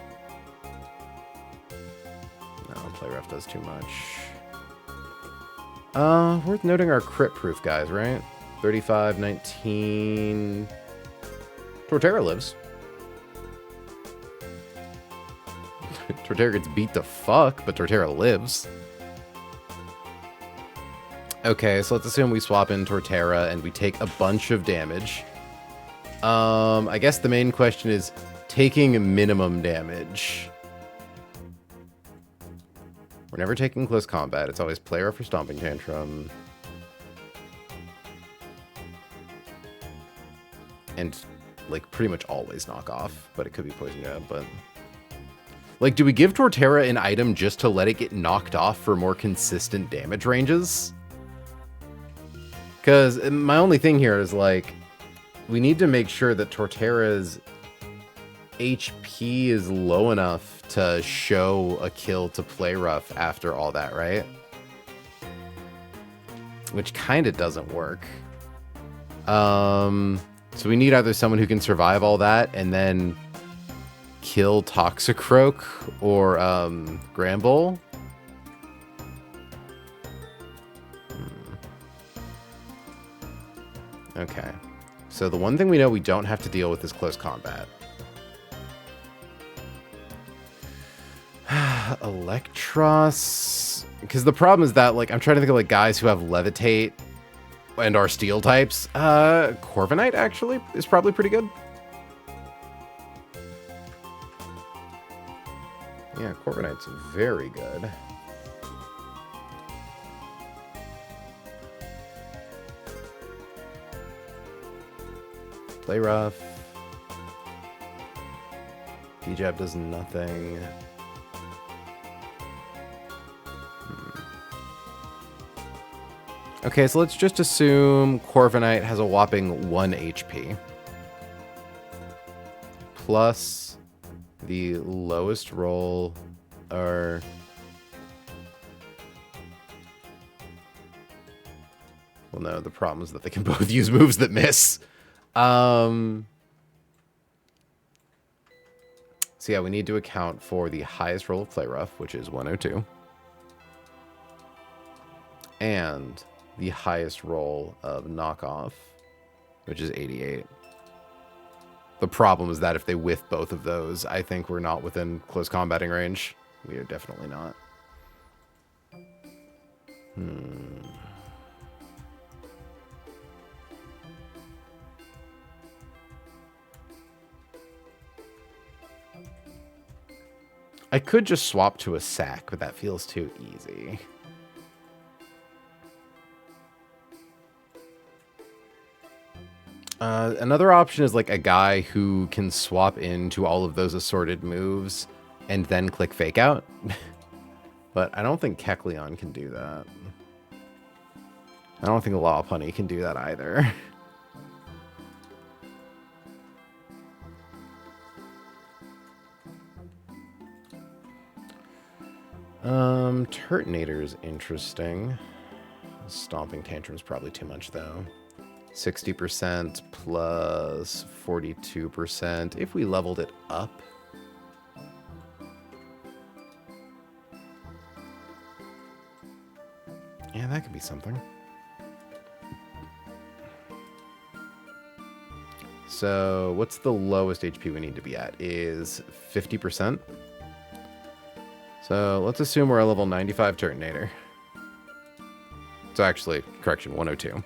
No, Play Rough does too much. Worth noting our crit proof guys, right? 35, 19... Torterra lives. Torterra gets beat to fuck, but Torterra lives. Okay, so let's assume we swap in Torterra and we take a bunch of damage. I guess the main question is taking minimum damage. We're never taking close combat. It's always Play Rough or Stomping Tantrum. And, like, pretty much always knock off, but it could be Poison Jab, but... Like, do we give Torterra an item just to let it get knocked off for more consistent damage ranges? Because my only thing here is, like, we need to make sure that Torterra's HP is low enough to show a kill to Play Rough after all that, right? Which kind of doesn't work. So we need either someone who can survive all that and then kill Toxicroak or Granbull. Okay. So the one thing we know we don't have to deal with is close combat. Electros. Because the problem is that, like, I'm trying to think of, like, guys who have Levitate and are steel types. Corviknight, actually, is probably pretty good. Yeah, Corviknight's very good. Play Rough. D-Jab does nothing. Okay, so let's just assume Corviknight has a whopping 1 HP. Plus the lowest roll are... Well, no, the problem is that they can both use moves that miss. So yeah, we need to account for the highest roll of Play Rough, which is 102. And the highest roll of Knockoff, which is 88. The problem is that if they whiff both of those, I think we're not within close combating range. We are definitely not. I could just swap to a sack, but that feels too easy. Another option is like a guy who can swap into all of those assorted moves and then click fake out. But I don't think Kecleon can do that. I don't think Lopunny can do that either. Turtonator is interesting. Stomping Tantrum's probably too much though. 60% plus 42% if we leveled it up. Yeah, that could be something. So what's the lowest HP we need to be at? Is 50%. So let's assume we're a level 95 Turtonator. So actually, correction, 102.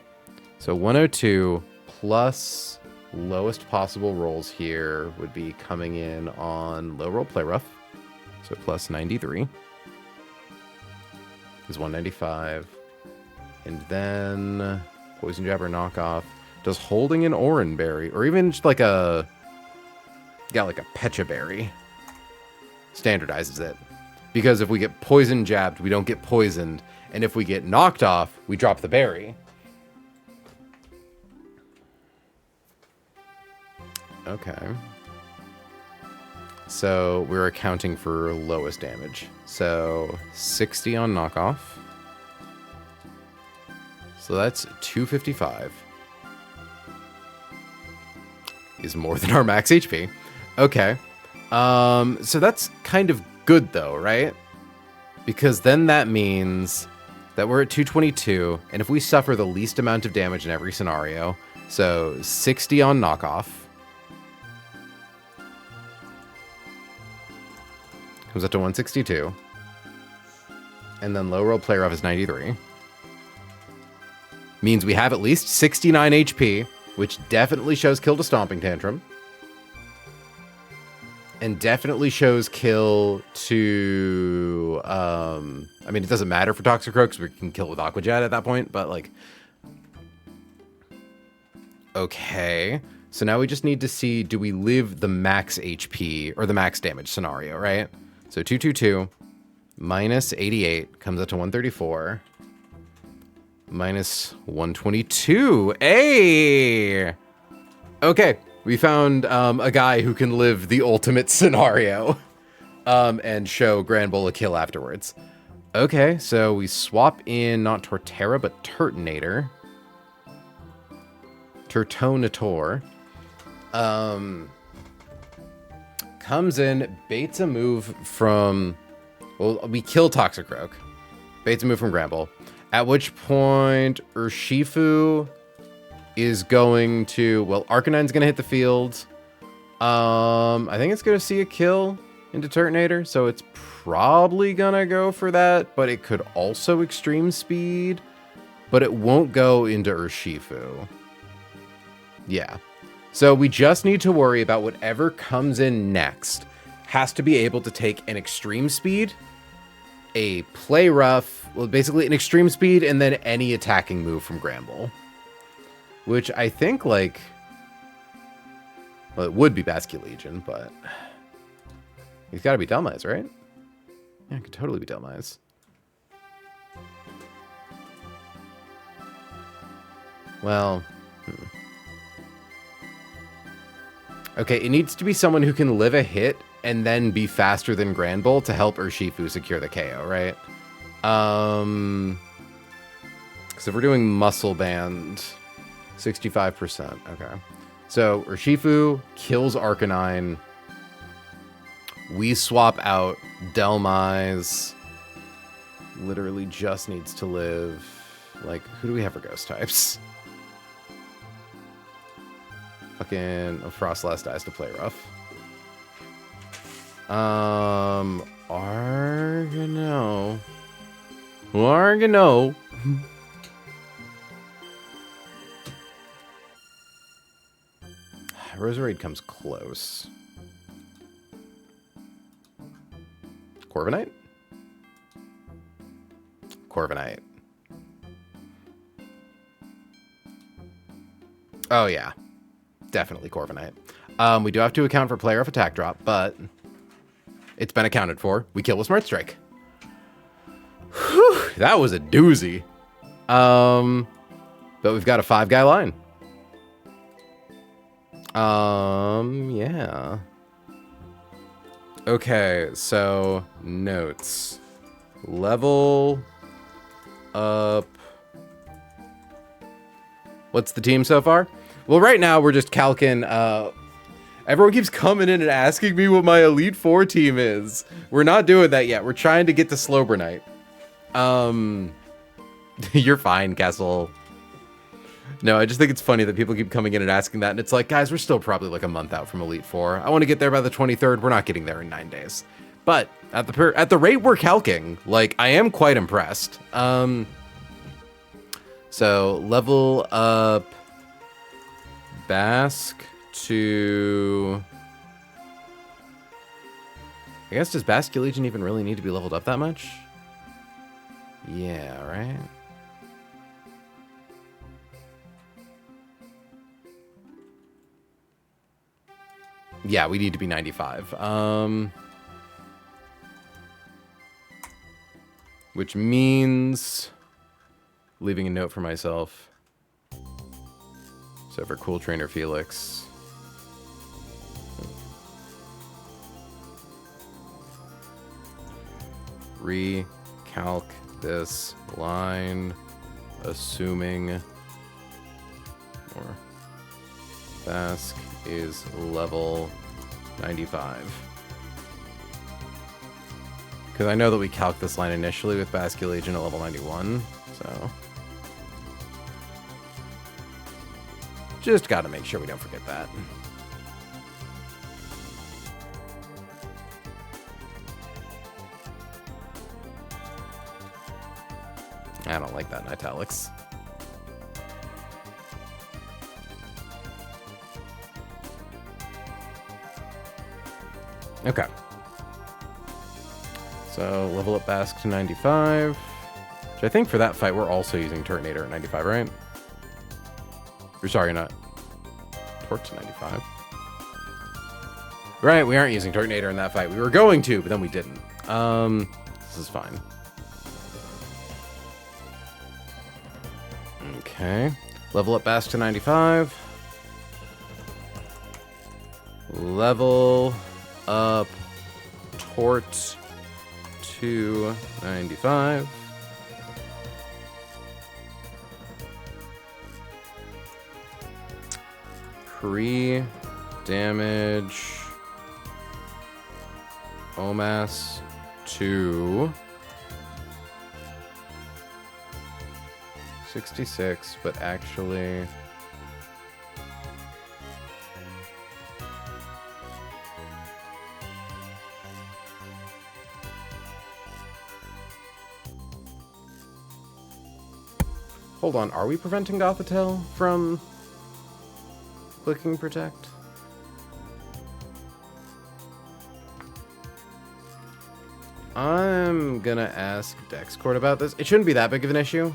So 102 plus lowest possible rolls here would be coming in on low roll play rough. So plus 93 is 195. And then poison jab or knockoff. Does holding an Oran berry or even just like a Pecha berry standardizes it. Because if we get poison jabbed, we don't get poisoned. And if we get knocked off, we drop the berry. Okay. So we're accounting for lowest damage. So 60 on knockoff. So that's 255. Is more than our max HP. Okay. So that's kind of good though, right? Because then that means that we're at 222, and if we suffer the least amount of damage in every scenario, so 60 on knockoff, comes up to 162, and then low roll play rough is 93, means we have at least 69 HP, which definitely shows kill to Stomping Tantrum. And definitely shows kill to, I mean, it doesn't matter for Toxicroak because we can kill with Aqua Jet at that point, but like, okay. So now we just need to see, do we live the max HP or the max damage scenario, right? So 222 minus 88 comes up to 134 minus 122. Hey! Okay. We found a guy who can live the ultimate scenario and show Granbull a kill afterwards. Okay, so we swap in not Torterra, but Turtonator. Turtonator. Comes in, baits a move from... Well, we kill Toxicroak. Baits a move from Granbull. At which point, Urshifu is going to, well, Arcanine's going to hit the field. I think it's going to see a kill into Turtonator, so it's probably going to go for that, but it could also extreme speed, but it won't go into Urshifu. Yeah. So we just need to worry about whatever comes in next has to be able to take an extreme speed, a play rough, well, basically an extreme speed, and then any attacking move from Granbull. Which I think, like... Well, it would be Basculegion, but... He's got to be Delmize, right? Yeah, it could totally be Delmize. Well... Okay, it needs to be someone who can live a hit and then be faster than Granbull to help Urshifu secure the KO, right? Because if we're doing Muscle Band... 65%. Okay. So Urshifu kills Arcanine. We swap out Delmize. Literally just needs to live. Like, who do we have for ghost types? Fucking Frostlass dies to play rough. Argano. Argano. Roserade comes close. Corviknight? Corviknight. Oh, yeah. Definitely Corviknight. We do have to account for player off attack drop, but it's been accounted for. We kill with Smart Strike. Whew, that was a doozy. But we've got a 5-guy line. Yeah. Okay, so notes. Level up. What's the team so far? Well, right now we're just calcing. Everyone keeps coming in and asking me what my Elite Four team is. We're not doing that yet. We're trying to get to Slowbronite. You're fine, Castle. No, I just think it's funny that people keep coming in and asking that, and it's like, guys, we're still probably like a month out from Elite Four. I want to get there by the 23rd. We're not getting there in 9 days. But at the rate we're calcing, like, I am quite impressed. So level up Bask to... I guess, does Basculegion even really need to be leveled up that much? Yeah, right? Yeah, we need to be 95. Which means leaving a note for myself. So for Cool Trainer Felix. Recalc this line, assuming or Bask is level 95. Because I know that we calc this line initially with Basculegion at level 91, so just gotta make sure we don't forget that. I don't like that in italics. Okay. So, level up Bask to 95. Which I think for that fight, we're also using Turtonator at 95, right? Or sorry, not. Torque to 95. Right, we aren't using Turtonator in that fight. We were going to, but then we didn't. This is fine. Okay. Level up Bask to 95. Level up Tort to 95. Pre-damage Omas to 66, but actually hold on, are we preventing Gothitelle from clicking protect? I'm gonna ask Dexcord about this. It shouldn't be that big of an issue.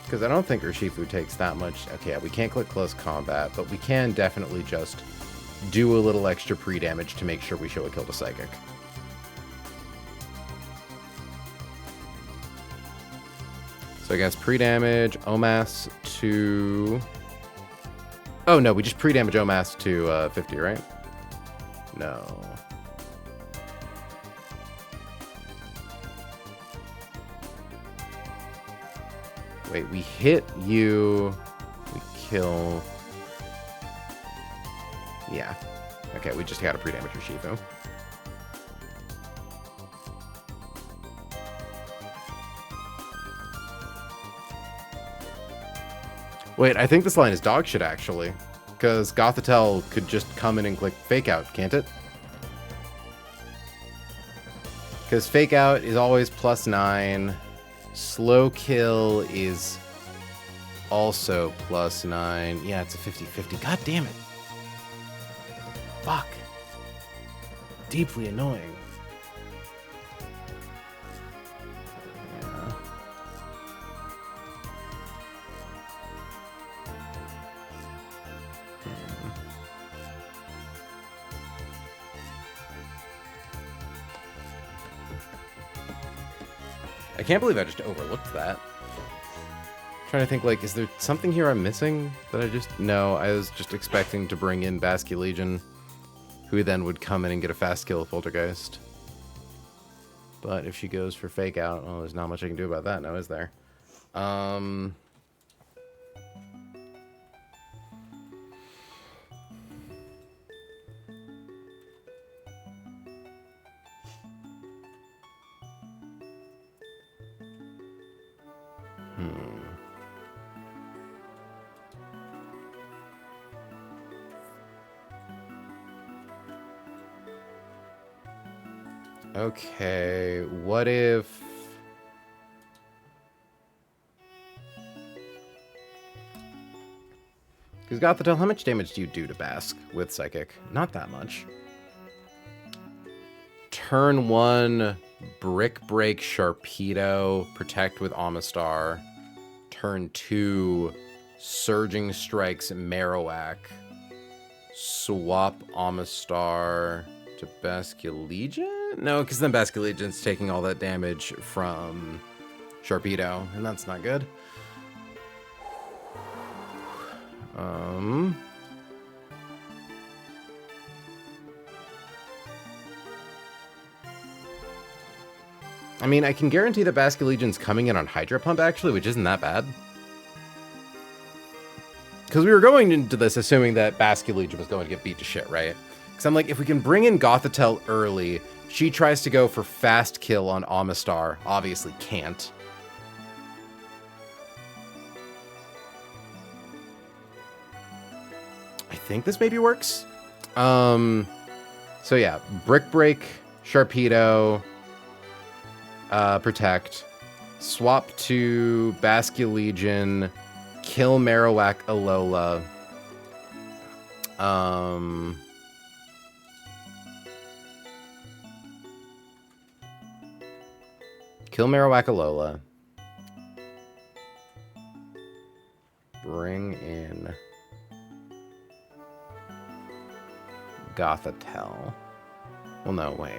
Because I don't think Urshifu takes that much. Okay, yeah, we can't click close combat, but we can definitely just do a little extra pre-damage to make sure we show a kill to Psychic. So I guess pre-damage Omas to... Oh no, we just pre-damage Omas to 50, right? No. Wait, we hit you, we kill... Yeah. Okay, we just gotta pre-damage Urshifu. Wait, I think this line is dog shit, actually. Because Gothitelle could just come in and click Fake Out, can't it? Because Fake Out is always +9. Slow Kill is also +9. Yeah, it's a 50-50. God damn it. Fuck. Deeply annoying. Yeah. I can't believe I just overlooked that. Trying to think, like, is there something here I'm missing that I just... No, I was just expecting to bring in Basculegion, who then would come in and get a fast kill with Poltergeist. But if she goes for fake out, well, there's not much I can do about that now, is there? Okay, what if... Because Gothitelle, how much damage do you do to Basque with Psychic? Not that much. Turn 1, Brick Break Sharpedo, Protect with Amistar. Turn 2, Surging Strikes Marowak. Swap Amistar to Basculegion? No, because then Basculegion's taking all that damage from Sharpedo, and that's not good. I mean, I can guarantee that Basculegion's coming in on Hydro Pump, actually, which isn't that bad. Because we were going into this assuming that Basculegion was going to get beat to shit, right? Because I'm like, if we can bring in Gothitelle early, she tries to go for fast kill on Amistar. Obviously can't. I think this maybe works. So yeah, Brick Break, Sharpedo, Protect, swap to Basculegion, kill Marowak Alola. Kill Marowak Alola. Bring in Gothitelle. Well, no, wait.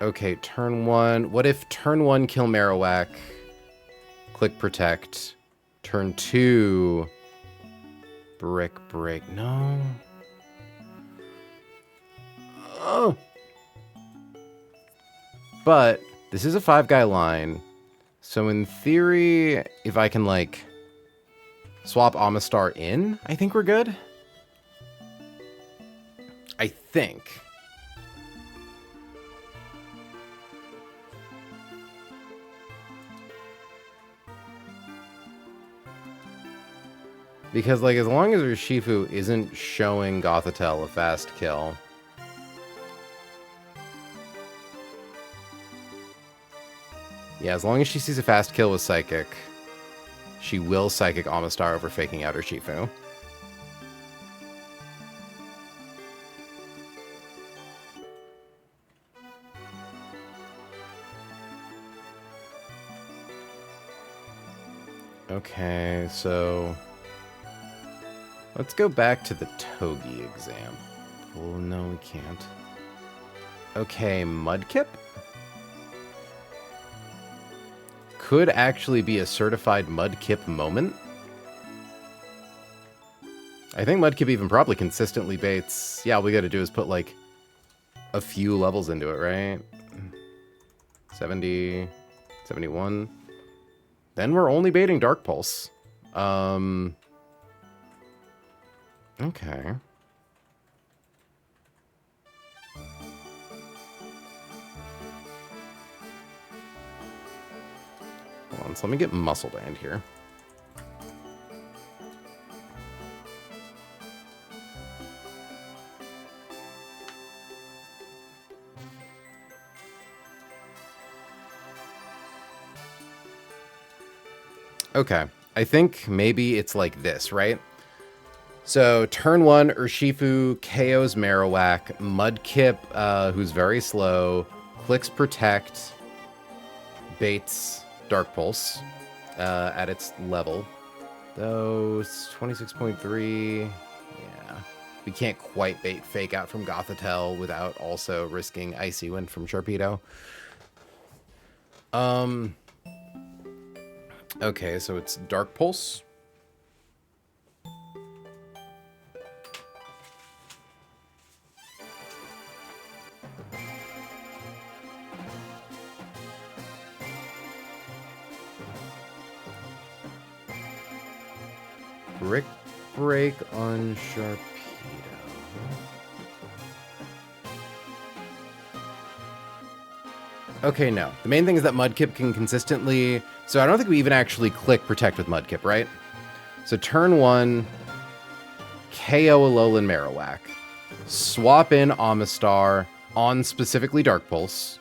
Okay, turn 1. What if turn 1 kill Marowak, click Protect, turn 2 Brick Break. No. Oh. But this is a 5-guy line. So in theory, if I can, like, swap Amistar in, I think we're good. I think. Because, like, as long as Urshifu isn't showing Gothitelle a fast kill... Yeah, as long as she sees a fast kill with Psychic, she will Psychic Amistar over faking out Urshifu. Okay, so... let's go back to the Togi example. No, we can't. Okay, Mudkip? Could actually be a certified Mudkip moment. I think Mudkip even probably consistently baits... Yeah, all we gotta do is put, like, a few levels into it, right? 70... 71... Then we're only baiting Dark Pulse. Okay. Hold on, so let me get Muscle Band here. Okay, I think maybe it's like this, right? So, turn 1, Urshifu KOs Marowak, Mudkip, who's very slow, clicks Protect, baits Dark Pulse at its level. Though, it's 26.3. Yeah. We can't quite bait Fake Out from Gothitelle without also risking Icy Wind from Sharpedo. Okay, so it's Dark Pulse. Brick Break on Sharpedo. Okay, no. The main thing is that Mudkip can consistently... So I don't think we even actually click Protect with Mudkip, right? So turn 1, KO Alolan Marowak. Swap in Amistar on specifically Dark Pulse.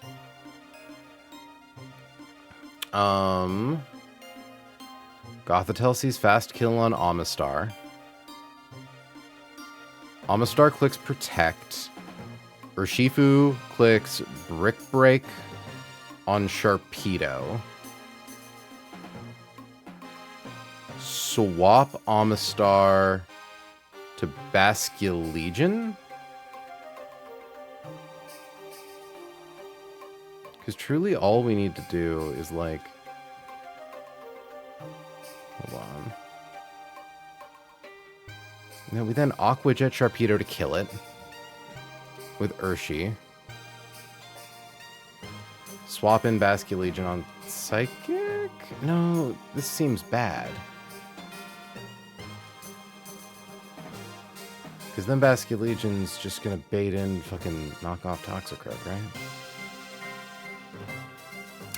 Gothitelle sees Fast Kill on Amistar. Amistar clicks Protect. Urshifu clicks Brick Break on Sharpedo. Swap Amistar to Basculegion? Because truly all we need to do is like... Hold on. No, we then Aqua Jet Sharpedo to kill it. With Urshi. Swap in Basculegion on Psychic? No, this seems bad. Because then Basculegion's just gonna bait in fucking knock off Toxicroak, right?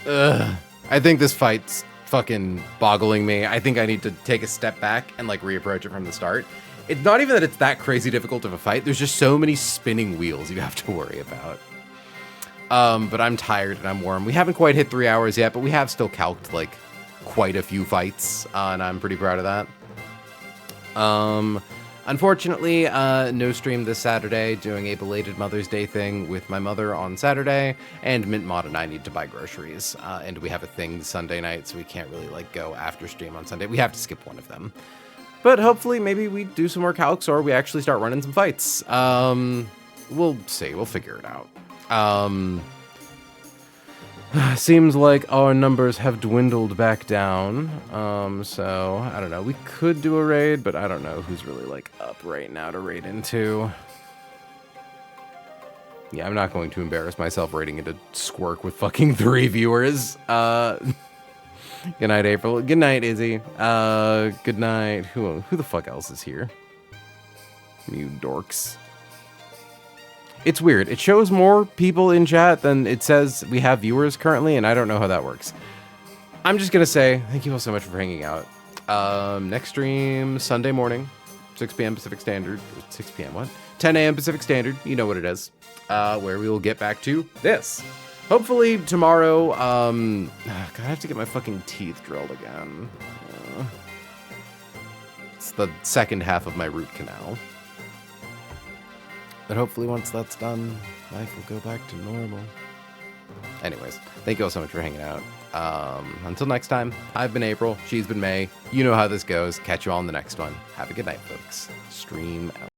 Ugh. I think this fight's fucking boggling me. I think I need to take a step back and like reapproach it from the start. It's not even that it's that crazy difficult of a fight. There's just so many spinning wheels you have to worry about. But I'm tired and I'm warm. We haven't quite hit 3 hours yet, but we have still calced like quite a few fights, and I'm pretty proud of that. Unfortunately, no stream this Saturday, doing a belated Mother's Day thing with my mother on Saturday, and Mint Mod and I need to buy groceries, and we have a thing Sunday night, so we can't really like go after stream on Sunday. We have to skip one of them. But hopefully maybe we do some more calcs or we actually start running some fights. We'll see. We'll figure it out. Seems like our numbers have dwindled back down. So, I don't know. We could do a raid, but I don't know who's really, like, up right now to raid into. Yeah, I'm not going to embarrass myself raiding into Squirk with fucking 3 viewers. Good night, April. Good night, Izzy. Good night. Who the fuck else is here? You dorks. It's weird. It shows more people in chat than it says we have viewers currently, and I don't know how that works. I'm just gonna say thank you all so much for hanging out. Next stream, Sunday morning, 6 p.m. Pacific Standard. 6 p.m. what? 10 a.m. Pacific Standard. You know what it is. Where we will get back to this. Hopefully tomorrow, God, I have to get my fucking teeth drilled again. It's the second half of my root canal. But hopefully once that's done, life will go back to normal. Anyways, thank you all so much for hanging out. Until next time, I've been April, she's been May. You know how this goes. Catch you all in the next one. Have a good night, folks. Stream out.